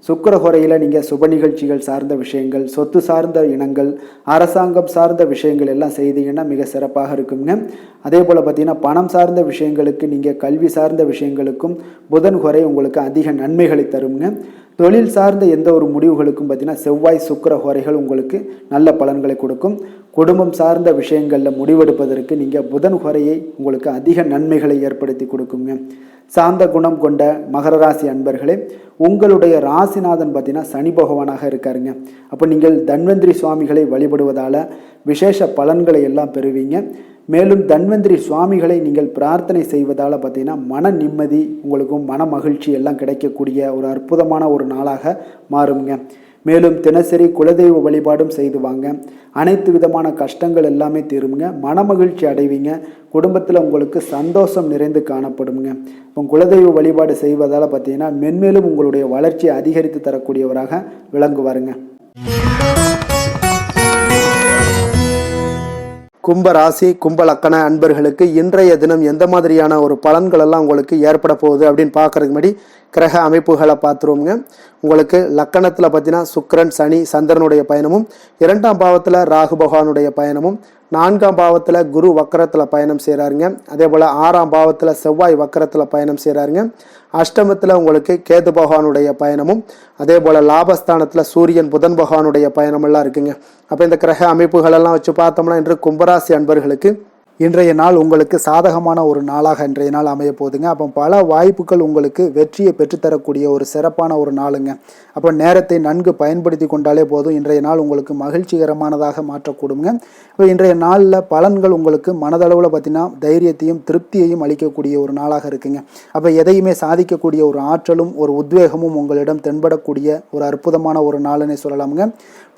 சுக்கிர ஹோரையில் நீங்கள் சுப நிகழ்ச்சிகள் சார்ந்த விஷயங்கள், சொத்து சார்ந்த இனங்கள், அரசாங்கம் சார்ந்த விஷயங்கள் எல்லாம் செய்தீங்கன்னா மிக சிறப்பாக இருக்குங்க. அதே போல் பார்த்தீங்கன்னா பணம் சார்ந்த விஷயங்களுக்கு, நீங்கள் கல்வி சார்ந்த விஷயங்களுக்கும் புதன் ஹோரை உங்களுக்கு அதிக நன்மைகளை தருங்க. தொழில் சார்ந்த எந்த ஒரு முடிவுகளுக்கும் பார்த்தீங்கன்னா செவ்வாய், சுக்கிர ஹோரைகள் உங்களுக்கு நல்ல பலன்களை கொடுக்கும். குடும்பம் சார்ந்த விஷயங்களில் முடிவெடுப்பதற்கு நீங்கள் புதன் ஹோரையை உங்களுக்கு அதிக நன்மைகளை ஏற்படுத்தி கொடுக்குங்க. சாந்த குணம் கொண்ட மகர ராசி அன்பர்களே, உங்களுடைய ராசிநாதன் பார்த்தீங்கன்னா சனி பகவானாக இருக்காருங்க. அப்போ நீங்கள் தன்வந்திரி சுவாமிகளை வழிபடுவதால் விசேஷ பலன்களை எல்லாம் பெறுவீங்க. மேலும் தன்வந்திரி சுவாமிகளை நீங்கள் பிரார்த்தனை செய்வதால் பார்த்தீங்கன்னா மன நிம்மதி உங்களுக்கும் மன மகிழ்ச்சி எல்லாம் கிடைக்கக்கூடிய ஒரு அற்புதமான ஒரு நாளாக மாறுங்க. மேலும் தினசரி குலதெய்வ வழிபாடும் செய்து வாங்க. அனைத்து விதமான கஷ்டங்கள் எல்லாமே தீருங்க. மனமகிழ்ச்சி அடைவீங்க. குடும்பத்தில் உங்களுக்கு சந்தோஷம் நிறைந்து காணப்படுங்க. இப்போ குலதெய்வ வழிபாடு செய்வதால் பார்த்தீங்கன்னா மென்மேலும் உங்களுடைய வளர்ச்சியை அதிகரித்து தரக்கூடியவராக விளங்குவாருங்க. கும்ப ராசி, கும்ப லக்கண அன்பர்களுக்கு இன்றைய தினம் எந்த மாதிரியான ஒரு பலன்கள் எல்லாம் உங்களுக்கு ஏற்பட போகுது அப்படின்னு பார்க்கறதுக்கு முன்னாடி கிரக அமைப்புகளை பார்த்துருவோங்க. உங்களுக்கு லக்கணத்தில் பார்த்தீங்கன்னா சுக்கிரன், சனி, சந்திரனுடைய பயணமும், 2ஆம் பாவத்தில் ராகு பகவானுடைய பயணமும், 4ஆம் பாவத்தில் குரு வக்கரத்தில் பயணம் செய்கிறாருங்க. அதே போல் 6ஆம் பாவத்தில் செவ்வாய் வக்கரத்தில் பயணம் செய்கிறாருங்க. அஷ்டமத்தில் உங்களுக்கு கேது பகவானுடைய பயணமும், அதே போல் லாபஸ்தானத்தில் சூரியன், புதன் பகவானுடைய பயணமெல்லாம் இருக்குங்க. அப்போ இந்த கிரக அமைப்புகளெல்லாம் வச்சு பார்த்தோம்னா இன்று கும்பராசி அன்பர்களுக்கு இன்றைய நாள் உங்களுக்கு சாதகமான ஒரு நாளாக இன்றைய நாள் அமைய போகுதுங்க. அப்போ பல வாய்ப்புகள் உங்களுக்கு வெற்றியை பெற்றுத்தரக்கூடிய ஒரு சிறப்பான ஒரு நாளுங்க. அப்போ நேரத்தை நன்கு பயன்படுத்தி கொண்டாலே போதும். இன்றைய நாள் உங்களுக்கு மகிழ்ச்சிகரமானதாக மாற்றக்கூடுங்க. இப்போ இன்றைய நாளில் பலன்கள் உங்களுக்கு மனதளவில் பார்த்தீங்கன்னா தைரியத்தையும் திருப்தியையும் அளிக்கக்கூடிய ஒரு நாளாக இருக்குங்க. அப்போ எதையுமே சாதிக்கக்கூடிய ஒரு ஆற்றலும் ஒரு உத்வேகமும் உங்களிடம் தென்படக்கூடிய ஒரு அற்புதமான ஒரு நாளுன்னே சொல்லலாமுங்க.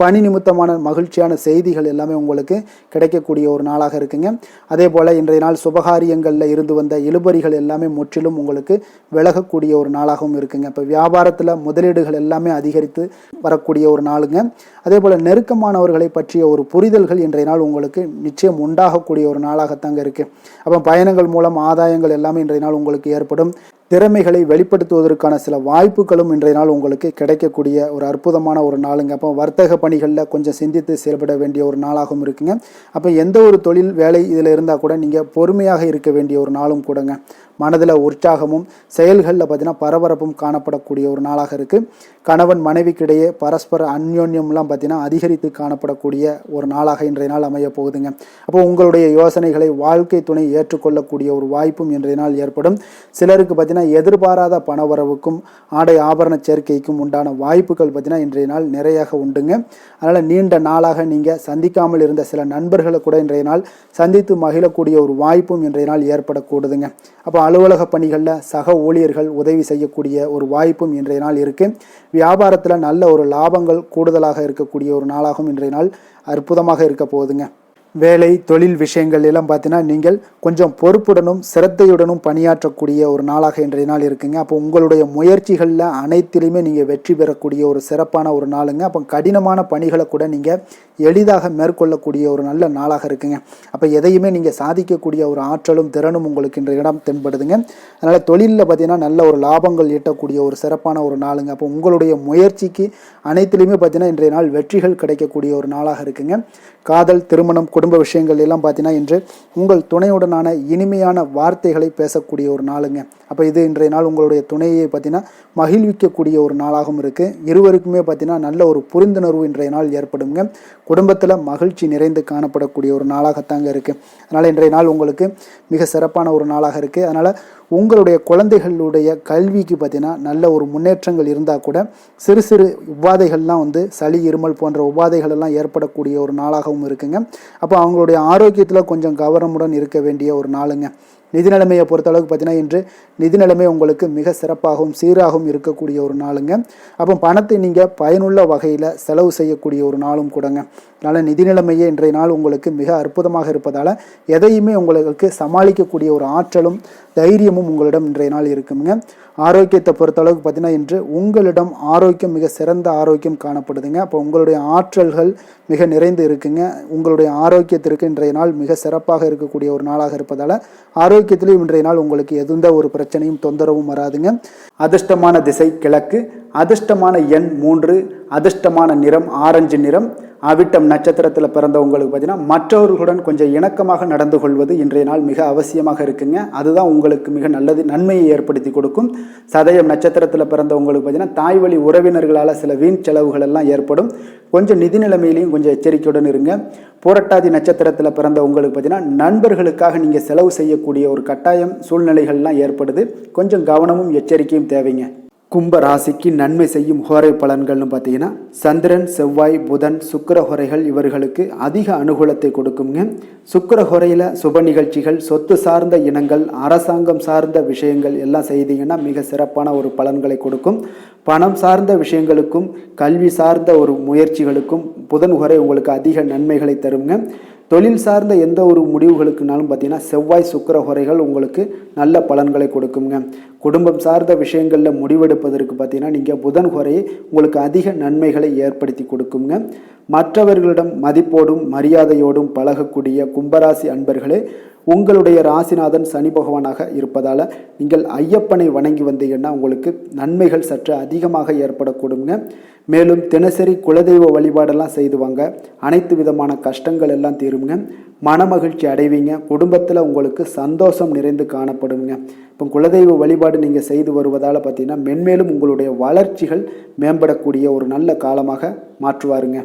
பணி நிமித்தமான மகிழ்ச்சியான செய்திகள் எல்லாமே உங்களுக்கு கிடைக்கக்கூடிய ஒரு நாளாக இருக்குங்க. அதே போல் இன்றைய நாள் சுபகாரியங்களில் இருந்து வந்த இழுபறிகள் எல்லாமே முற்றிலும் உங்களுக்கு விலகக்கூடிய ஒரு நாளாகவும் இருக்குங்க. இப்போ வியாபாரத்தில் முதலீடுகள் எல்லாமே அதிகரித்து வரக்கூடிய ஒரு நாளுங்க. அதே போல் நெருக்கமானவர்களை பற்றிய ஒரு புரிதல்கள் இன்றைய நாள் உங்களுக்கு நிச்சயம் உண்டாகக்கூடிய ஒரு நாளாகத்தாங்க இருக்குது. அப்போ பயணங்கள் மூலம் ஆதாயங்கள் எல்லாமே இன்றைய நாள் உங்களுக்கு ஏற்படும். திறமைகளை வெளிப்படுத்துவதற்கான சில வாய்ப்புகளும் இன்றைய நாள் உங்களுக்கு கிடைக்கக்கூடிய ஒரு அற்புதமான ஒரு நாளுங்க. அப்போ வர்த்தக பணிகளில் கொஞ்சம் சிந்தித்து செயல்பட வேண்டிய ஒரு நாளாகவும் இருக்குங்க. அப்போ எந்த ஒரு தொழில் வேலை இதில் இருந்தால் கூட நீங்கள் பொறுமையாக இருக்க வேண்டிய ஒரு நாளும் கூடங்க. மனதில் உற்சாகமும் செயல்களில் பார்த்தீங்கன்னா பரபரப்பும் காணப்படக்கூடிய ஒரு நாளாக இருக்குது. கணவன் மனைவிக்கிடையே பரஸ்பர அந்யோன்யம்லாம் பார்த்தீங்கன்னா அதிகரித்து காணப்படக்கூடிய ஒரு நாளாக இன்றைய நாள் அமைய போகுதுங்க. அப்போ உங்களுடைய யோசனைகளை வாழ்க்கை துணை ஏற்றுக்கொள்ளக்கூடிய ஒரு வாய்ப்பும் இன்றைய நாள் ஏற்படும். சிலருக்கு பார்த்தீங்கன்னா எதிர்பாராத பணவரவுக்கும் ஆடை ஆபரண சேர்க்கைக்கும் உண்டான வாய்ப்புகள் பார்த்தீங்கன்னா இன்றைய நாள் நிறையாக உண்டுங்க. அதனால் நீண்ட நாளாக நீங்கள் சந்திக்காமல் இருந்த சில நண்பர்களை கூட இன்றைய நாள் சந்தித்து மகிழக்கூடிய ஒரு வாய்ப்பும் இன்றைய நாள் ஏற்படக்கூடுதுங்க. அப்போ அலுவலக பணிகளில் சக ஊழியர்கள் உதவி செய்யக்கூடிய ஒரு வாய்ப்பும் இன்றைய நாள் இருக்குது. வியாபாரத்தில் நல்ல ஒரு லாபங்கள் கூடுதலாக இருக்கக்கூடிய ஒரு நாளாகவும் இன்றைய நாள் அற்புதமாக இருக்க போகுதுங்க. வேலை தொழில் விஷயங்கள் எல்லாம் பார்த்தீங்கன்னா நீங்கள் கொஞ்சம் பொறுப்புடனும் சிரத்தையுடனும் பணியாற்றக்கூடிய ஒரு நாளாக இன்றைய நாள் இருக்குங்க. அப்போ உங்களுடைய முயற்சிகளில் அனைத்திலுமே நீங்கள் வெற்றி பெறக்கூடிய ஒரு சிறப்பான ஒரு நாளுங்க. அப்போ கடினமான பணிகளை கூட நீங்கள் எளிதாக மேற்கொள்ளக்கூடிய ஒரு நல்ல நாளாக இருக்குங்க. அப்போ எதையுமே நீங்கள் சாதிக்கக்கூடிய ஒரு ஆற்றலும் திறனும் உங்களுக்கு இன்றைய இடம் தென்படுதுங்க. அதனால் தொழிலில் பார்த்தீங்கன்னா நல்ல ஒரு லாபங்கள் ஈட்டக்கூடிய ஒரு சிறப்பான ஒரு நாளுங்க. அப்போ உங்களுடைய முயற்சிக்கு அனைத்திலுமே பார்த்தீங்கன்னா இன்றைய நாள் வெற்றிகள் கிடைக்கக்கூடிய ஒரு நாளாக இருக்குங்க. காதல், திருமணம், குடும்ப விஷயங்கள் எல்லாம் பார்த்தீங்கன்னா இன்று உங்கள் துணையுடனான இனிமையான வார்த்தைகளை பேசக்கூடிய ஒரு நாளுங்க. அப்போ இது இன்றைய நாள் உங்களுடைய துணையை பார்த்தீங்கன்னா மகிழ்விக்கக்கூடிய ஒரு நாளாகவும் இருக்குது. இருவருக்குமே பார்த்தீங்கன்னா நல்ல ஒரு புரிந்துணர்வு இன்றைய நாள் ஏற்படுங்க. குடும்பத்தில் மகிழ்ச்சி நிறைந்து காணப்படக்கூடிய ஒரு நாளாகத்தாங்க இருக்குது. அதனால் இன்றைய நாள் உங்களுக்கு மிக சிறப்பான ஒரு நாளாக இருக்குது. அதனால் உங்களுடைய குழந்தைகளுடைய கல்விக்கு பார்த்தீங்கன்னா நல்ல ஒரு முன்னேற்றங்கள் இருந்தால் கூட சிறு சிறு உபாதைகள்லாம் சளி, இருமல் போன்ற உபாதைகள் எல்லாம் ஏற்படக்கூடிய ஒரு நாளாகவும் இருக்குங்க. அப்போ அவங்களுடைய ஆரோக்கியத்தில் கொஞ்சம் கவனமுடன் இருக்க வேண்டிய ஒரு நாளுங்க. நிதி நிலைமையை பொறுத்தளவுக்கு பார்த்தீங்கன்னா இன்று நிதி நிலைமை உங்களுக்கு மிக சிறப்பாகவும் சீராகவும் இருக்கக்கூடிய ஒரு நாளுங்க. அப்போ பணத்தை நீங்கள் பயனுள்ள வகையில் செலவு செய்யக்கூடிய ஒரு நாளும் கூடங்க. அதனால் நிதி நிலைமையே இன்றைய நாள் உங்களுக்கு மிக அற்புதமாக இருப்பதால் எதையுமே உங்களுக்கு சமாளிக்கக்கூடிய ஒரு ஆற்றலும் தைரியமும் உங்களிடம் இன்றைய நாள் இருக்குங்க. ஆரோக்கியத்தை பொறுத்தளவுக்கு பார்த்தீங்கன்னா இன்று உங்களிடம் ஆரோக்கியம் மிக சிறந்த ஆரோக்கியம் காணப்படுதுங்க. அப்போ உங்களுடைய ஆற்றல்கள் மிக நிறைந்து இருக்குங்க. உங்களுடைய ஆரோக்கியத்திற்கு இன்றைய நாள் மிக சிறப்பாக இருக்கக்கூடிய ஒரு நாளாக இருப்பதால் ஆரோக்கியத்திலையும் இன்றைய நாள் உங்களுக்கு எந்த ஒரு பிரச்சனையும் தொந்தரவும் வராதுங்க. அதிர்ஷ்டமான திசை கிழக்கு, அதிர்ஷ்டமான எண் 3, அதிர்ஷ்டமான நிறம் ஆரஞ்சு நிறம். அவிட்டம் நட்சத்திரத்தில் பிறந்தவங்களுக்கு பார்த்தீங்கன்னா மற்றவர்களுடன் கொஞ்சம் இணக்கமாக நடந்து கொள்வது இன்றைய நாள் மிக அவசியமாக இருக்குங்க. அதுதான் உங்களுக்கு மிக நல்லது, நன்மையை ஏற்படுத்தி கொடுக்கும். சதயம் நட்சத்திரத்தில் பிறந்தவங்களுக்கு பார்த்தீங்கன்னா தாய் வழி உறவினர்களால் சில வீண் செலவுகள் எல்லாம் ஏற்படும். கொஞ்சம் நிதி நிலைமையிலையும் கொஞ்சம் எச்சரிக்கையுடன் இருங்க. புரட்டாதி நட்சத்திரத்தில் பிறந்தவங்களுக்கு பார்த்தீங்கன்னா நண்பர்களுக்காக நீங்கள் செலவு செய்யக்கூடிய ஒரு கட்டாயம் சூழ்நிலைகள்லாம் ஏற்படுது. கொஞ்சம் கவனமும் எச்சரிக்கையும் தேவைங்க. கும்ப ராசிக்கு நன்மை செய்யும் ஹோரை பலன்கள்னு பார்த்தீங்கன்னா சந்திரன், செவ்வாய், புதன், சுக்கிர ஹோரைகள் இவர்களுக்கு அதிக அனுகூலத்தை கொடுக்குங்க. சுக்கிர ஹோரையில் சுப நிகழ்ச்சிகள், சொத்து சார்ந்த இனங்கள், அரசாங்கம் சார்ந்த விஷயங்கள் எல்லாம் செய்தீங்கன்னா மிக சிறப்பான ஒரு பலன்களை கொடுக்கும். பணம் சார்ந்த விஷயங்களுக்கும் கல்வி சார்ந்த ஒரு முயற்சிகளுக்கும் புதன் ஹோரை உங்களுக்கு அதிக நன்மைகளை தருங்க. தொழில் சார்ந்த எந்த ஒரு முடிவுகளுக்குனாலும் பார்த்தீங்கன்னா செவ்வாய், சுக்கிர ஹோரைகள் உங்களுக்கு நல்ல பலன்களை கொடுக்குங்க. குடும்பம் சார்ந்த விஷயங்களில் முடிவெடுப்பதற்கு பார்த்தீங்கன்னா நீங்கள் புதன் ஹோரையை உங்களுக்கு அதிக நன்மைகளை ஏற்படுத்தி கொடுக்குங்க. மற்றவர்களிடம் மதிப்போடும் மரியாதையோடும் பழகக்கூடிய கும்பராசி அன்பர்களே, உங்களுடைய ராசிநாதன் சனி பகவானாக இருப்பதால் நீங்கள் ஐயப்பனை வணங்கி வந்தீங்கன்னா உங்களுக்கு நன்மைகள் சற்று அதிகமாக ஏற்படக்கூடுங்க. மேலும் தினசரி குலதெய்வ வழிபாடெல்லாம் செய்து வாங்க, அனைத்து விதமான கஷ்டங்கள் எல்லாம் தீருங்க. மனமகிழ்ச்சி அடைவீங்க. குடும்பத்தில் உங்களுக்கு சந்தோஷம் நிறைந்து காணப்படுங்க. இப்போ குலதெய்வ வழிபாடு நீங்கள் செய்து வருவதால் பார்த்தீங்கன்னா மென்மேலும் உங்களுடைய வளர்ச்சிகள் மேம்படக்கூடிய ஒரு நல்ல காலமாக மாற்றுவாருங்க.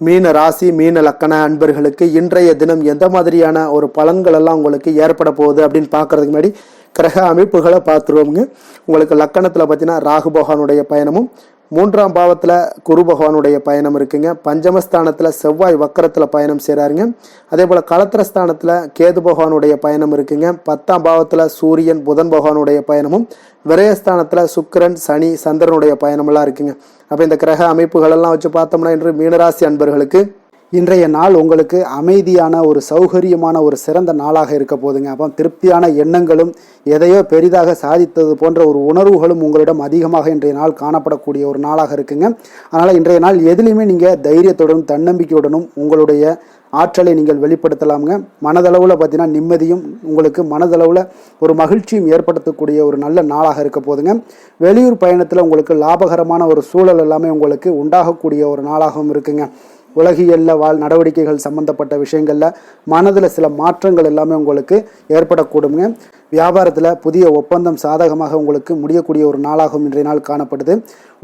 மீன ராசி, மீன லக்கண அன்பர்களுக்கு இன்றைய தினம் எந்த மாதிரியான ஒரு பலன்கள் எல்லாம் உங்களுக்கு ஏற்பட போகுது அப்படின்னு பார்க்கறதுக்கு முன்னாடி கிரக அமைப்புகளை பார்த்துருவோங்க. உங்களுக்கு லக்கணத்தில் பார்த்தீங்கன்னா ராகு பகவானுடைய பயணமும், 3ஆம் பாவத்தில் குரு பகவானுடைய பயணம் இருக்குங்க. பஞ்சமஸ்தானத்தில் செவ்வாய் வக்கரத்தில் பயணம் செய்கிறாருங்க. அதே போல் களத்திரஸ்தானத்தில் கேது பகவானுடைய பயணம் இருக்குங்க. 10ஆம் பாவத்தில் சூரியன், புதன் பகவானுடைய பயணமும், விரயஸ்தானத்தில் சுக்கிரன், சனி, சந்திரனுடைய பயணமெல்லாம் இருக்குங்க. அப்போ இந்த கிரக அமைப்புகளெல்லாம் வச்சு பார்த்தோம்னா இன்று மீனராசி அன்பர்களுக்கு இன்றைய நாள் உங்களுக்கு அமைதியான ஒரு சௌகரியமான ஒரு சிறந்த நாளாக இருக்க போதுங்க. அப்போ திருப்தியான எண்ணங்களும் எதையோ பெரிதாக சாதித்தது போன்ற ஒரு உணர்வுகளும் உங்களிடம் அதிகமாக இன்றைய நாள் காணப்படக்கூடிய ஒரு நாளாக இருக்குங்க. அதனால் இன்றைய நாள் எதுலேயுமே நீங்கள் தைரியத்துடனும் தன்னம்பிக்கையுடனும் உங்களுடைய ஆற்றலை நீங்கள் வெளிப்படுத்தலாமுங்க. மனதளவில் பார்த்தீங்கன்னா நிம்மதியும் உங்களுக்கு மனதளவில் ஒரு மகிழ்ச்சியும் ஏற்படுத்தக்கூடிய ஒரு நல்ல நாளாக இருக்க போதுங்க. வெளியூர் பயணத்தில் உங்களுக்கு லாபகரமான ஒரு சூழல் எல்லாமே உங்களுக்கு உண்டாகக்கூடிய ஒரு நாளாகவும் இருக்குங்க. உலகியலில் நடவடிக்கைகள் சம்பந்தப்பட்ட விஷயங்களில் மனதில் சில மாற்றங்கள் எல்லாமே உங்களுக்கு ஏற்படக்கூடுங்க. வியாபாரத்தில் புதிய ஒப்பந்தம் சாதகமாக உங்களுக்கு முடியக்கூடிய ஒரு நாளாகவும் இன்றைய நாள் காணப்படுது.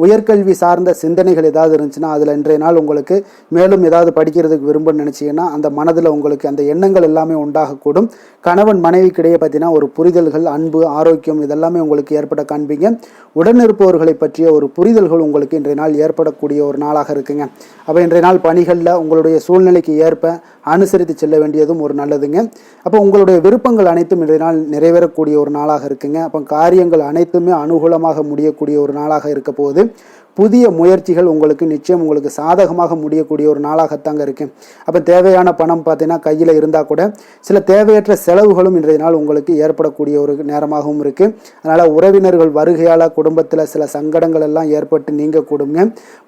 உயர்கல்வி சார்ந்த சிந்தனைகள் ஏதாவது இருந்துச்சுன்னா அதில் இன்றைய நாள் உங்களுக்கு மேலும் ஏதாவது படிக்கிறதுக்கு விரும்புன்னு நினச்சிங்கன்னா அந்த மனதில் உங்களுக்கு அந்த எண்ணங்கள் எல்லாமே உண்டாகக்கூடும். கணவன் மனைவிக்கிடையே பார்த்தீங்கன்னா ஒரு புரிதல்கள், அன்பு, ஆரோக்கியம் இதெல்லாமே உங்களுக்கு ஏற்பட காண்பீங்க. உடனிருப்பவர்களை பற்றிய ஒரு புரிதல்கள் உங்களுக்கு இன்றைய நாள் ஏற்படக்கூடிய ஒரு நாளாக இருக்குங்க. அப்போ இன்றைய நாள் பணிகளில் உங்களுடைய சூழ்நிலைக்கு ஏற்ப அனுசரித்து செல்ல வேண்டியதும் ஒரு நல்லதுங்க. அப்போ உங்களுடைய விருப்பங்கள் அனைத்தும் இன்றைய நாள் நிறைவேறக்கூடிய ஒரு நாளாக இருக்குங்க. அப்போ காரியங்கள் அனைத்துமே அனுகூலமாக முடியக்கூடிய ஒரு நாளாக இருக்க போகுது. புதிய முயற்சிகள் உங்களுக்கு நிச்சயம் உங்களுக்கு சாதகமாக முடியக்கூடிய ஒரு நாளாகத்தாங்க இருக்கு. அப்போ தேவையான பணம் பார்த்தீங்கன்னா கையில் இருந்தால் கூட சில தேவையற்ற செலவுகளும் இன்றைய நாள் உங்களுக்கு ஏற்படக்கூடிய ஒரு நேரமாகவும் இருக்கு. அதனால் உறவினர்கள் வருகையால் குடும்பத்தில் சில சங்கடங்கள் எல்லாம் ஏற்பட்டு நீங்கக்கூடுங்க.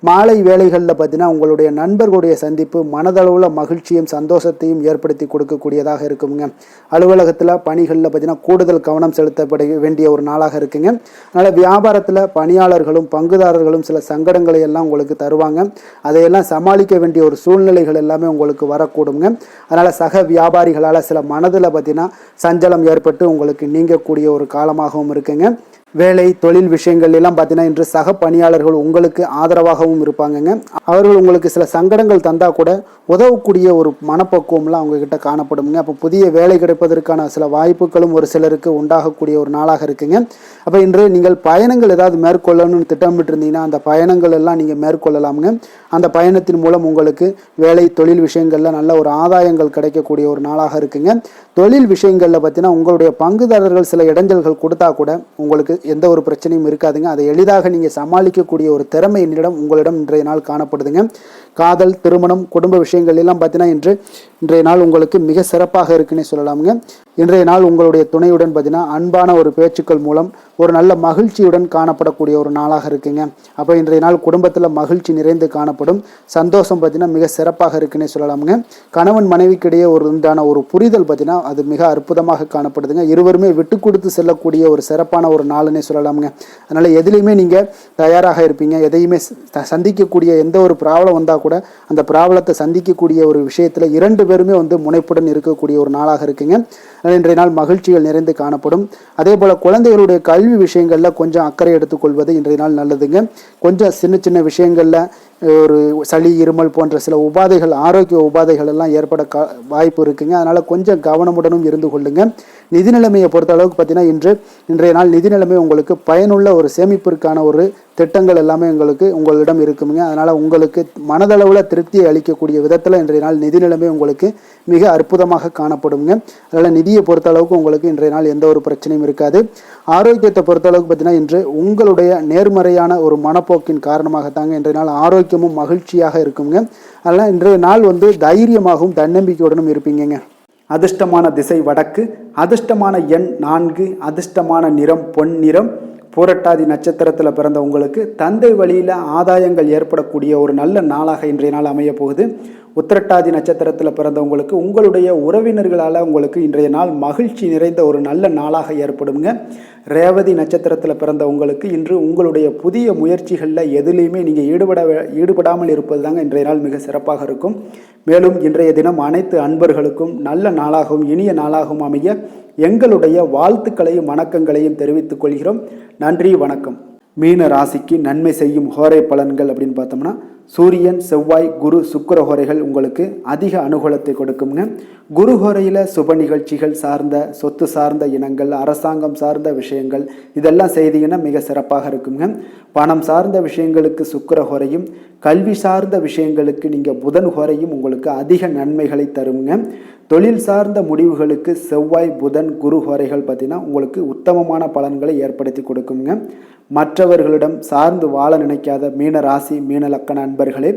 மாலை வேளைகளில் பார்த்தீங்கன்னா உங்களுடைய நண்பர்களுடைய சந்திப்பு மனதளவில் மகிழ்ச்சியும் சந்தோஷத்தையும் ஏற்படுத்தி கொடுக்கக்கூடியதாக இருக்குங்க. அலுவலகத்தில் பணிகளில் பார்த்தீங்கன்னா கூடுதல் கவனம் செலுத்தப்பட வேண்டிய ஒரு நாளாக இருக்குங்க. அதனால் வியாபாரத்தில் பணியாளர்களும் பங்குதாரர்களும் சில சங்கடங்களை எல்லாம் உங்களுக்கு தருவாங்க. அதையெல்லாம் சமாளிக்க வேண்டிய ஒரு சூழ்நிலைகள் எல்லாமே உங்களுக்கு வரக்கூடுங்க. அதனால் சக வியாபாரிகளால் சில மனதில் பார்த்தீங்கன்னா சஞ்சலம் ஏற்பட்டு உங்களுக்கு நீங்கக்கூடிய ஒரு காலமாகவும் இருக்குங்க. வேலை தொழில் விஷயங்கள் எல்லாம் பார்த்தீங்கன்னா இன்று சக பணியாளர்கள் உங்களுக்கு ஆதரவாகவும் இருப்பாங்கங்க. அவர்கள் உங்களுக்கு சில சங்கடங்கள் தந்தால் கூட உதவக்கூடிய ஒரு மனப்பக்குவம்லாம் அவங்கக்கிட்ட காணப்படுங்க. அப்போ புதிய வேலை கிடைப்பதற்கான சில வாய்ப்புகளும் ஒரு சிலருக்கு உண்டாகக்கூடிய ஒரு நாளாக இருக்குங்க. அப்போ இன்று நீங்கள் பயணங்கள் ஏதாவது மேற்கொள்ளணும்னு திட்டமிட்டு இருந்தீங்கன்னா அந்த பயணங்கள் எல்லாம் நீங்கள் மேற்கொள்ளலாமுங்க. அந்த பயணத்தின் மூலம் உங்களுக்கு வேலை தொழில் விஷயங்களில் நல்ல ஒரு ஆதாயங்கள் கிடைக்கக்கூடிய ஒரு நாளாக இருக்குங்க. தொழில் விஷயங்களில் பார்த்தீங்கன்னா உங்களுடைய பங்குதாரர்கள் சில இடைஞ்சல்கள் கொடுத்தா கூட உங்களுக்கு எந்த ஒரு பிரச்சனையும் இருக்காதுங்க. அதை எளிதாக நீங்கள் சமாளிக்கக்கூடிய ஒரு திறமை உங்களிடம் இன்றைய நாள் காணப்படுதுங்க. காதல் திருமணம் குடும்ப விஷயங்கள் எல்லாம் பார்த்தீங்கன்னா இன்றைய நாள் உங்களுக்கு மிக சிறப்பாக இருக்குன்னே சொல்லலாமுங்க. இன்றைய நாள் உங்களுடைய துணையுடன் பார்த்தீங்கன்னா அன்பான ஒரு பேச்சுக்கள் மூலம் ஒரு நல்ல மகிழ்ச்சியுடன் காணப்படக்கூடிய ஒரு நாளாக இருக்குங்க. அப்போ இன்றைய நாள் குடும்பத்தில் மகிழ்ச்சி நிறைந்து காணப்படும். சந்தோஷம் பார்த்தீங்கன்னா மிக சிறப்பாக இருக்குன்னே சொல்லலாமுங்க. கணவன் மனைவிக்கிடையே உண்டான ஒரு புரிதல் பார்த்தீங்கன்னா அது மிக அற்புதமாக காணப்படுதுங்க. இருவருமே விட்டு கொடுத்து செல்லக்கூடிய ஒரு சிறப்பான ஒரு நாளுன்னே சொல்லலாமுங்க. அதனால் எதுலேயுமே நீங்கள் தயாராக இருப்பீங்க. எதையுமே சந்திக்கக்கூடிய எந்த ஒரு ப்ராப்ளம் வந்தால் கூட அந்த ப்ராப்ளத்தை சந்திக்கக்கூடிய ஒரு விஷயத்தில் இரண்டு பேருமே முனைப்புடன் இருக்கக்கூடிய ஒரு நாளாக இருக்குங்க. இன்றைய நாள் மகிழ்ச்சிகள் நிறைந்து காணப்படும். அதே போல் குழந்தைகளுடைய கல்வி விஷயங்களில் கொஞ்சம் அக்கறை எடுத்துக்கொள்வது இன்றைய நாள் நல்லதுங்க. கொஞ்சம் சின்ன சின்ன விஷயங்களில் ஒரு சளி இருமல் போன்ற சில உபாதைகள் ஆரோக்கிய உபாதைகள் எல்லாம் ஏற்பட வாய்ப்பு இருக்குங்க. அதனால் கொஞ்சம் கவனமுடனும் இருந்து கொள்ளுங்க. நிதி நிலைமையை பொறுத்த அளவுக்கு பார்த்தீங்கன்னா இன்றைய நாள் நிதி நிலைமை உங்களுக்கு பயனுள்ள ஒரு சேமிப்பிற்கான ஒரு திட்டங்கள் எல்லாமே உங்களிடம் இருக்குங்க. அதனால் உங்களுக்கு மனதளவில் திருப்தியை அளிக்கக்கூடிய விதத்தில் இன்றைய நாள் நிதி நிலைமை உங்களுக்கு மிக அற்புதமாக காணப்படுங்க. அதனால் நிதியை பொறுத்த அளவுக்கு உங்களுக்கு இன்றைய நாள் எந்த ஒரு பிரச்சனையும் இருக்காது. ஆரோக்கியத்தை பொறுத்த அளவுக்கு பார்த்தீங்கன்னா இன்று உங்களுடைய நேர்மறையான ஒரு மனப்போக்கின் காரணமாகத்தாங்க இன்றைய நாள் ஆரோக்கியமும் மகிழ்ச்சியாக இருக்குங்க. அதனால் இன்றைய நாள் தைரியமாகவும் தன்னம்பிக்கையுடனும் இருப்பீங்க. அதிர்ஷ்டமான திசை வடக்கு, அதிர்ஷ்டமான எண் 4, அதிர்ஷ்டமான நிறம் பொன் நிறம். பூரட்டாதி நட்சத்திரத்தில் பிறந்த உங்களுக்கு தந்தை வழியில் ஆதாயங்கள் ஏற்படக்கூடிய ஒரு நல்ல நாளாக இன்றைய நாள் அமைய போகுது. உத்திரட்டாதி நட்சத்திரத்தில் பிறந்தவங்களுக்கு உங்களுடைய உறவினர்களால் உங்களுக்கு இன்றைய நாள் மகிழ்ச்சி நிறைந்த ஒரு நல்ல நாளாக ஏற்படுங்க. ரேவதி நட்சத்திரத்தில் பிறந்த உங்களுக்கு இன்று உங்களுடைய புதிய முயற்சிகளில் எதுலேயுமே நீங்கள் ஈடுபடாமல் இருப்பது தாங்க இன்றைய நாள் மிக சிறப்பாக இருக்கும். மேலும் இன்றைய தினம் அனைத்து அன்பர்களுக்கும் நல்ல நாளாகவும் இனிய நாளாகவும் அமைய எங்களுடைய வாழ்த்துக்களையும் வணக்கங்களையும் தெரிவித்துக் கொள்கிறோம். நன்றி, வணக்கம். மீன ராசிக்கு நன்மை செய்யும் ஹோரை பலன்கள் அப்படின்னு பார்த்தோம்னா சூரியன் செவ்வாய் குரு சுக்கிர ஹோரைகள் உங்களுக்கு அதிக அனுகூலத்தை கொடுக்குங்க. குரு ஹோரையில் சுப நிகழ்ச்சிகள் சார்ந்த சொத்து சார்ந்த இனங்கள் அரசாங்கம் சார்ந்த விஷயங்கள் இதெல்லாம் செய்தீங்கன்னா மிக சிறப்பாக இருக்குங்க. பணம் சார்ந்த விஷயங்களுக்கு சுக்கிர ஹோரையும் கல்வி சார்ந்த விஷயங்களுக்கு நீங்கள் புதன் ஹோரையும் உங்களுக்கு அதிக நன்மைகளை தருங்க. தொழில் சார்ந்த முடிவுகளுக்கு செவ்வாய் புதன் குரு ஹோரைகள் பார்த்தீங்கன்னா உங்களுக்கு உத்தமமான பலன்களை ஏற்படுத்தி கொடுக்குங்க. மற்றவர்களிடம் சார்ந்து வாழ நினைக்காத மீன ராசி மீன லக்கண அன்பர்களே,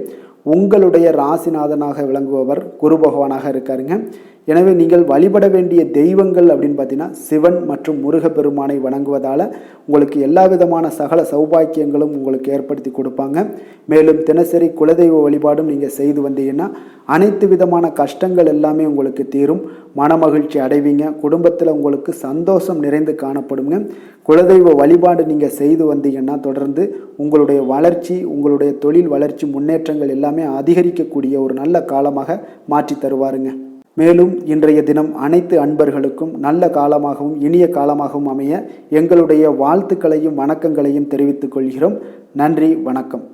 உங்களுடைய ராசிநாதனாக விளங்குபவர் குரு பகவானாக இருக்காருங்க. எனவே நீங்கள் வழிபட வேண்டிய தெய்வங்கள் அப்படின்னு பார்த்தீங்கன்னா சிவன் மற்றும் முருகப்பெருமானை வணங்குவதால் உங்களுக்கு எல்லா விதமான சகல சௌபாக்கியங்களும் உங்களுக்கு ஏற்படுத்தி கொடுப்பாங்க. மேலும் தினசரி குலதெய்வ வழிபாடும் நீங்கள் செய்து வந்தீங்கன்னா அனைத்து விதமான கஷ்டங்கள் எல்லாமே உங்களுக்கு தீரும். மனமகிழ்ச்சி அடைவீங்க. குடும்பத்தில் உங்களுக்கு சந்தோஷம் நிறைந்து காணப்படுங்க. குலதெய்வ வழிபாடு நீங்கள் செய்து வந்தீங்கன்னா தொடர்ந்து உங்களுடைய வளர்ச்சி உங்களுடைய தொழில் வளர்ச்சி முன்னேற்றங்கள் எல்லாமே அதிகரிக்கக்கூடிய ஒரு நல்ல காலமாக மாற்றி தருவாருங்க. மேலும் இன்றைய தினம் அனைத்து அன்பர்களுக்கும் நல்ல காலமாகவும் இனிய காலமாகவும் அமைய எங்களுடைய வாழ்த்துக்களையும் வணக்கங்களையும் தெரிவித்துக் கொள்கிறோம். நன்றி, வணக்கம்.